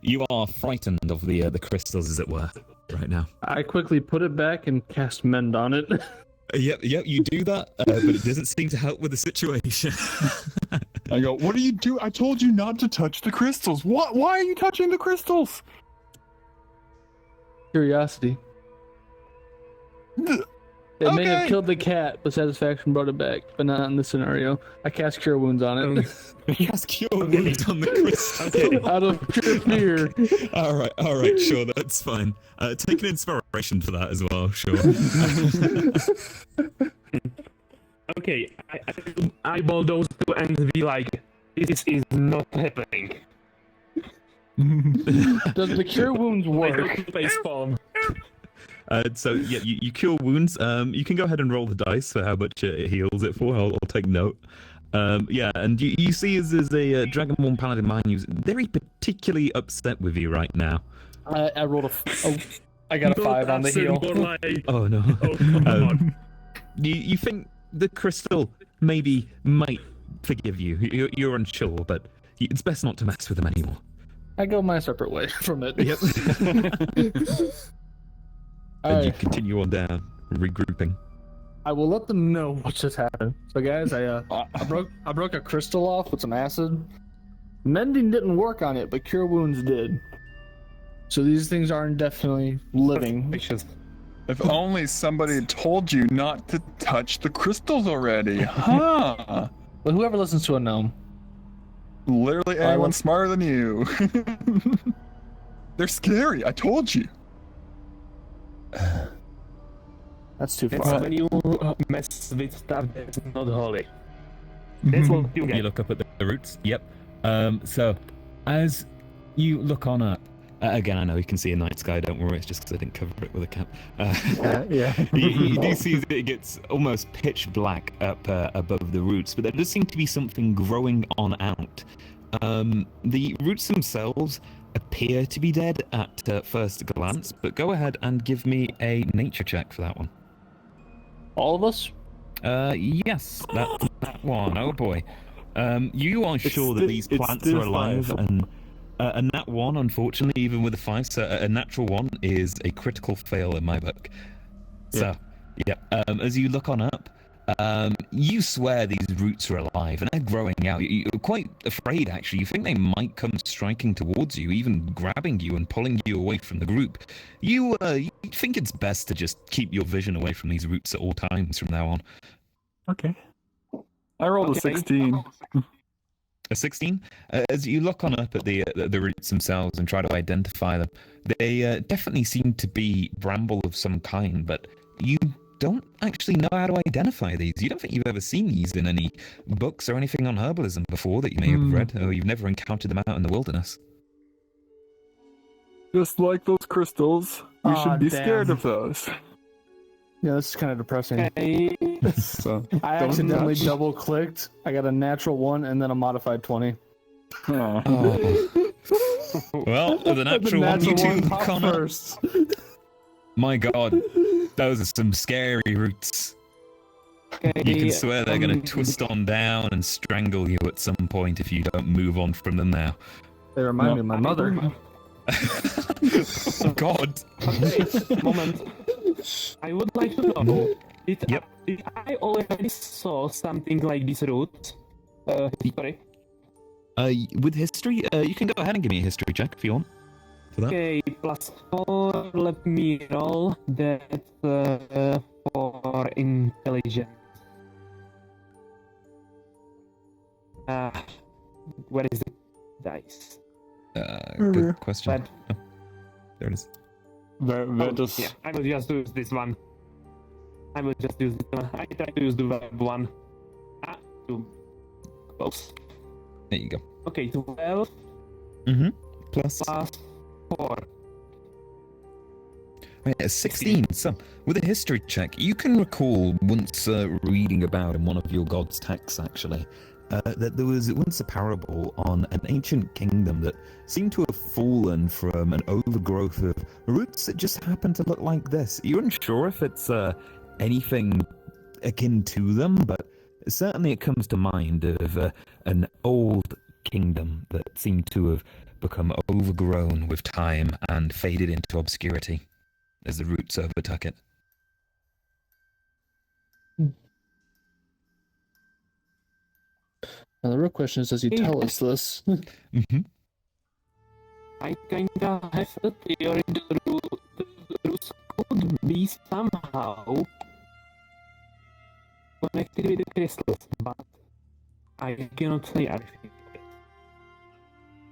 You are frightened of the crystals, as it were, right now. I quickly put it back and cast Mend on it. Yep, you do that, but it doesn't seem to help with the situation. I go, what do you do? I told you not to touch the crystals. What? Why are you touching the crystals? Curiosity. It may have Okay. killed the cat, but satisfaction brought it back. But not in this scenario. I cast Cure Wounds on it. Yes, cure wounds on the crystal. Okay. Out of pure fear. All right, sure, that's fine. Take an inspiration for that as well, sure. Okay, I eyeball those two and be like, this is not happening. Does the Cure Wounds work? So yeah, you cure wounds. You can go ahead and roll the dice for how much it heals it for. I'll take note. Yeah, and you see as there's a Dragonborn Paladin behind you, very particularly upset with you right now. I rolled I got a 5 on the heel. Oh no. Oh, come on. You think the crystal might forgive you. You're unsure, but it's best not to mess with them anymore. I go my separate way from it. Yep. And you Alright, continue on down, regrouping. I will let them know what just happened. So guys, I broke a crystal off with some acid. Mending didn't work on it, but Cure Wounds did. So these things are indefinitely living. If only somebody had told you not to touch the crystals already, huh? But whoever listens to a gnome. Literally anyone smarter than you. They're scary, I told you. That's too That's far. when you mess with stuff that's not holy. That's what you You get. look up at the roots. Yep. So, as you look on up, again, I know you can see a night sky. Don't worry, it's just because I didn't cover it with a cap. Yeah. you do see that it gets almost pitch black up above the roots, but there does seem to be something growing on out. The roots themselves appear to be dead at first glance, but go ahead and give me a nature check for that one. All of us? Yes, that one. Oh boy. You are sure that these it's plants still are alive, five. and a nat 1, unfortunately, even with a 5, so a natural 1 is a critical fail in my book. So, yeah, as you look on up, you swear these roots are alive, and they're growing out. You're quite afraid, actually. You think they might come striking towards you, even grabbing you and pulling you away from the group. You think it's best to just keep your vision away from these roots at all times from now on. Okay. I rolled a Okay. 16. A 16? As you look on up at the roots themselves and try to identify them, they definitely seem to be bramble of some kind, but you don't actually know how to identify these. You don't think you've ever seen these in any books or anything on herbalism before that you may have read, or you've never encountered them out in the wilderness. Just like those crystals, we Aw, should be damn. scared of those. Yeah, this is kind of depressing. Okay. So, I don't accidentally touch. double clicked. I got a natural 1 and then a modified 20. Aw. Well, the natural one, you two con up. first. My god, those are some scary roots. You can swear they're going to twist on down and strangle you at some point if you don't move on from them now. They remind me of my mother. God. Okay, moment. I would like to know, did Yep. I already saw something like this root? Sorry. With history, you can go ahead and give me a history check if you want. For that. Okay, +4, let me roll that for intelligence. Where is the dice? Good question. But, Oh, there it is. Where does... yeah, I will just use this one. I will just use this one. I try to use the web one. Too close. There you go. Okay, 12 Mm-hmm. Plus. +4. Right, a 16. So, with a history check, you can recall once reading about in one of your god's texts, actually, that there was once a parable on an ancient kingdom that seemed to have fallen from an overgrowth of roots that just happened to look like this. You're unsure if it's anything akin to them, but certainly it comes to mind of an old kingdom that seemed to have become overgrown with time and faded into obscurity as the roots overtook it. Now the real question is, does he tell us this? Mm-hmm. I kinda have a theory the roots could be somehow connected with the crystals, but I cannot say anything.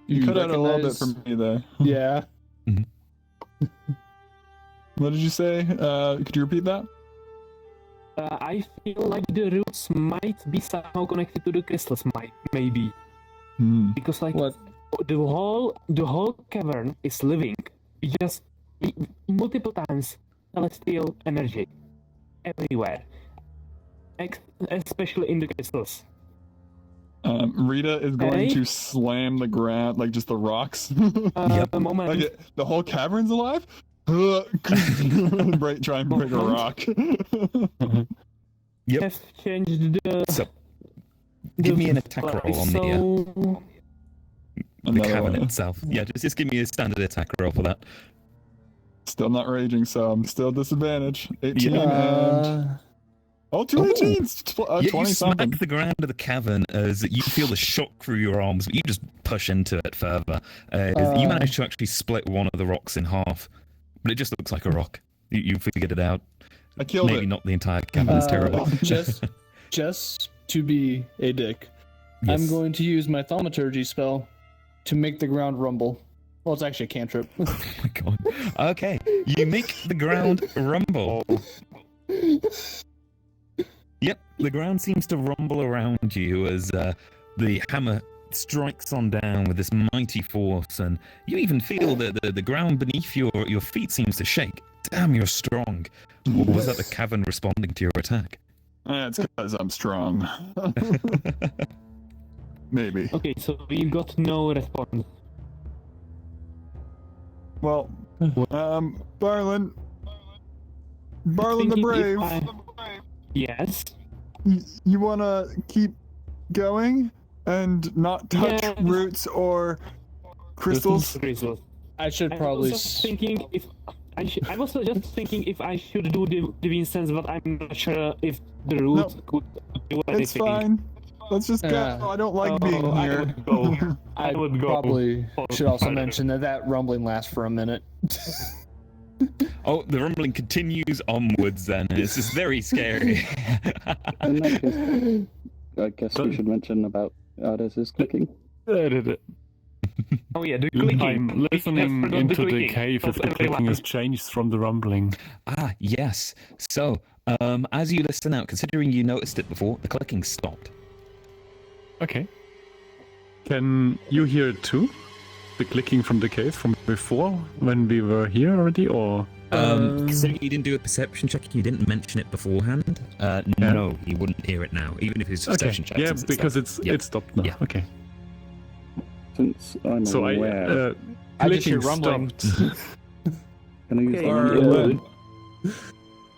You cut out a little bit recognize- for me there. Yeah. What did you say? Could you repeat that? I feel like the roots might be somehow connected to the crystals, maybe. Because like What? the whole cavern is living. We just multiple times celestial energy everywhere, especially in the crystals. Rita is going Okay. to slam the ground, like just the rocks. The moment Like the whole cavern's alive? Try and break a rock. Yep. have changed the. So, give me an attack roll on the Another cavern one. itself. Yeah, just give me a standard attack roll for that. Still not raging, so I'm still disadvantaged. 18 and... two Oh. 18s! You 20 smack something. the ground of the cavern as you feel the shock through your arms, but you just push into it further. You manage to actually split one of the rocks in half, but it just looks like a rock. You figured it out. I killed Maybe it. not the entire cavern is terrible. Just to be a dick, Yes. I'm going to use my thaumaturgy spell to make the ground rumble. Well, it's actually a cantrip. Oh my god. Okay, you make the ground rumble. Yep, the ground seems to rumble around you as the hammer strikes on down with this mighty force, and you even feel that the ground beneath your feet seems to shake. Damn, you're strong. Or was that the cavern responding to your attack? It's because I'm strong. Maybe. Okay, so you got no response. Well, Barlin the Thinking Brave. Yes. You wanna keep going and not touch Yeah. roots or crystals? Crystals. I should I probably. was just thinking if I was just thinking if I should do the divine sense, but I'm not sure if the root could do anything. It's fine. Let's just go. Yeah. I don't like being I here. would go. I would go. probably should also further. mention that rumbling lasts for a minute. Oh, the rumbling continues onwards then, and it's just very scary. In that case, I guess we should mention about Ardez's clicking. Oh yeah, the clicking. I'm listening Forgot the into the clicking. cave if the Not clicking everyone. has changed from the rumbling. Ah, yes. So, as you listen out, considering you noticed it before, the clicking stopped. Okay. Can you hear it too? The clicking from the cave from before when we were here already, or? Considering you didn't do a perception check, you didn't mention it beforehand. No, you wouldn't hear it now, even if his Okay. perception check. Yeah, says because stopped. it stopped now. Yeah. Okay. Since I'm So aware, I just hear clicking rumbling. stopped. can I use Okay,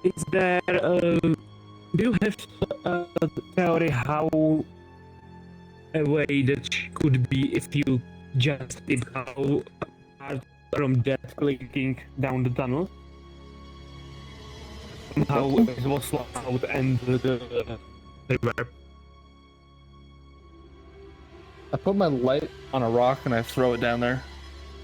the Is there do you have a theory how a way that could be if you just did how apart from that clicking down the tunnel? How it was loud and the reverb. I put my light on a rock and I throw it down there.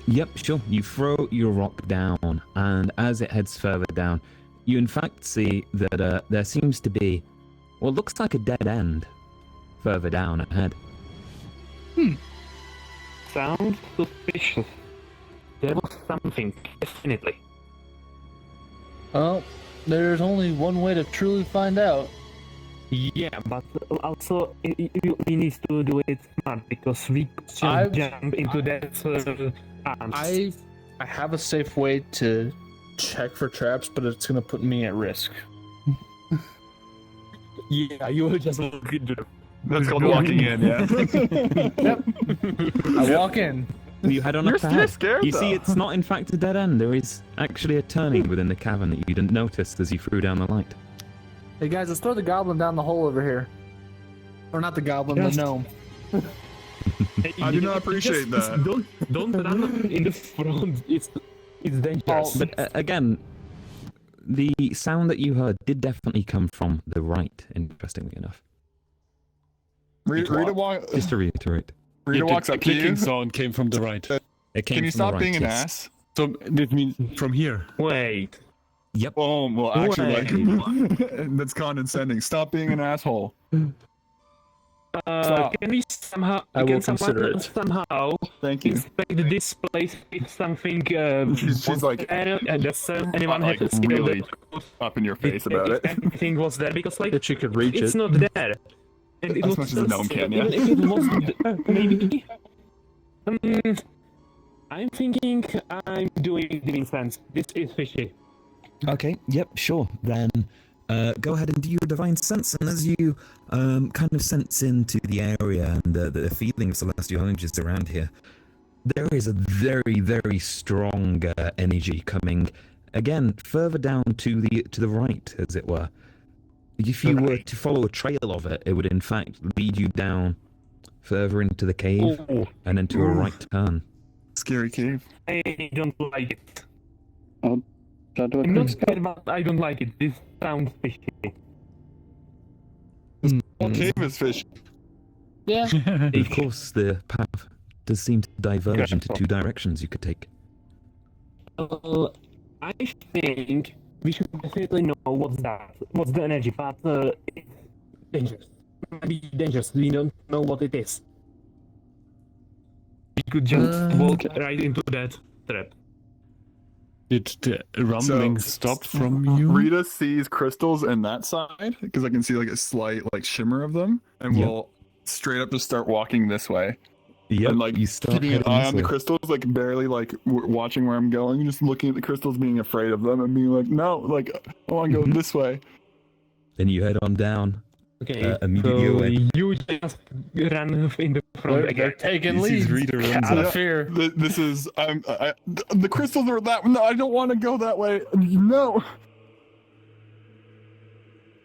Yep, sure. You throw your rock down, and as it heads further down, you in fact see that there seems to be what looks like a dead end further down ahead. Sounds suspicious. There was something, definitely. Well, there's only one way to truly find out. Yeah, but also we need to do it smart because we just I've- jump into that arms. I have a safe way to check for traps, but it's gonna put me at risk. Yeah, you will just walk into them. That's called walking in, yeah. I walk in. You head on You're up ahead. scared, You see, though. it's not in fact a dead end. There is actually a turning within the cavern that you didn't notice as you threw down the light. Hey guys, let's throw the goblin down the hole over here. Or not the goblin, Just- the gnome. I do not appreciate that. Don't run in the front. It's dangerous. But again, the sound that you heard did definitely come from the right, interestingly enough. Rita Just to reiterate. walks the up to you. clicking sound came from the right. It came Can you from the stop right, being an yes. ass? So that means from here. Wait. Yep. Oh, well, actually, like, that's condescending. Stop being an asshole. Stop. Can we somehow? I will can consider someone it. somehow Thank you. inspect this place with something? She's like, does anyone like, have a skill really that up in your face about if it. anything was there? Because like That she could reach it's it. not there. And it As was much as a gnome can, yeah. Even if it wasn't maybe. I'm thinking I'm doing divine sense. This is fishy. Okay, yep, sure. Then go ahead and do your divine sense, and as you kind of sense into the area and the feeling of celestial energies around here, there is a very, very strong energy coming again further down to the right, as it were. If you were to follow a trail of it, it would in fact lead you down further into the cave and into a right turn. Scary cave. I don't like it. Shadow I'm not Over scared, but I don't like it. This sounds fishy. Whole cave is fish. Yeah. Of course, the path does seem to diverge into two directions you could take. I think we should definitely know what's the energy, but it's dangerous. Maybe dangerous. We don't know what it is. We could just walk right into that trap. Did the rumbling stop from you? Rita sees crystals in that side because I can see like a slight like shimmer of them, and Yep. we'll straight up just start walking this way. Yep, And like you start keeping an heading eye this on the way. crystals, like barely like watching where I'm going, just looking at the crystals, being afraid of them, and being like, no, like I want to go this way. Then you head on down. Okay, Immediately so away. you just run in the front They're again. taking He sees lead. Rita runs Out up. of fear. This is the crystals are that. No, I don't want to go that way. No.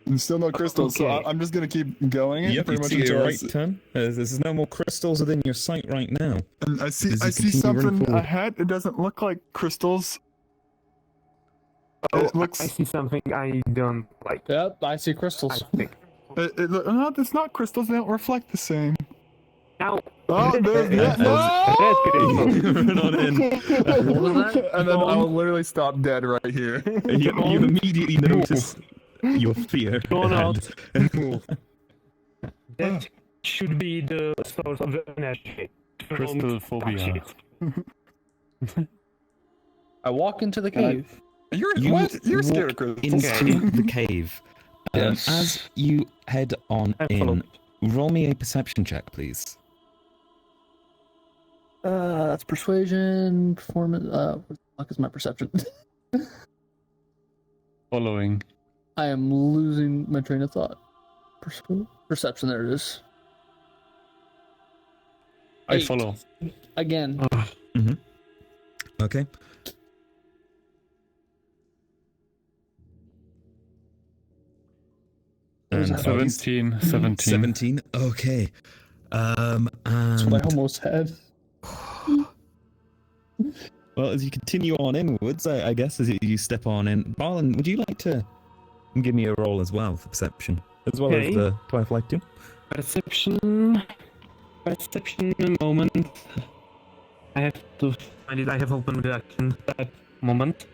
And still no crystals, so Okay. I'm just gonna keep going. Yep, pretty you much see until your I right turn. There's no more crystals within your sight right now. And I see As you continue running something forward. ahead. It doesn't look like crystals. Oh, It looks. I see something I don't like. Yep, I see I crystals. think. No, it's not crystals. They don't reflect the same. Now, Oh, there's red crystal. Run on in. And then I'll literally stop dead right here. You immediately notice your fear. Do not ahead. move. That should be the source of the energy. Crystal Don't phobia. touch it. I walk into the Can I- cave. You what? You're scared of walk crystals. into the cave. Yes. As you head on I'm in, following. roll me a perception check, please. That's persuasion, performance. What the fuck is my perception? Following. I am losing my train of thought. Perception, there it is. I 8. follow. Again. Okay. And 17. 17. Okay. That's what I And almost had. well, as you continue on inwards, I guess as you step on in, Barlin, would you like to give me a roll as well for perception, as well as Okay. the Twilight too? Perception moment. I have to find it. I have opened the action that moment.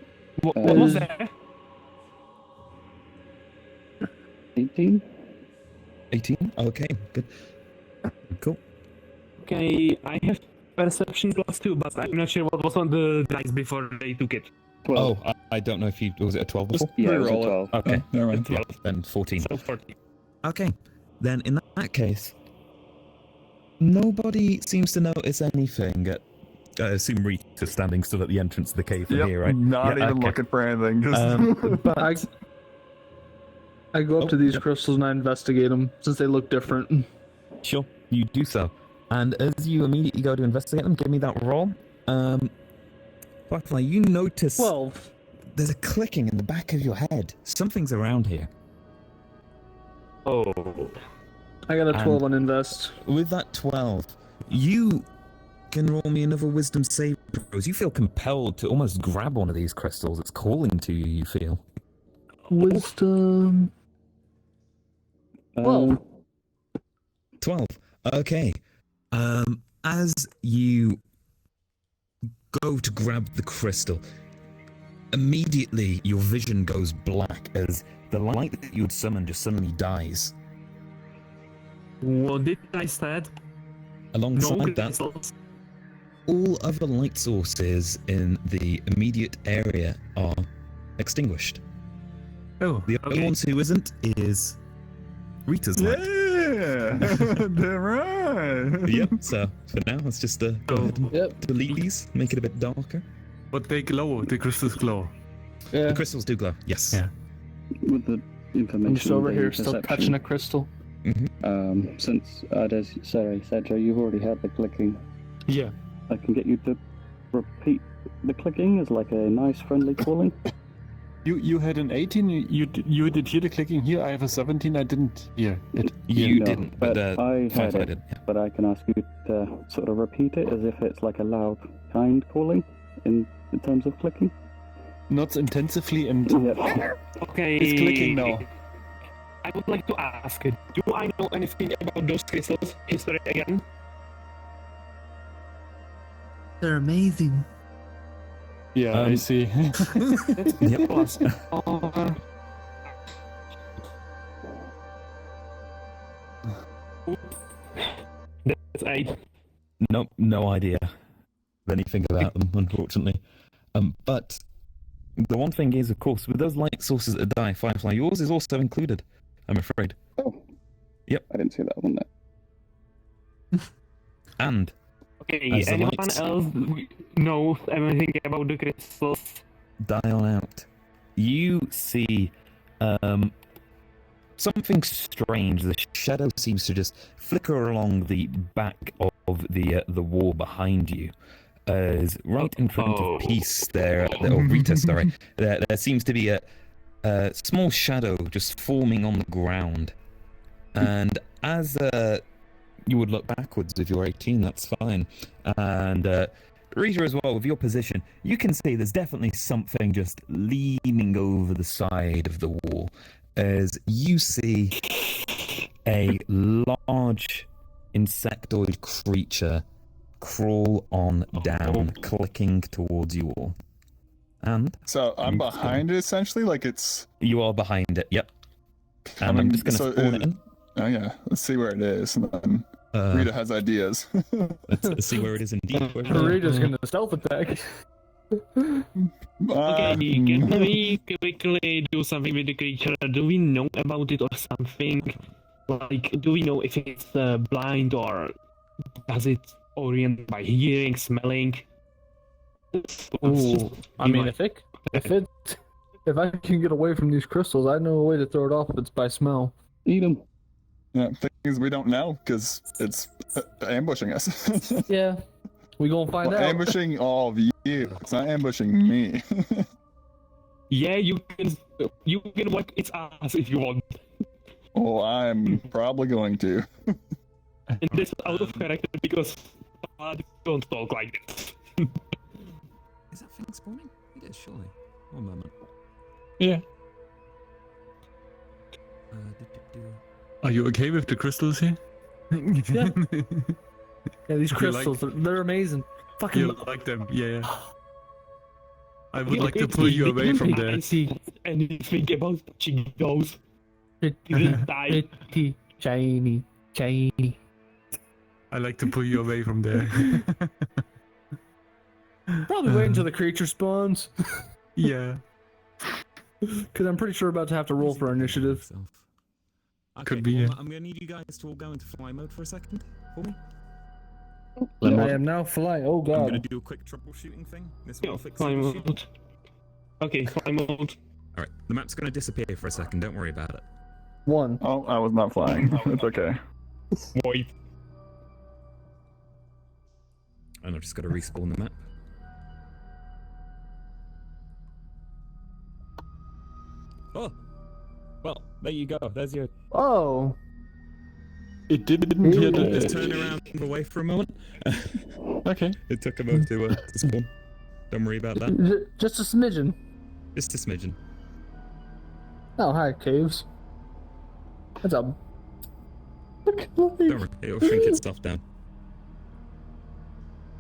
What was there? 18? 18. Okay. Good. Cool. Okay, I have perception +2, but I'm not sure what was on the dice before they took it. 12. Oh, I don't know if you was it a 12 before? Yeah, it was a reroll it. 12. Okay. Oh, never mind. Yeah, then 14. So 40. Okay, then in that case, nobody seems to notice anything. I assume Rita's standing still at the entrance of the cave from Yep, here, right? not Yeah, even okay. looking for anything. Just But I go up Oh, to these yeah. crystals and I investigate them since they look different. sure, you do so. And as you immediately go to investigate them, give me that roll. Butterfly, you notice 12. there's a clicking in the back of your head. Something's around here. Oh. I got a 12 And- on invest. With that 12, you can roll me another wisdom save throws. You feel compelled to almost grab one of these crystals. It's calling to you, you feel. Wisdom. 12. 12. Okay. As you go to grab the crystal, immediately your vision goes black as the light that you had summoned just suddenly dies. What did I said? No Alongside that, crystals. all other light sources in the immediate area are extinguished. Oh, The only Okay. ones who isn't is Rita's light. yeah, damn right. Yep, so for now, let's just go Oh. ahead and Yep. delete these, make it a bit darker. but they glow. The crystals glow. Yeah. The crystals do glow, yes. Yeah. With the information. I'm just over the here still perception, touching a crystal. Since, as sorry, Cedra, you've already had the clicking. Yeah. I can get you to repeat the clicking as like a nice friendly calling. You had an 18. You did hear the clicking here. I have a 17. I didn't hear it. You No, didn't, but I had Firefly it. did. Yeah. But I can ask you to sort of repeat it as if it's like a loud, kind calling in terms of clicking. Not intensively and Yeah. Okay. it's clicking now. I would like to ask, do I know anything about those crystals? History again? They're amazing. Yeah, I see. Yep. Plus, that's 8. Nope, no idea of anything about them, unfortunately. But the one thing is, of course, with those light sources that die, Firefly, yours is also included, I'm afraid. Oh. Yep. I didn't see that one there. And Okay, As the anyone lights- else knows anything about the crystals? die on out. You see something strange. The shadow seems to just flicker along the back of the wall behind you. As right in front of Peace there, or Rita, sorry, there seems to be a small shadow just forming on the ground. And as you would look backwards if you're 18, that's fine. And Rita as well, with your position, you can see there's definitely something just leaning over the side of the wall. As you see a large insectoid creature crawl on down, clicking towards you all. And So I'm behind it essentially, like it's. you are behind it, yep. And I'm just going to spawn it in. Oh yeah, let's see where it is. And then Rita has ideas. Let's see where it is indeed. Rita's gonna stealth attack. Okay, can we quickly do something with the creature? Do we know about it or something? Like, do we know if it's blind or does it orient by hearing, smelling? Ooh, I mean, if I can get away from these crystals, I know a way to throw it off if it's by smell. Eat them. Yeah, things we don't know because it's ambushing us. Yeah, we gonna find out. Ambushing all of you. It's not ambushing me. Yeah, you can wipe its ass if you want. Oh, I'm probably going to. And this is out of character because don't talk like this. Is that thing spawning? It is, surely. One moment. Yeah. Do-do-do. Are you okay with the crystals here? Yeah. Yeah, these You crystals, they're amazing. Fucking You like them? Yeah. I would like to pull you away from there. I see anything about touching those. Didn't die. pretty shiny. I like to pull you away from there. Probably wait until the creature spawns, Yeah. because I'm pretty sure we're about to have to roll for initiative. Okay, Could be, well, yeah. I'm going to need you guys to all go into fly mode for a second for me. I am now flying. Oh I'm going god. to do a quick troubleshooting thing. This Yeah, will fix fly the issue. mode. Okay, fly mode. Alright, the map's going to disappear for a second. Don't worry about it. 1. Oh, I was not flying. It's okay. Wait. And I've just got to respawn the map. Oh! Well, there you go. There's your... Oh. It didn't hear Just the... turn around and away for a moment. Okay. It took a moment to spawn. Don't worry about that. Just a smidgen. Just a smidgen. Oh, hi, caves. What's up? Don't worry, it'll shrink its stuff down.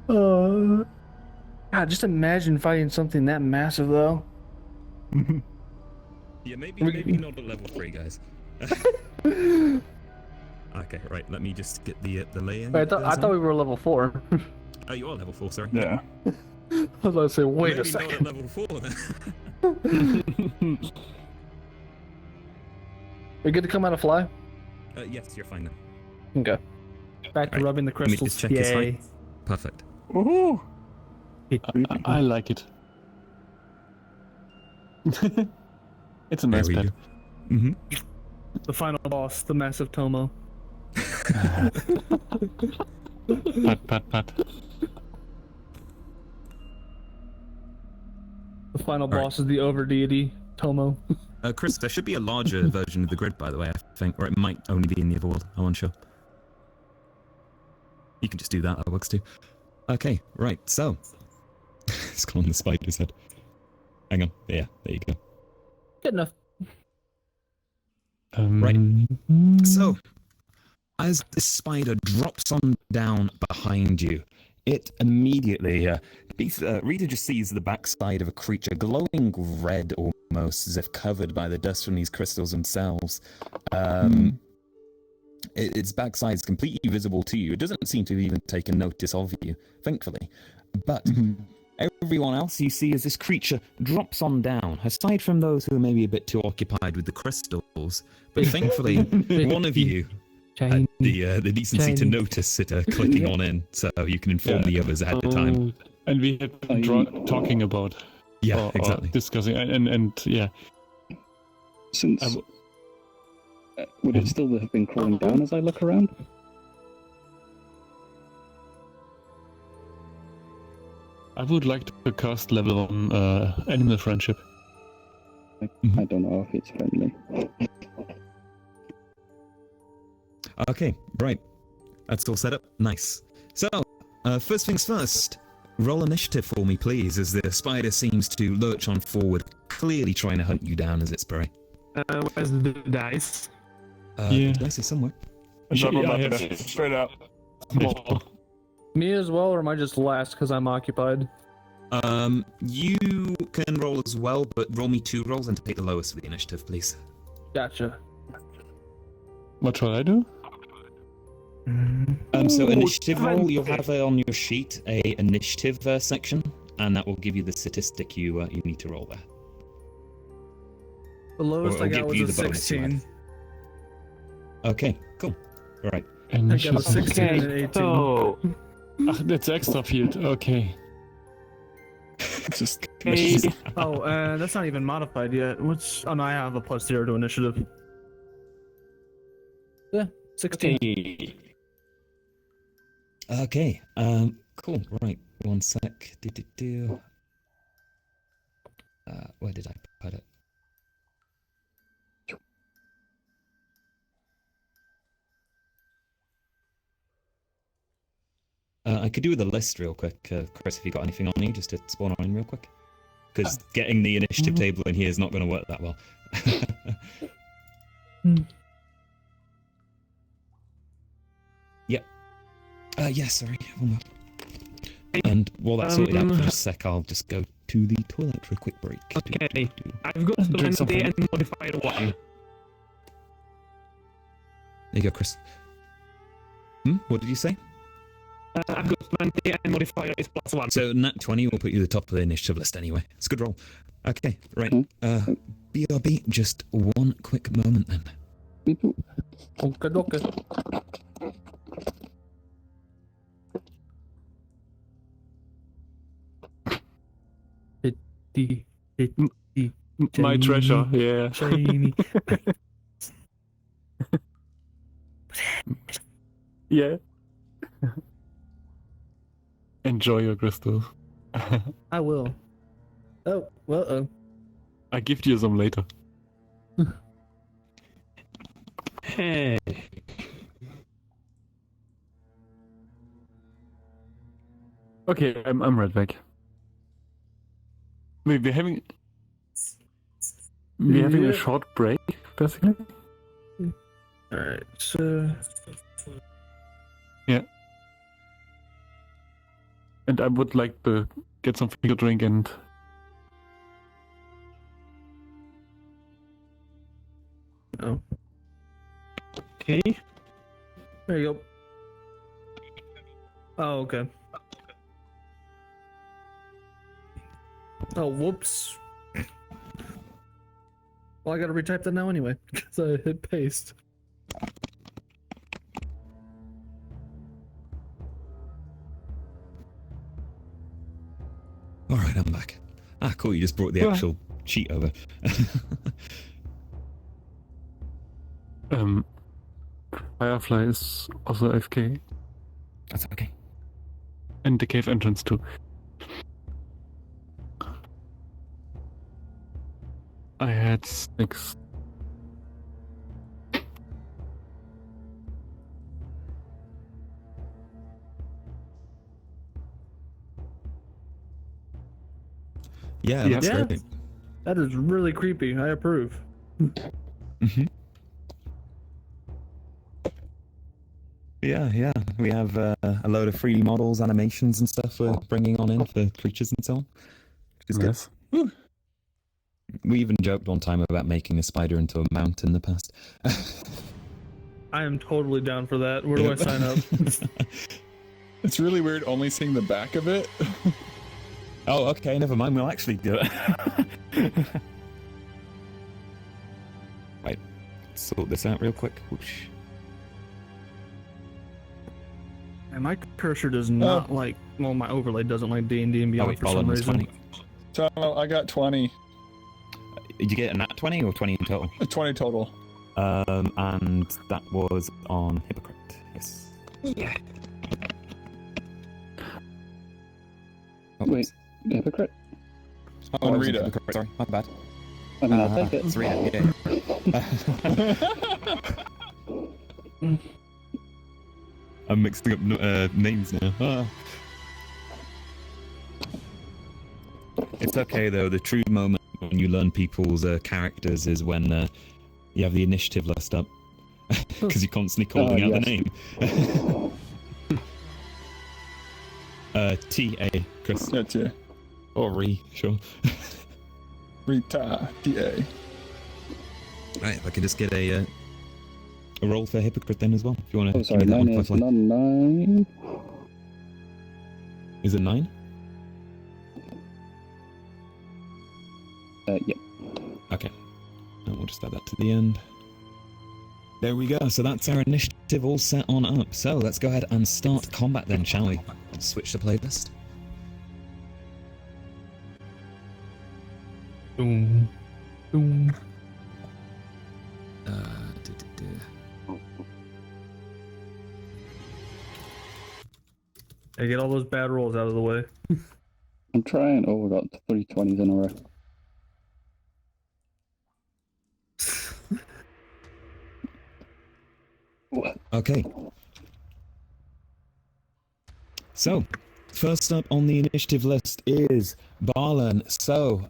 God, just imagine fighting something that massive, though. Yeah, maybe not at level 3, guys. Okay, right, let me just get the layer. Wait, I thought we were level 4. Oh, you are level 4, sorry. Yeah. I was about to say, wait Maybe a not at second. level 4 then. We good to come out of fly? Yes, you're fine now. Okay. Back to Right, rubbing the Let me crystals. just check his height. Perfect. Woohoo! I like it. It's a nice There we pet. go. Mm-hmm. The final boss, the massive Tomo. Pat. The final All right. boss is the over deity, Tomo. Chris, there should be a larger version of the grid, by the way, I think, or it might only be in the other world. I'm unsure. You can just do that, that works too. Okay, right, so. It's calling the spider's head. Hang on, yeah, there you go. Good enough. Right. So, as the spider drops on down behind you, it immediately, Rita just sees the backside of a creature glowing red almost, as if covered by the dust from these crystals themselves. Its backside is completely visible to you. It doesn't seem to have even taken notice of you, thankfully. But everyone else you see as this creature drops on down, aside from those who are maybe a bit too occupied with the crystals. But thankfully, one of you had the decency to notice it clicking on in, so you can inform the others ahead of time. And we had been talking about exactly. discussing, and yeah. Since would it still have been crawling down as I look around? I would like to cast level on animal friendship. I don't know if it's friendly. Okay, right. That's all set up. Nice. So, first things first. Roll initiative for me, please, as the spider seems to lurch on forward, clearly trying to hunt you down as its prey. Where's the dice? The dice is somewhere. Straight out. Me as well, or am I just last because I'm occupied? You can roll as well, but roll me 2 rolls and take the lowest for the initiative, please. Gotcha. What shall I do? So initiative roll, you'll have on your sheet a initiative section, and that will give you the statistic you need to roll there. The lowest Or I got give you was a the bonus you 16. Okay, cool. All right. I got a 16 and an 18. Oh, that's extra field. Okay. Just That's not even modified yet. Oh no, I have a +0 to initiative. Yeah, 16. Okay. Cool. Right. One sec. Where did I put it? I could do with a list real quick, Chris, if you got anything on you, just to spawn on in real quick. Because getting the initiative table in here is not going to work that well. Yep. Sorry. One more. And while that's sorted out for a sec, I'll just go to the toilet for a quick break. Okay. I've got 20 and modifier 1. There you go, Chris. What did you say? I've got 20 and modifier is +1. So nat 20 will put you at the top of the initiative list anyway. It's a good roll. Okay, right. BRB, just one quick moment then. Okay. My treasure, yeah. Shiny. Yeah. Enjoy your crystals. I will. Oh, well, I give you some later. Hey. Okay, I'm right back. Wait, we're having a short break, basically. Alright, so... Yeah. And I would like to get something to drink and... Oh. Okay. There you go. Oh, okay. Oh, whoops. Well, I gotta retype that now anyway, because I hit paste. Alright, I'm back. Ah, cool, you just brought the actual sheet over. Firefly is also AFK. That's okay. And the cave entrance too. I had 6. Yeah, that's great. That is really creepy. I approve. Mm-hmm. Yeah. We have a load of 3D models, animations, and stuff we're bringing on in for creatures and so on. Which is good. Yes. We even joked one time about making a spider into a mount in the past. I am totally down for that. Where do I sign up? It's really weird only seeing the back of it. Oh, okay, never mind. We'll actually do it. Right, let's sort this out real quick. Whoosh. And my cursor does not like. Well, my overlay doesn't like D&D and Beyond wait, for some Bolin was reason. 20. So I got 20. Did you get a nat 20 or 20 in total? 20 total. And that was on Hypocrite. Yes. Yeah. Oh, Wait, hypocrite? Oh, On it was Rita. Hypocrite, sorry, my bad. I mean, I'll take it. It's Rita, yeah. I'm mixing up names now. It's okay though. The true moment when you learn people's characters is when you have the initiative list up, because you're constantly calling out the name. T.A. Chris. Yeah, T.A. Or Re, sure. Rita, T.A. Right, if I could just get a roll for Hypocrite then as well, if you want to. Oh, sorry, mine is not 9. Is it 9? Yeah. Okay. And we'll just add that to the end. There we go. So that's our initiative all set on up. So let's go ahead and start combat then, shall we? Let's switch the playlist. Boom. Boom. Hey, get all those bad rolls out of the way. I'm trying. Oh, we got 3 20s in a row. Okay. So, first up on the initiative list is Barlan. So,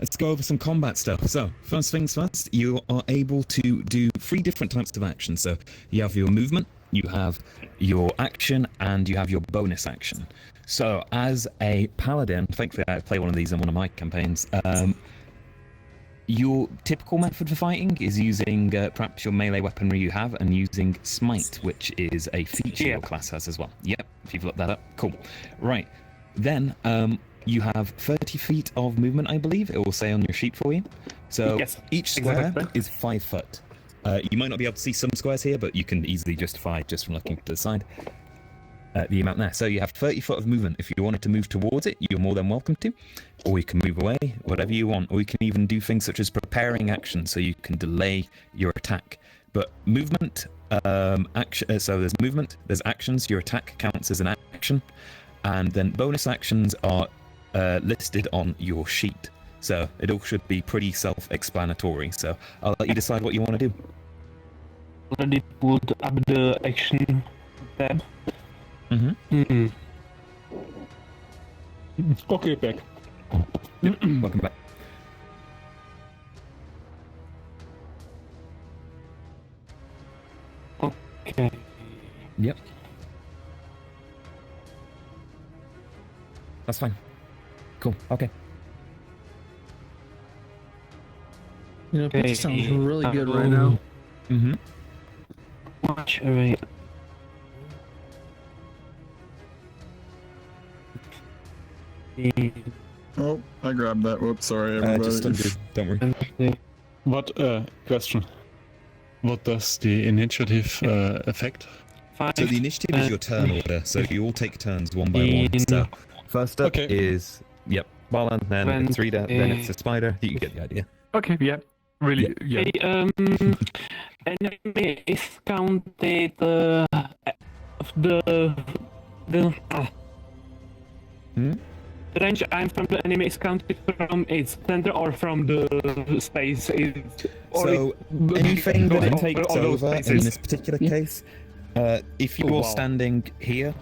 let's go over some combat stuff. So, first things first, you are able to do 3 different types of actions. So, you have your movement, you have your action, and you have your bonus action. So, as a paladin, thankfully I play one of these in one of my campaigns, your typical method for fighting is using perhaps your melee weaponry you have and using Smite, which is a feature your class has as well. Yep, if you've looked that up. Cool. Right. Then you have 30 feet of movement, I believe. It will say on your sheet for you. So each square is 5 foot. You might not be able to see some squares here, but you can easily justify just from looking to the side the amount there. So you have 30 foot of movement. If you wanted to move towards it, you're more than welcome to. Or you can move away, whatever you want. Or you can even do things such as preparing action, so you can delay your attack. But movement, action. So there's movement, there's actions. Your attack counts as an action, and then bonus actions are listed on your sheet. So it all should be pretty self-explanatory. So I'll let you decide what you want to do. Already put up the action tab. Okay, back. Welcome back. Okay. Yep. That's fine. Cool. Okay. You know, Okay, it sounds really good right now. Mm-hmm. Watch array. Oh, I grabbed that. Whoops, sorry, everybody. Just undo. Don't worry. What question? What does the initiative affect? So the initiative is your turn order, so you all take turns one by one. So first up is Barlan, then it's Rita, then it's a spider. You get the idea. Okay, yeah. Really, yeah. Enemy is counted the range I'm from the enemy is counted from its center or from the space. So anything that it takes over in this particular case, if you're standing here,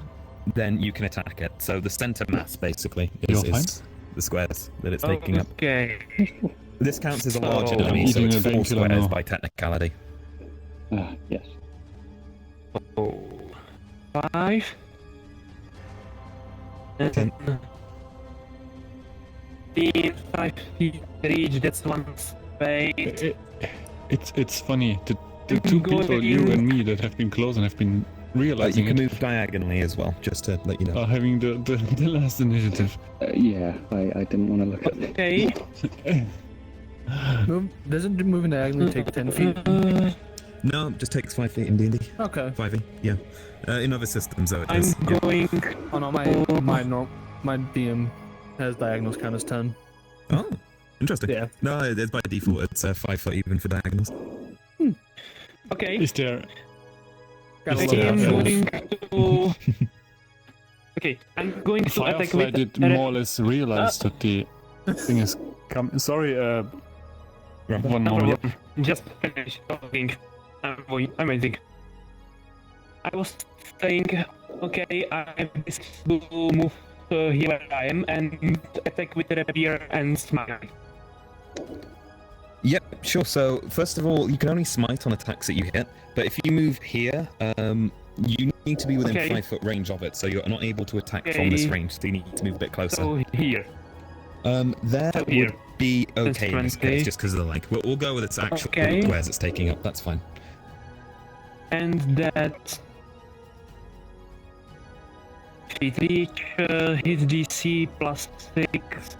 then you can attack it. So the center mass basically is the squares that it's taking up. Okay. This counts as a large enemy, so it's 4 squares by technicality. Yes. Oh, 5. Ten. 5 feet reach, that's one space. It's funny. The two people, you and me, that have been close and have been You realizing can it, move diagonally as well, just to let you know. are having the last initiative. Yeah, I didn't want to look at it. Okay. Doesn't moving diagonally take 10 feet? No, it just takes 5 feet in D&D. Okay. 5 yeah. In other systems, though, it I'm does. Yeah. going. Oh no, my DM has diagonals count as 10. Oh, interesting. Yeah. No, it's by default. It's 5 foot even for diagonals. Okay. Is there? Gotta Is love there- I'm that. going to. Okay, I'm going to attack Firefly with. did more or less realize that the thing is coming. Sorry, one No moment. problem. Just finish talking. Amazing. I was saying, okay, I will move here where I am and attack with rapier and smite. Yep, sure. So, first of all, you can only smite on attacks that you hit, but if you move here, you need to be within Okay. 5 foot range of it, so you're not able to attack from this Okay. range, so you need to move a bit closer. So here. There so would here. be okay in this 20. case, just because of the length. We'll go with its actual Okay. squares it's taking up, that's fine. And that feet reach his DC plus 6.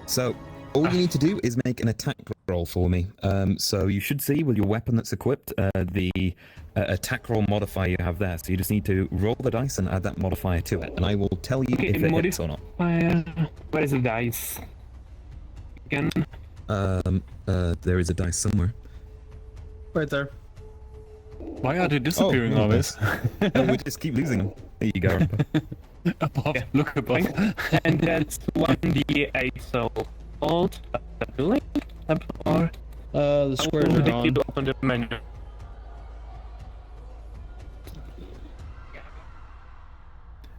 So, all you need to do is make an attack roll for me. So you should see with your weapon that's equipped, the attack roll modifier you have there. So you just need to roll the dice and add that modifier to it, and I will tell you Okay, if it hits or not. Where is the dice? Again. There is a dice somewhere. Right there. Why are they disappearing Oh, always? No, we just keep losing them. There you go. Above, look above. And that's 1d8, so alt, or The squares are on. open the menu.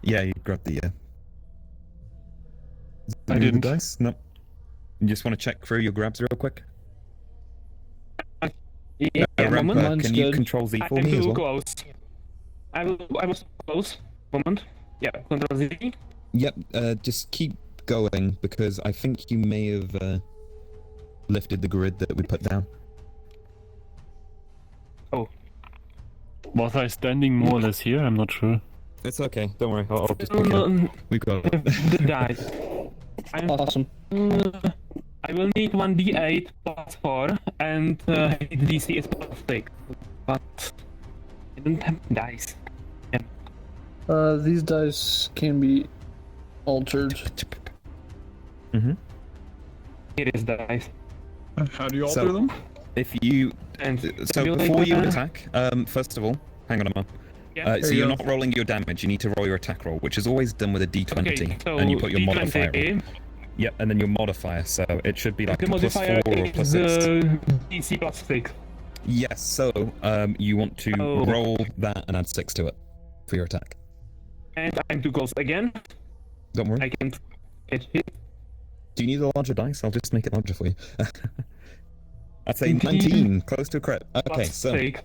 Yeah, you grabbed the. I didn't. Dice? No. You just want to check through your grabs real quick. Yeah, Rampa, moment. can you good. control Z for I'm me as too well? close. I was close. Moment. Yeah, control Z. Yep. Just keep going because I think you may have lifted the grid that we put down. Was I standing more or less here? I'm not sure. It's okay. Don't worry. I'll just pick it No, up. no, We've got it. the dice. Awesome. I will need 1d8 plus 4 and DC is plus 6. But I don't have dice. These dice can be altered. Mm-hmm. Here is the dice. How do you alter So- them? If you And so will before make you a- attack, first of all, hang on a moment. Yeah. So There you you're go. not rolling your damage. You need to roll your attack roll, which is always done with a D20, Okay, so and you put your D20, modifier on. Yep, and then your modifier. So it should be like The a plus modifier 4 or plus is 6. DC plus 6. Yes. So you want to Oh. roll that and add 6 to it for your attack. And I'm too close again. Don't worry. I can't catch it. Do you need a larger dice? I'll just make it larger for you. I'd say 19, close to a crit. Okay, Plus so 6.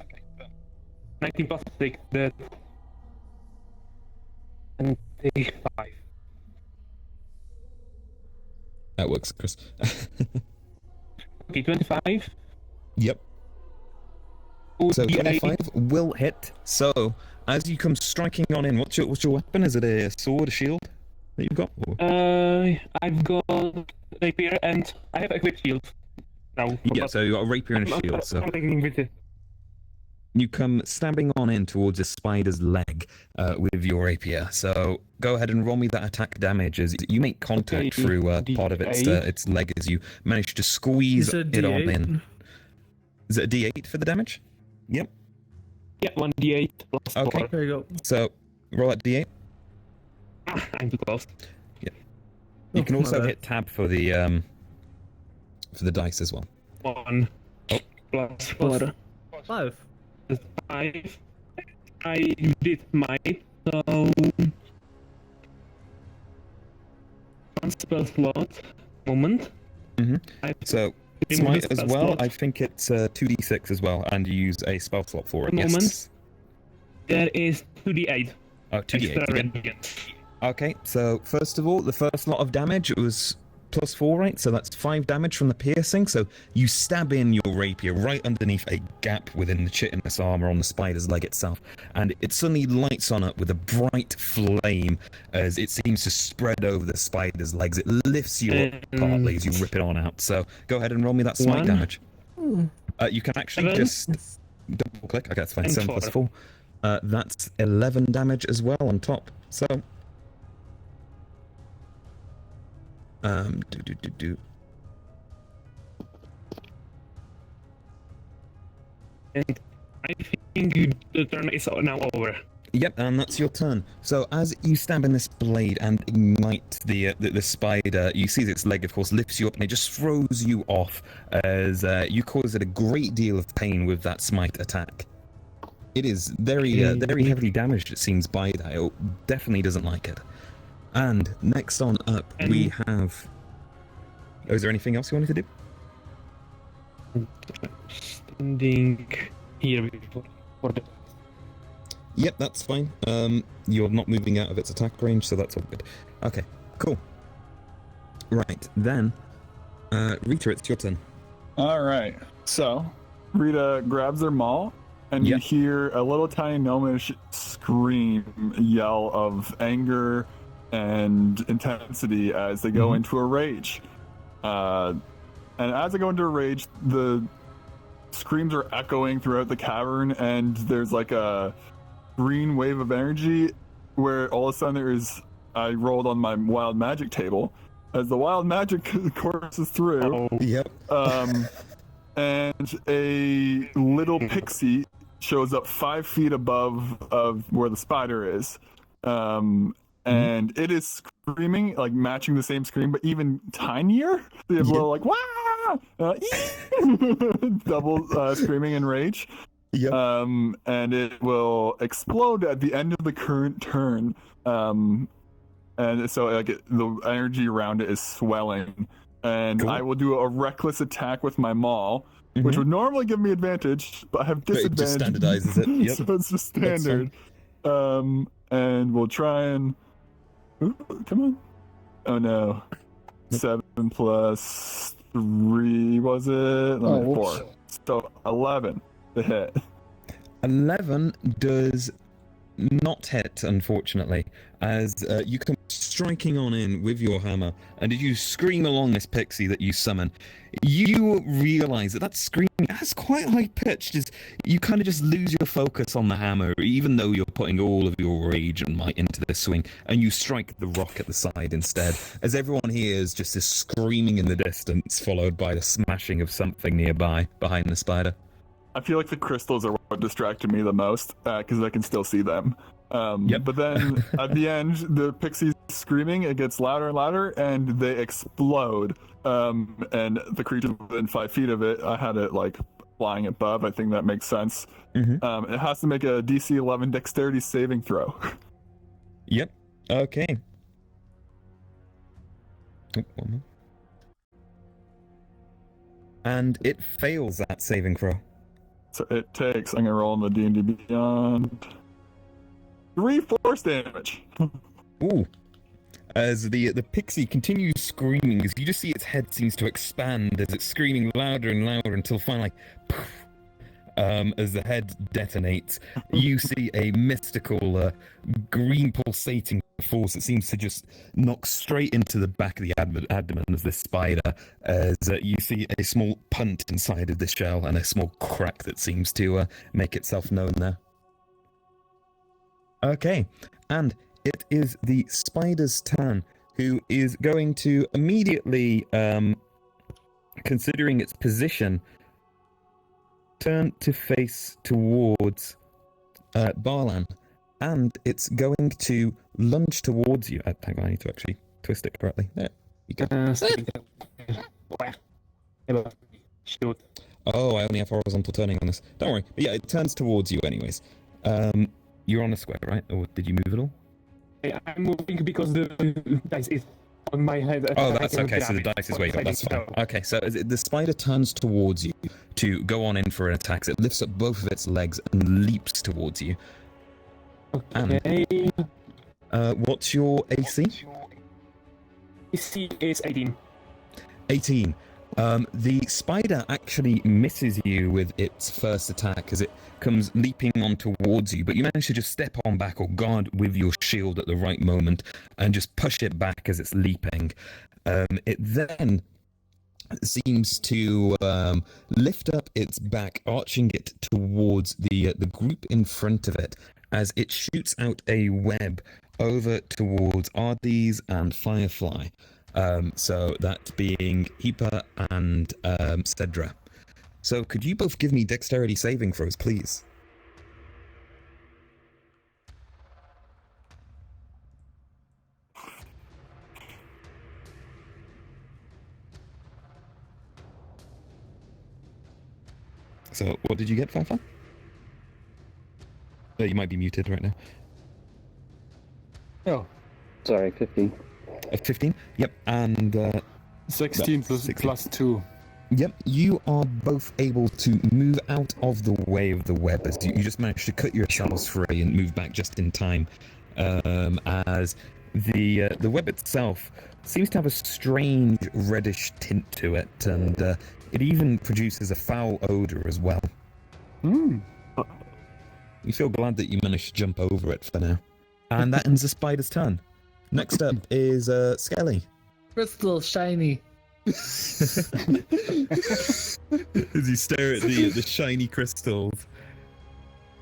19 plus 6, that. And 5. that works, Chris. Okay, 25. Yep. So D8. 25 will hit. So as you come striking on in, what's your weapon? Is it a sword, a shield that you've got? Or... I've got rapier and I have a quick shield now. Yeah, so you got a rapier and a shield. So I'm taking with it. you come stabbing on in towards a spider's leg with your rapier. So go ahead and roll me that attack damage as you make contact Okay, through part of its leg as you manage to squeeze You said it on D8? in. Is it a D8 for the damage? Yep. Yeah, 1d8 plus Okay. 4. There you go. So roll that D8. I'm too close. You can Oh, also my bad. hit tab for the dice as well. 1 Oh. plus 4 5. is 5. I did mine, so... One spell slot. Moment. Mhm. I So remove smite the as spell well. slot. I think it's 2d6 as well, and you use a spell slot for it. One Yes. moment. There is 2d8. Oh, 2d8. Extra You get- radiant. Okay, so first of all, the first lot of damage was +4, right? So that's 5 damage from the piercing. So you stab in your rapier right underneath a gap within the chitinous armor on the spider's leg itself, and it suddenly lights on up with a bright flame as it seems to spread over the spider's legs. It lifts you up partly as you rip it on out. So go ahead and roll me that smite One. damage. You can actually 7. just double click. Okay, that's fine. And 7 plus 4. 4. That's 11 damage as well on top. So do. And I think the turn is now over. Yep, and that's your turn. So as you stab in this blade and ignite the spider, you see its leg, of course, lifts you up and it just throws you off as you cause it a great deal of pain with that smite attack. It is very heavily damaged, it seems, by that. It definitely doesn't like it. And next on up, we have... Oh, is there anything else you wanted to do? Standing here for the... Yep, that's fine. You're not moving out of its attack range, so that's all good. Okay, cool. Right, then, Rita, it's your turn. All right. So, Rita grabs her maul, and you Yep. hear a little tiny gnomish scream, yell of anger and intensity as they go into a rage. And as they go into a rage, the screams are echoing throughout the cavern, and there's like a green wave of energy where all of a sudden I rolled on my wild magic table as the wild magic courses through. Yep. And a little pixie shows up 5 feet above of where the spider is. And it is screaming, like matching the same scream, but even tinier. They have a little like, wah! Double screaming in rage. Yep. And it will explode at the end of the current turn. And so like the energy around it is swelling. And Cool. I will do a reckless attack with my maul, which would normally give me advantage, but I have But it disadvantage. just standardizes it. Yep. So it's just That's standard. And we'll try and... Ooh, come on. Oh no. 7 plus 3, was it? No, whoops. 4. So 11 to hit. 11 does not hit, unfortunately, as you come striking on in with your hammer, and as you scream along this pixie that you summon, you realize that scream is quite high pitched, as you kind of just lose your focus on the hammer, even though you're putting all of your rage and might into the swing, and you strike the rock at the side instead, as everyone hears just this screaming in the distance, followed by the smashing of something nearby behind the spider. I feel like the crystals are what distracted me the most, because I can still see them. Yep. But then at the end, the pixie's screaming, it gets louder and louder, and they explode. And the creature within 5 feet of it, I had it like flying above. I think that makes sense. It has to make a DC 11 dexterity saving throw. Yep. Okay. Oh, one more. And it fails that saving throw. So it takes, I'm going to roll on the D&D Beyond, 3 force damage. Ooh. As the pixie continues screaming, as you just see its head seems to expand as it's screaming louder and louder until finally, poof, as the head detonates, you see a mystical green pulsating force that seems to just knock straight into the back of the abdomen of this spider, as you see a small punt inside of the shell and a small crack that seems to make itself known there. Okay, and it is the spider's turn, who is going to immediately, considering its position, turn to face towards Barlan, and it's going to lunge towards you. Hang on, I need to actually twist it correctly. There you go. Shoot. Oh, I only have horizontal turning on this. Don't worry. But yeah, it turns towards you anyways. You're on a square, right? Or did you move at all? I'm moving because the dice is on my head. Oh, that's okay. So the dice is where you go. That's fine. Okay, so as the spider turns towards you to go on in for an attack, it lifts up both of its legs and leaps towards you. Okay. What's your AC? AC is 18. 18. The spider actually misses you with its first attack as it comes leaping on towards you, but you manage to just step on back or guard with your shield at the right moment and just push it back as it's leaping. It then seems to lift up its back, arching it towards the group in front of it as it shoots out a web over towards Ardes and Firefly. So that being Heepa and Cedra. So could you both give me dexterity saving throws, please? So what did you get, Firefly? Oh, you might be muted right now. Oh, Sorry, 15. 15? Yep, and 16 plus 2. yep, you are both able to move out of the way of the web as you just managed to cut yourselves free and move back just in time. As the web itself seems to have a strange reddish tint to it, and it even produces a foul odor as well. You feel glad that you managed to jump over it for now. And that ends the spider's turn. Next up is Skelly. crystal shiny. As you stare at the shiny crystals.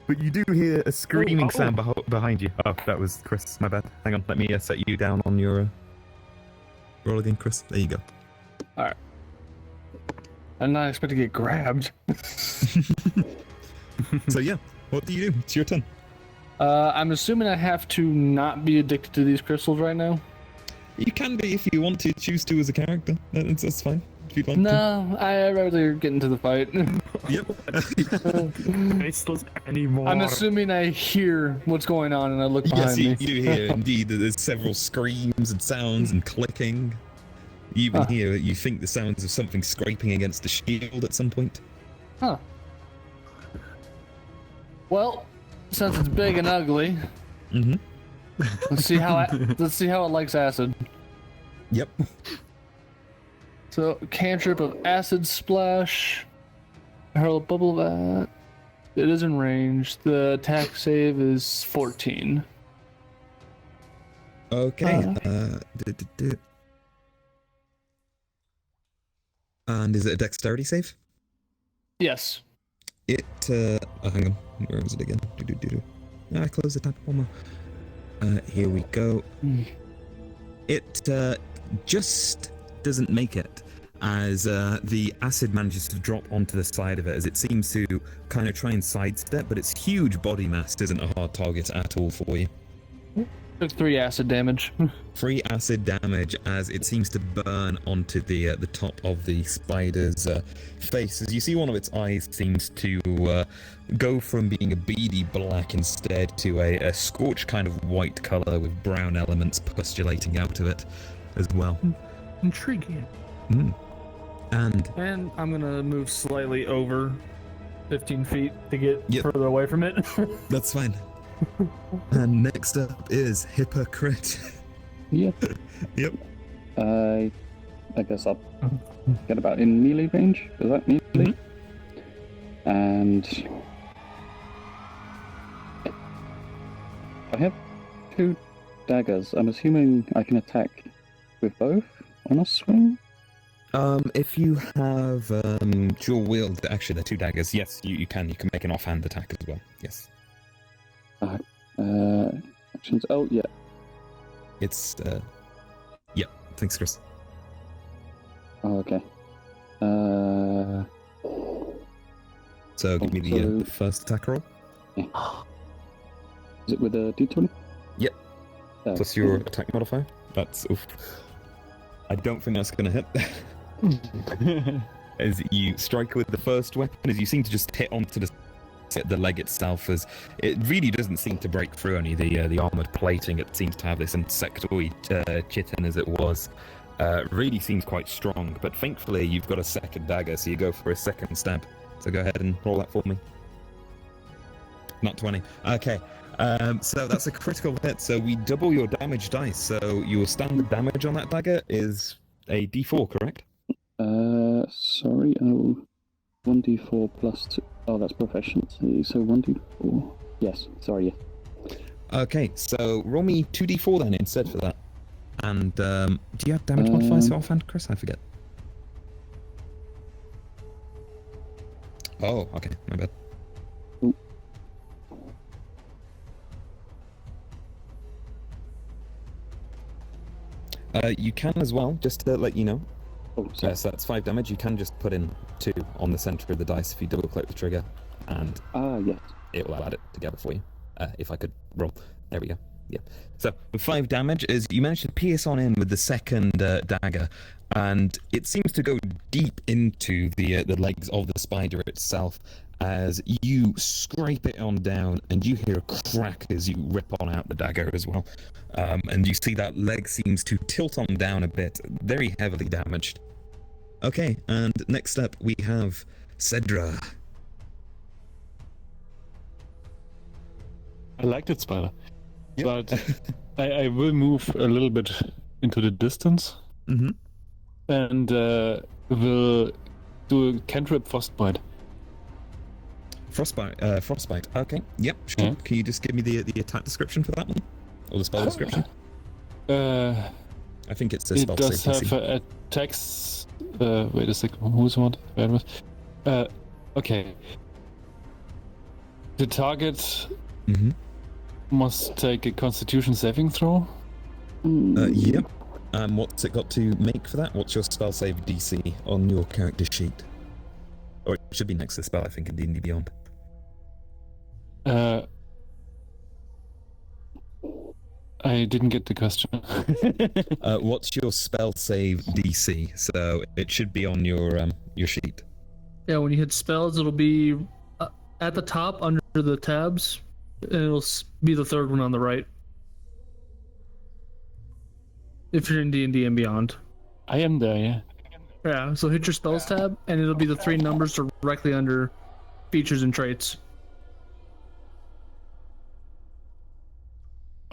But you do hear a screaming sound behind you. Oh, that was Chris, my bad. Hang on, let me set you down on your roll again, Chris. There you go. Alright. I'm not expecting to get grabbed. So yeah, what do you do? It's your turn. I'm assuming I have to not be addicted to these crystals right now. You can be if you want to choose to as a character. That's fine. If you'd like to. No, I'd rather get into the fight. Yep. Crystals anymore. I'm assuming I hear what's going on and I look behind Yes, me. you do hear indeed that there's several screams and sounds and clicking. You even hear, you think the sounds of something scraping against the shield at some point. Huh. Well, since it's big and ugly, let's see how it likes acid. Yep. So, cantrip of acid splash. Hurl a bubble that. It is in range. The attack save is 14. Okay. And is it a dexterity save? Yes. It, hang on, where is it again? I closed the tab, one more. Here we go. It, just doesn't make it, as, the acid manages to drop onto the side of it, as it seems to kind of try and sidestep, but its huge body mass isn't a hard target at all for you. Took 3 acid damage. 3 acid damage as it seems to burn onto the top of the spider's face. As you see, one of its eyes seems to go from being a beady black instead to a scorched kind of white color with brown elements postulating out of it as well. Intriguing. And I'm gonna move slightly over 15 feet to get Yep. further away from it. that's fine. And next up is Hypocrite. Yep. Yep. I guess I'll get about in melee range. Is that melee? And I have 2 daggers. I'm assuming I can attack with both on a swing. If you have dual wield, actually they're 2 daggers. Yes, you can make an offhand attack as well. Yes. Actions. Oh, yeah. It's yep. Thanks, Chris. Oh, okay. So give me the first attack roll. Is it with a D20? Yep. Plus your attack modifier. That's oof. I don't think that's gonna hit. As you strike with the first weapon, as you seem to just hit onto the leg itself, as it really doesn't seem to break through any the armored plating. It seems to have this insectoid chitin as it was. Really seems quite strong, but thankfully you've got a second dagger, so you go for a second stab. So go ahead and roll that for me. Not 20. Okay. So that's a critical hit. So we double your damage dice. So your standard damage on that dagger is a D4, correct? Sorry. Oh, 1d4 plus 2. Oh, that's proficiency. So 1d4. Yes. Sorry. Yeah. Okay. So roll me 2d4 then instead for that. And do you have damage modifiers offhand, Chris? I forget. Oh, okay. My bad. Ooh. You can as well, just to let you know. Oh, sorry. So that's 5 damage. You can just put in 2 on the center of the dice if you double click the trigger, and Yes. it will add it together for you. If I could roll. There we go. Yeah. So with 5 damage, is you manage to pierce on in with the second dagger, and it seems to go deep into the legs of the spider itself. As you scrape it on down, and you hear a crack as you rip on out the dagger as well. And you see that leg seems to tilt on down a bit, very heavily damaged. Okay, and next up we have Cedra. I like that spider. But I will move a little bit into the distance. Mm-hmm. And will do a cantrip frostbite. Frostbite. Okay. Yep. Sure. Yeah. Can you just give me the attack description for that one, or the spell description? I think it's a spell it does save DC. have attacks. Wait a second. Who's what? Okay. The target must take a Constitution saving throw. Yep. What's it got to make for that? What's your spell save DC on your character sheet? Or it should be next to the spell, I think, in D&D Beyond. I didn't get the question. What's your spell save DC? So it should be on your sheet. Yeah, when you hit spells, it'll be at the top under the tabs, and it'll be the third one on the right. If you're in D&D and Beyond. I am there, yeah. Yeah, so hit your spells tab, and it'll be the 3 numbers directly under features and traits.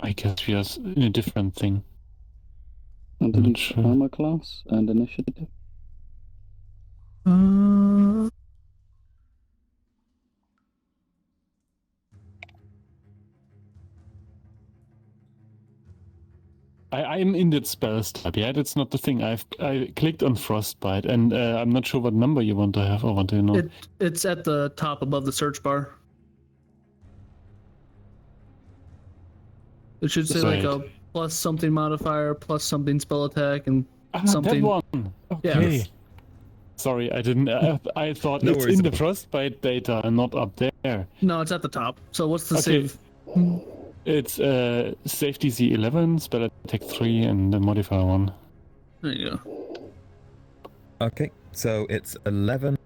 I guess we are in a different thing. Underneath armor class and initiative. I'm in that spells tab, yeah? That's not the thing. I clicked on Frostbite, and I'm not sure what number you want to have or want to know. It's at the top above the search bar. It should say like a plus something modifier, plus something spell attack, and something. That one. Okay. Yeah. Sorry, I didn't. I thought no it's in the Frostbite data and not up there. No, it's at the top. So what's the save? It's save DC 11, spell attack 3, and the modifier 1. There you go. Okay, so it's 11.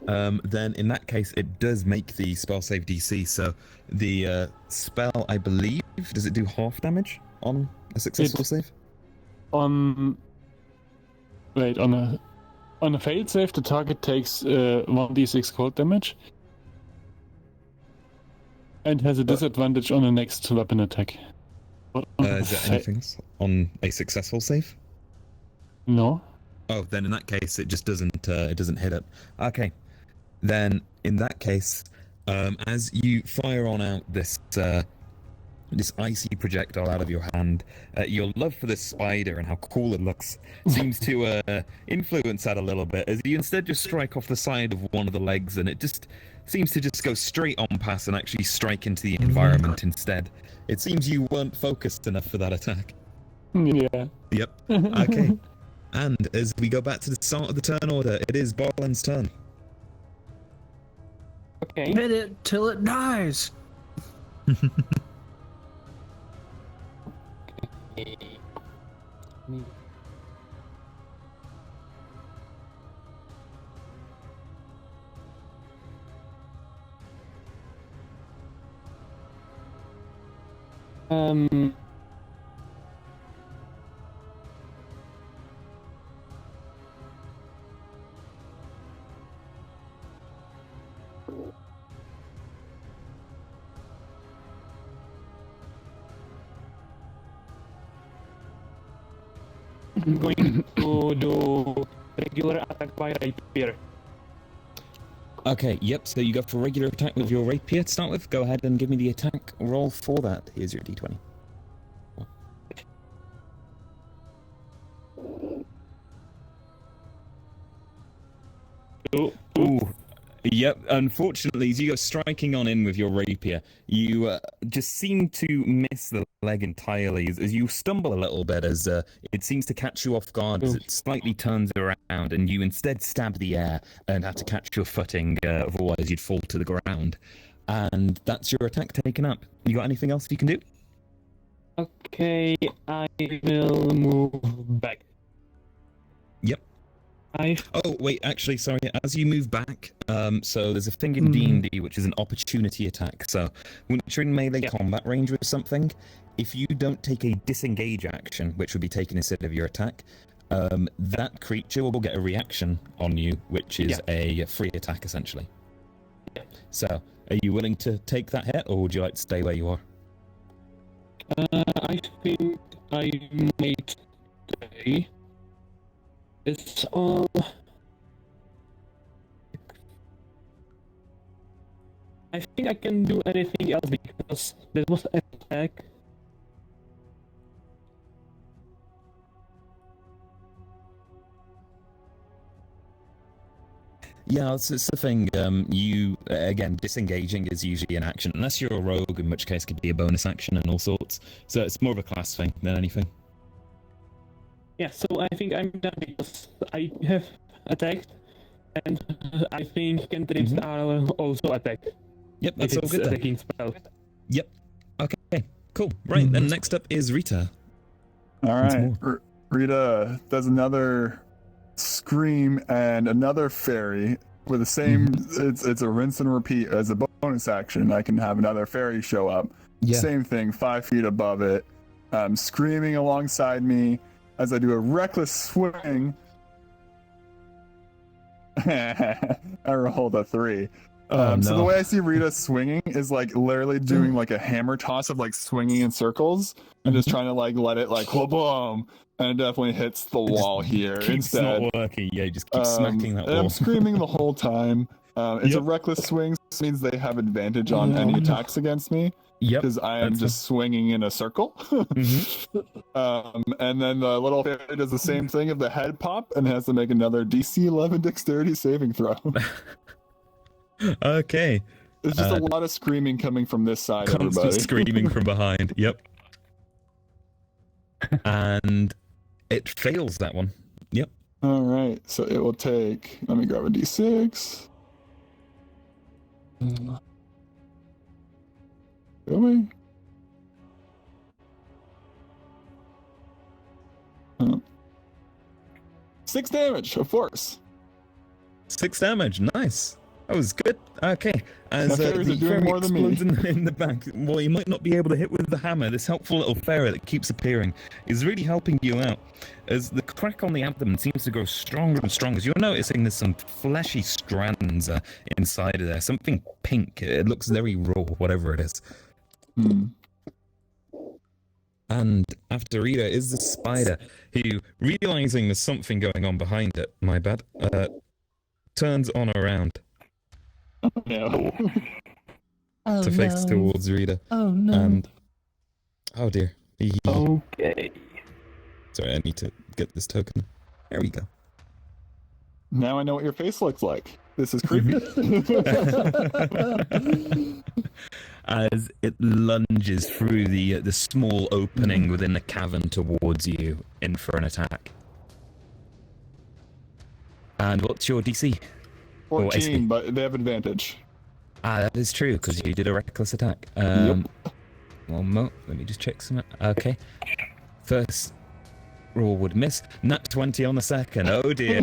Then in that case, it does make the spell save DC. So the spell, I believe, does it do half damage on a successful save? On a failed save, the target takes 1d6 cold damage and has a disadvantage on the next weapon attack. Is there anything else on a successful save? No. Oh, then in that case, it just doesn't hit it. Okay. Then in that case, as you fire on out this icy projectile out of your hand, your love for this spider and how cool it looks seems to influence that a little bit, as you instead just strike off the side of one of the legs, and it just seems to just go straight on past and actually strike into the environment instead. It seems you weren't focused enough for that attack. Yeah. Yep. Okay. And as we go back to the start of the turn order, it is Barland's turn. Okay. Hit it till it dies. going to do regular attack by rapier. Okay, yep, so you go for regular attack with your rapier to start with. Go ahead and give me the attack roll for that. Here's your d20. Ooh. Yep, unfortunately, as you go striking on in with your rapier, you just seem to miss the leg entirely as you stumble a little bit as it seems to catch you off guard as it slightly turns around and you instead stab the air and have to catch your footing, otherwise you'd fall to the ground. And that's your attack taken up. You got anything else you can do? Okay, I will move back. Yep. Oh, wait, actually, sorry. As you move back, so there's a thing in D&D which is an opportunity attack. So when you're in melee combat range with something, if you don't take a disengage action, which would be taken instead of your attack, that creature will get a reaction on you, which is a free attack, essentially. So are you willing to take that hit, or would you like to stay where you are? I think I might stay. It's all... I think I can do anything else because there was an attack. Yeah, it's the thing. You again, disengaging is usually an action, unless you're a rogue, in which case it could be a bonus action and all sorts. So it's more of a class thing than anything. Yeah, so I think I'm done because I have attacked, and I think cantrips are also attack. Yep, that's all good. Attacking spell. Yep. Okay. Cool. Right. Then next up is Rita. All right. Rita does another scream and another fairy with the same. It's a rinse and repeat as a bonus action. I can have another fairy show up. Yeah. Same thing, 5 feet above it, screaming alongside me as I do a reckless swing. I rolled a 3. So the way I see Rita swinging is like literally doing like a hammer toss of like swinging in circles and just trying to like let it like boom, and it definitely hits the wall here. Keeps Instead, not working. Yeah, just keep smacking that and wall. I'm screaming the whole time. It's a reckless swing, so it means they have advantage on any attacks against me. Yep. Because I am just swinging in a circle. And then the little fairy does the same thing of the head pop and has to make another DC 11 dexterity saving throw. Okay. There's just a lot of screaming coming from this side, Constant everybody. screaming from behind. Yep. And it fails that one. Yep. All right. So it will take. Let me grab a D6. Really? 6 damage, of course. 6 damage. Nice. That was good. Okay. As My the fairies are doing fairy more than me. explodes in the back, well, you might not be able to hit with the hammer. This helpful little fairy that keeps appearing is really helping you out. As the crack on the abdomen seems to grow stronger and stronger, as you're noticing there's some fleshy strands inside of there. Something pink. It looks very raw, whatever it is. And after Rita is the spider, who, realizing there's something going on behind it, my bad, turns on around. No. To face towards Rita. Oh no. And oh dear. Okay. Sorry, I need to get this token. There we go. Now I know what your face looks like. This is creepy. As it lunges through the small opening within the cavern towards you, in for an attack. And what's your DC? 14, but they have advantage. That is true, because you did a reckless attack. Yep. One more. Let me just check some. Okay. First roll would miss. Nat 20 on the second. Oh dear.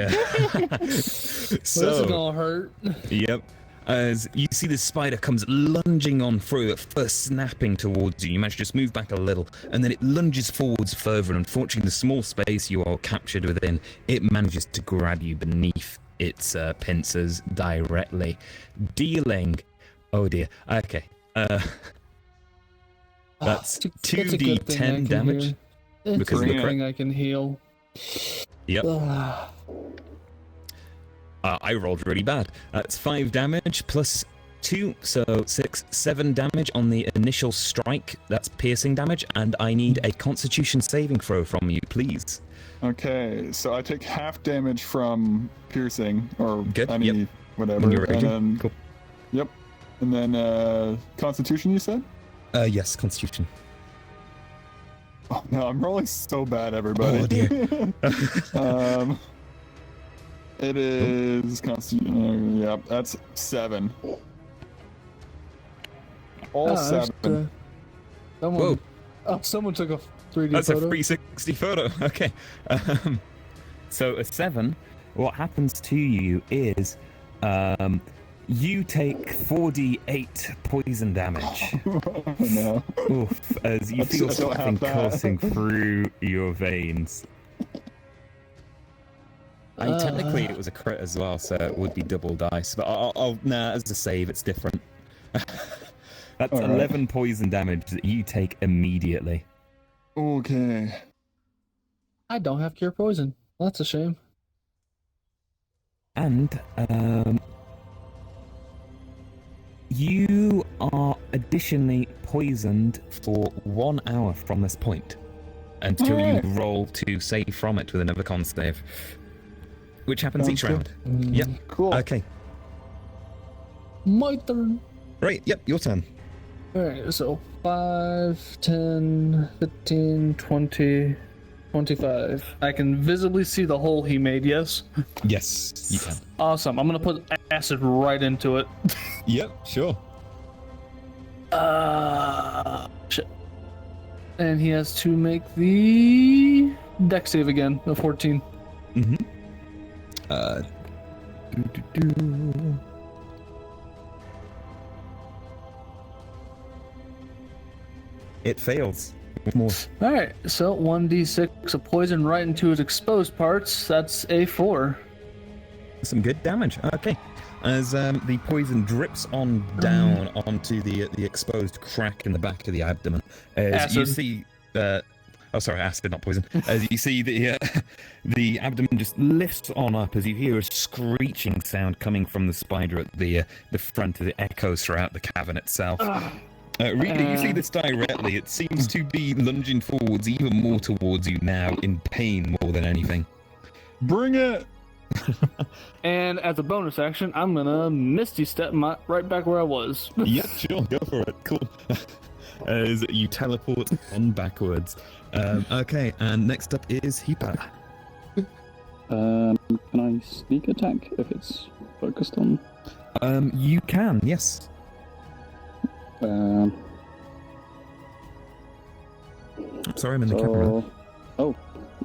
This is gonna hurt. Yep. As you see the spider comes lunging on through, at first snapping towards you. You manage to just move back a little, and then it lunges forwards further, and unfortunately the small space you are captured within, it manages to grab you beneath its pincers directly, dealing... Oh dear. Okay. That's It's a good thing I 2d10 can damage. heal. It's Because a of the good thing I can heal. Yep. I rolled really bad. That's 5 damage plus 2, so 6, 7 damage on the initial strike. That's piercing damage, and I need a Constitution saving throw from you, please. Okay, so I take half damage from piercing, or Good, any whatever. When you're and raging. then, Cool. Yep. And then Constitution, you said? Yes, Constitution. Oh no, I'm rolling so bad, everybody. Oh dear. It is Constitution. Yep, that's 7. All 7. Someone, Whoa. Oh, someone took a 3D That's photo. a 360 photo. Okay. So a 7. What happens to you is you take 4d8 poison damage. Oh, no. Oof, as you feel I don't something have that. coursing through your veins. Technically, it was a crit as well, so it would be double dice. But nah, as a save, it's different. That's All right. 11 poison damage that you take immediately. Okay. I don't have cure poison. Well, that's a shame. And you are additionally poisoned for 1 hour from this point until you roll to save from it with another con save, which happens Sounds each round. Yep. Cool. Okay. My turn. Right. Yep. Your turn. Alright, so 5, 10, 15, 20, 25. I can visibly see the hole he made, yes? Yes, you can. Awesome. I'm gonna put acid right into it. Yep. Sure. Shit. And he has to make the dex save again, a 14. Mm-hmm. It fails. More. Alright, so 1d6 of poison right into his exposed parts. That's a 4. Some good damage. Okay. As the poison drips on down onto the exposed crack in the back of the abdomen, as you Acid. see, acid, not poison. As you see the abdomen just lifts on up as you hear a screeching sound coming from the spider at the front, as it echoes throughout the cavern itself. Rita, you see this directly. It seems to be lunging forwards, even more towards you now, in pain more than anything. Bring it! And as a bonus action, I'm gonna Misty Step right back where I was. Yeah, sure, go for it. Cool. As you teleport on backwards. Okay, and next up is Heepa. Can I sneak attack if it's focused on? You can, yes. Sorry, I'm in the camera. Oh,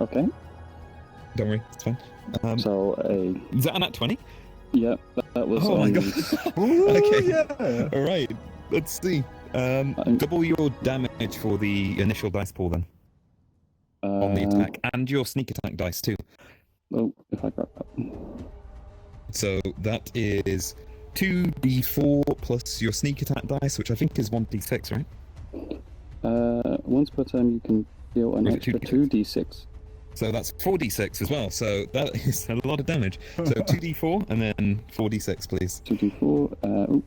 okay. Don't worry, it's fine. So Is that an at 20? yeah, that was. Oh my god. Okay. Yeah. All right. Let's see. Double your damage for the initial dice pool then on the attack, and your sneak attack dice too. Oh, if I grab that. So that is 2d4 plus your sneak attack dice, which I think is 1d6, right? Once per turn, you can deal an Was it extra 2d6? 2d6. So that's 4d6 as well. So that is a lot of damage. So 2d4 and then 4d6, please. 2d4.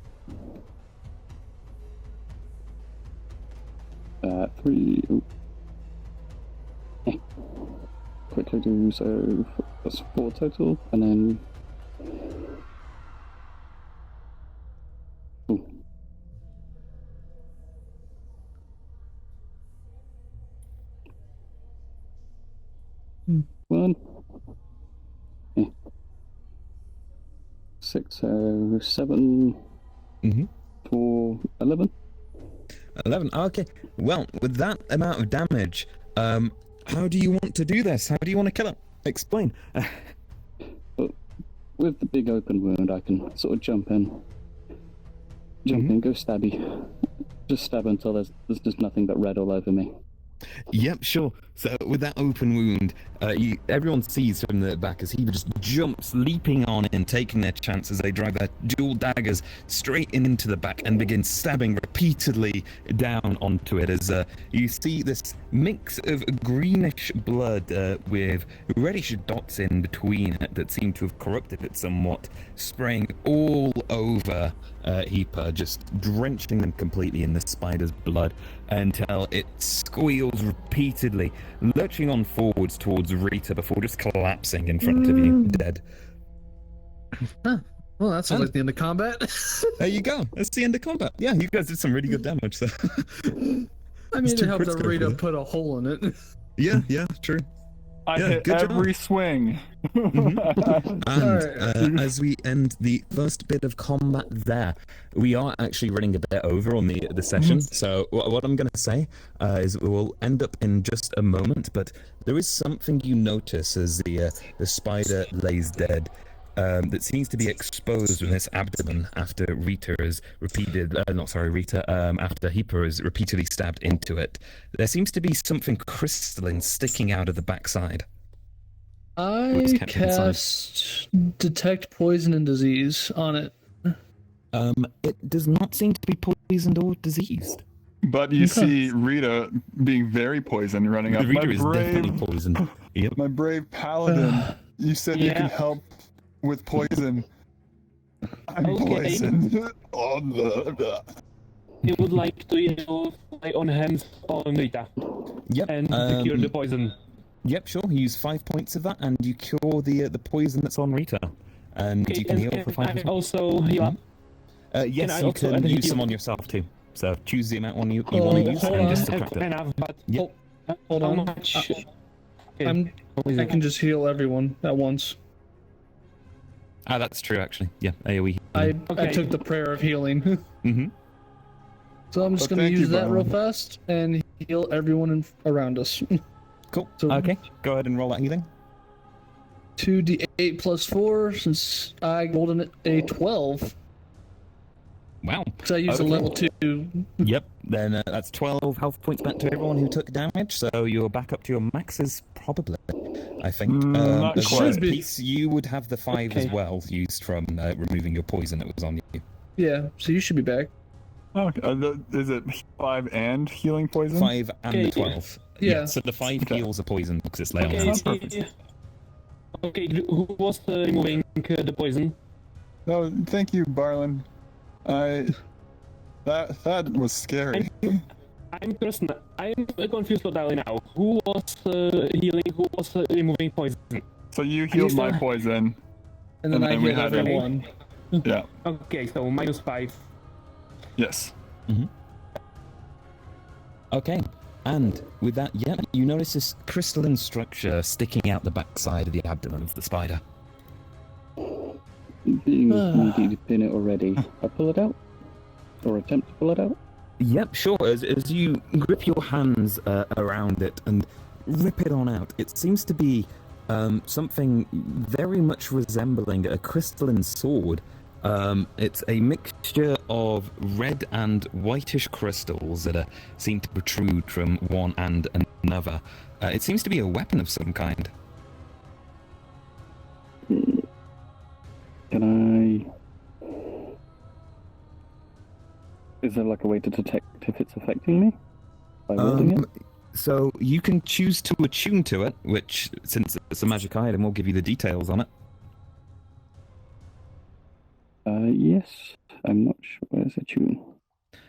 3. Ooh. Quickly do so. That's 4 total, and then. Ooh. One. 6, so 7. Mm-hmm. 4, 11. 11. Okay. Well, with that amount of damage, how do you want to do this? How do you want to kill him? Explain. With the big open wound, I can sort of jump in, go stabby. Just stab until there's just nothing but red all over me. Yep, sure. So with that open wound, everyone sees from the back as he just jumps, leaping on in, taking their chance as they drive their dual daggers straight into the back and begin stabbing repeatedly down onto it as you see this mix of greenish blood with reddish dots in between it that seem to have corrupted it somewhat, spraying all over Heeper, just drenching them completely in the spider's blood until it squeals repeatedly, lurching on forwards towards Rita before just collapsing in front of you, dead. Huh. Well, that sounds like the end of combat. There you go. That's the end of combat. Yeah, you guys did some really good damage. So. I mean, it helped Rita put a hole in it. Yeah, true. I hit every swing. And as we end the first bit of combat there, we are actually running a bit over on the session. So what I'm going to say is we'll end up in just a moment, but there is something you notice as the spider lays dead. That seems to be exposed in its abdomen after after Heeper is repeatedly stabbed into it. There seems to be something crystalline sticking out of the backside. I cast Detect Poison and Disease on it. It does not seem to be poisoned or diseased. But you see Rita being very poisoned, running up. Rita is definitely poisoned. Yep. My brave paladin, you said you can help with poison. I'm poisoned. You would like to lay on hands on Rita. Yep. And cure the poison. Yep, sure. You use 5 points of that, and you cure the poison that's on Rita, and you can heal for 5 points. Also heal up. Yes, you can use some on yourself too. So choose the amount you want to use and just subtract it. Enough, but Yep. Hold on. I can just heal everyone at once. Ah, that's true, actually. Yeah, AoE. I took the prayer of healing. Mm-hmm. So I'm just going to use that real fast and heal everyone around us. Cool. So, okay, go ahead and roll that healing. 2d8 plus 4, since I rolled a 12. Wow. So I used a level 2. Yep, then that's 12 health points back to everyone who took damage, so you're back up to your maxes, probably, I think. Not as quite. Peace, you would have the 5 as well, used from removing your poison that was on you. Yeah, so you should be back. Okay. Is it 5 and healing poison? 5 and 12. Yeah. So the 5 heals a poison because it's lay on Okay, hands. okay, who was removing the poison? No, thank you, Barlin. That was scary. I'm confused totally now. Who was healing? Who was removing poison? So you healed my poison. And then I we healed had everyone. Yeah. Okay, so -5. Yes. Okay, and with that, you notice this crystalline structure sticking out the backside of the abdomen of the spider. Being needy to pin it already, I pull it out? Or attempt to pull it out? Yep, sure. As you grip your hands around it and rip it on out, it seems to be something very much resembling a crystalline sword. It's a mixture of red and whitish crystals that seem to protrude from one and another. It seems to be a weapon of some kind. Can I... Is there like a way to detect if it's affecting me? By wielding it? So you can choose to attune to it, which, since it's a magic item, will give you the details on it. Yes. I'm not sure. Where's attune?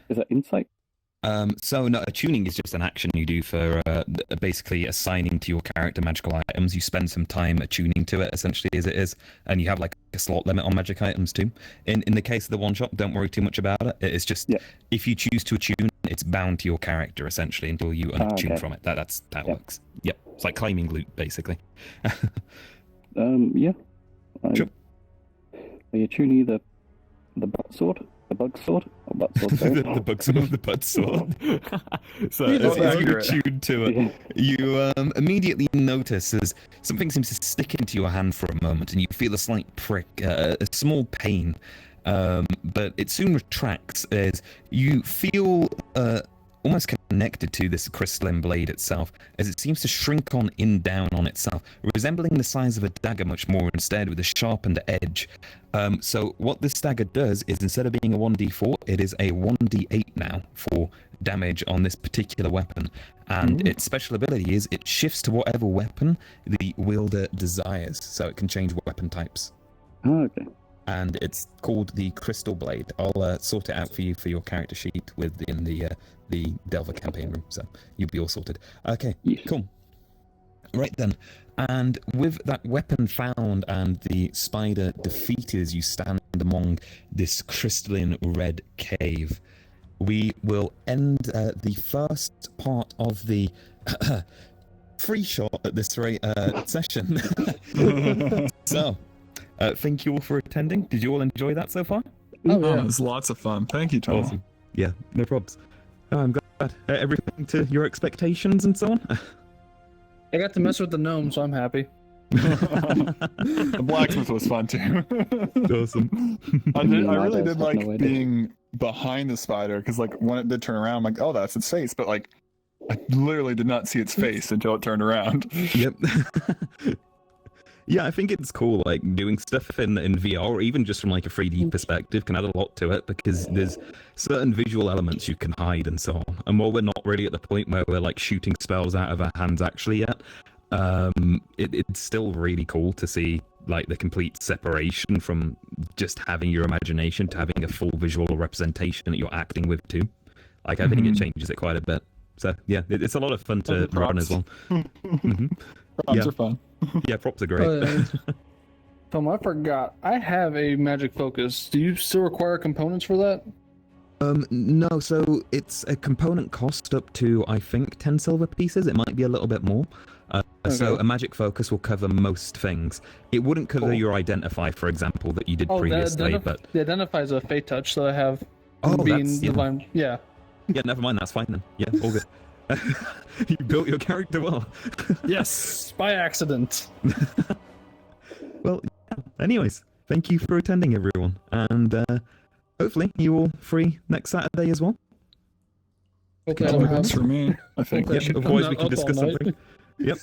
Is that insight? So no, attuning is just an action you do for basically assigning to your character magical items. You spend some time attuning to it, essentially, as it is, and you have like a slot limit on magic items too. In the case of the one shot, don't worry too much about it. It's just if you choose to attune, it's bound to your character essentially until you unattune from it. That's how it works. Yep, it's like claiming loot basically. Yeah. Sure. I attune either the butt sword, the bug sword, or butt sword. Sorry. the bug sword, the butt sword. So as you attune to it, you immediately notice as something seems to stick into your hand for a moment, and you feel a slight prick, a small pain. But it soon retracts as you feel almost connected to this crystalline blade itself, as it seems to shrink in down on itself, resembling the size of a dagger much more instead, with a sharpened edge. So what this dagger does is, instead of being a 1d4, it is a 1d8 now for damage on this particular weapon. And its special ability is it shifts to whatever weapon the wielder desires, so it can change weapon types. Oh, okay. And it's called the Crystal Blade. I'll sort it out for you for your character sheet within the Delver campaign room, so you'll be all sorted. Okay, Yes. cool. Right then, and with that weapon found and the spider defeated as you stand among this crystalline red cave, we will end the first part of the free shot at this rate session. So, thank you all for attending. Did you all enjoy that so far? Oh, yeah. It was lots of fun. Thank you, Tom. Awesome. Yeah, no probs. Oh, I'm glad. Everything to your expectations and so on? I got to mess with the gnome, so I'm happy. The blacksmith was fun too. Awesome. I really did like being behind the spider, because like when it did turn around, I'm like, oh, that's its face, but like I literally did not see its face until it turned around. Yep. Yeah, I think it's cool, like, doing stuff in VR, or even just from, like, a 3D perspective can add a lot to it, because there's certain visual elements you can hide and so on. And while we're not really at the point where we're, like, shooting spells out of our hands actually yet, it's still really cool to see, like, the complete separation from just having your imagination to having a full visual representation that you're acting with, too. Like, I think it changes it quite a bit. So, yeah, it's a lot of fun to run as well. Props are fun. Yeah, props are great. Tom, I forgot. I have a magic focus. Do you still require components for that? No, so it's a component cost up to, I think, 10 silver pieces. It might be a little bit more. So a magic focus will cover most things. It wouldn't cover your identify, for example, that you did previously. But the identify is a fate touch that I have. That's divine. Yeah. Yeah, never mind. That's fine then. Yeah, all good. You built your character well. Yes, by accident. Well, yeah. Anyways, thank you for attending, everyone, and hopefully you all free next Saturday as well. Okay, That works for me, I think. Yep, otherwise we can discuss something. Yep.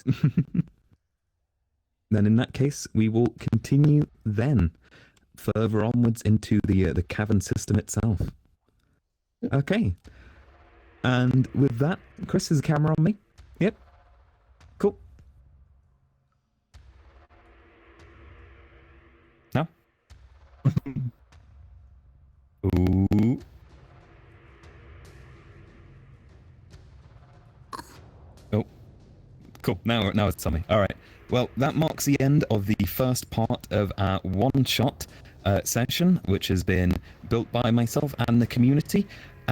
Then in that case, we will continue then further onwards into the cavern system itself. Okay. And with that, Chris, is the camera on me? Yep. Cool. No? Ooh. Oh. Cool. Now it's on me. All right. Well, that marks the end of the first part of our one-shot session, which has been built by myself and the community.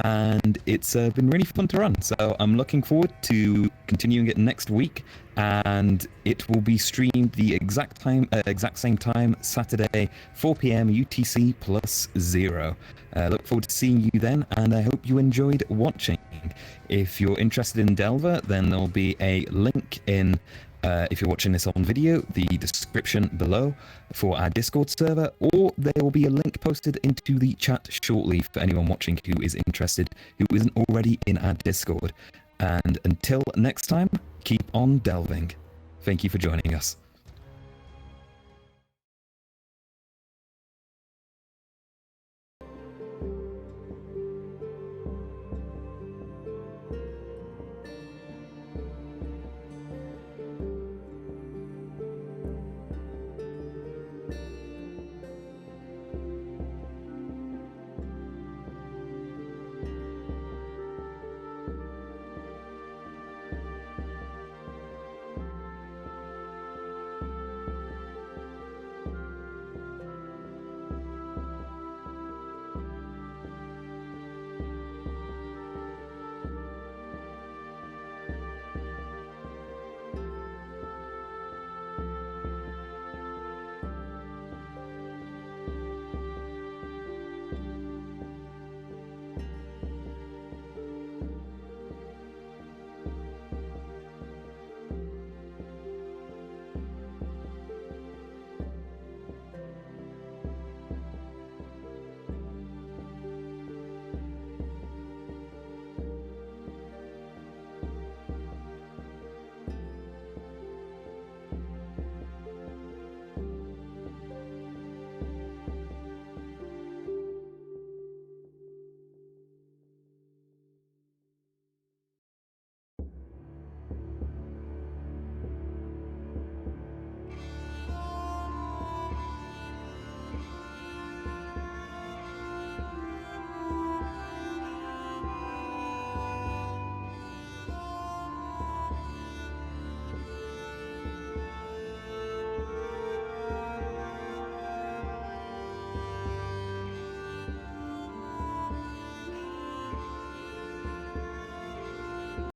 And it's been really fun to run, so I'm looking forward to continuing it next week, and it will be streamed the exact same time, Saturday, 4 p.m. UTC plus 0. Look forward to seeing you then, and I hope you enjoyed watching. If you're interested in Delver, then there'll be a link in, if you're watching this on video, the description below for our Discord server, or there will be a link posted into the chat shortly for anyone watching who is interested, who isn't already in our Discord. And until next time, keep on delving. Thank you for joining us.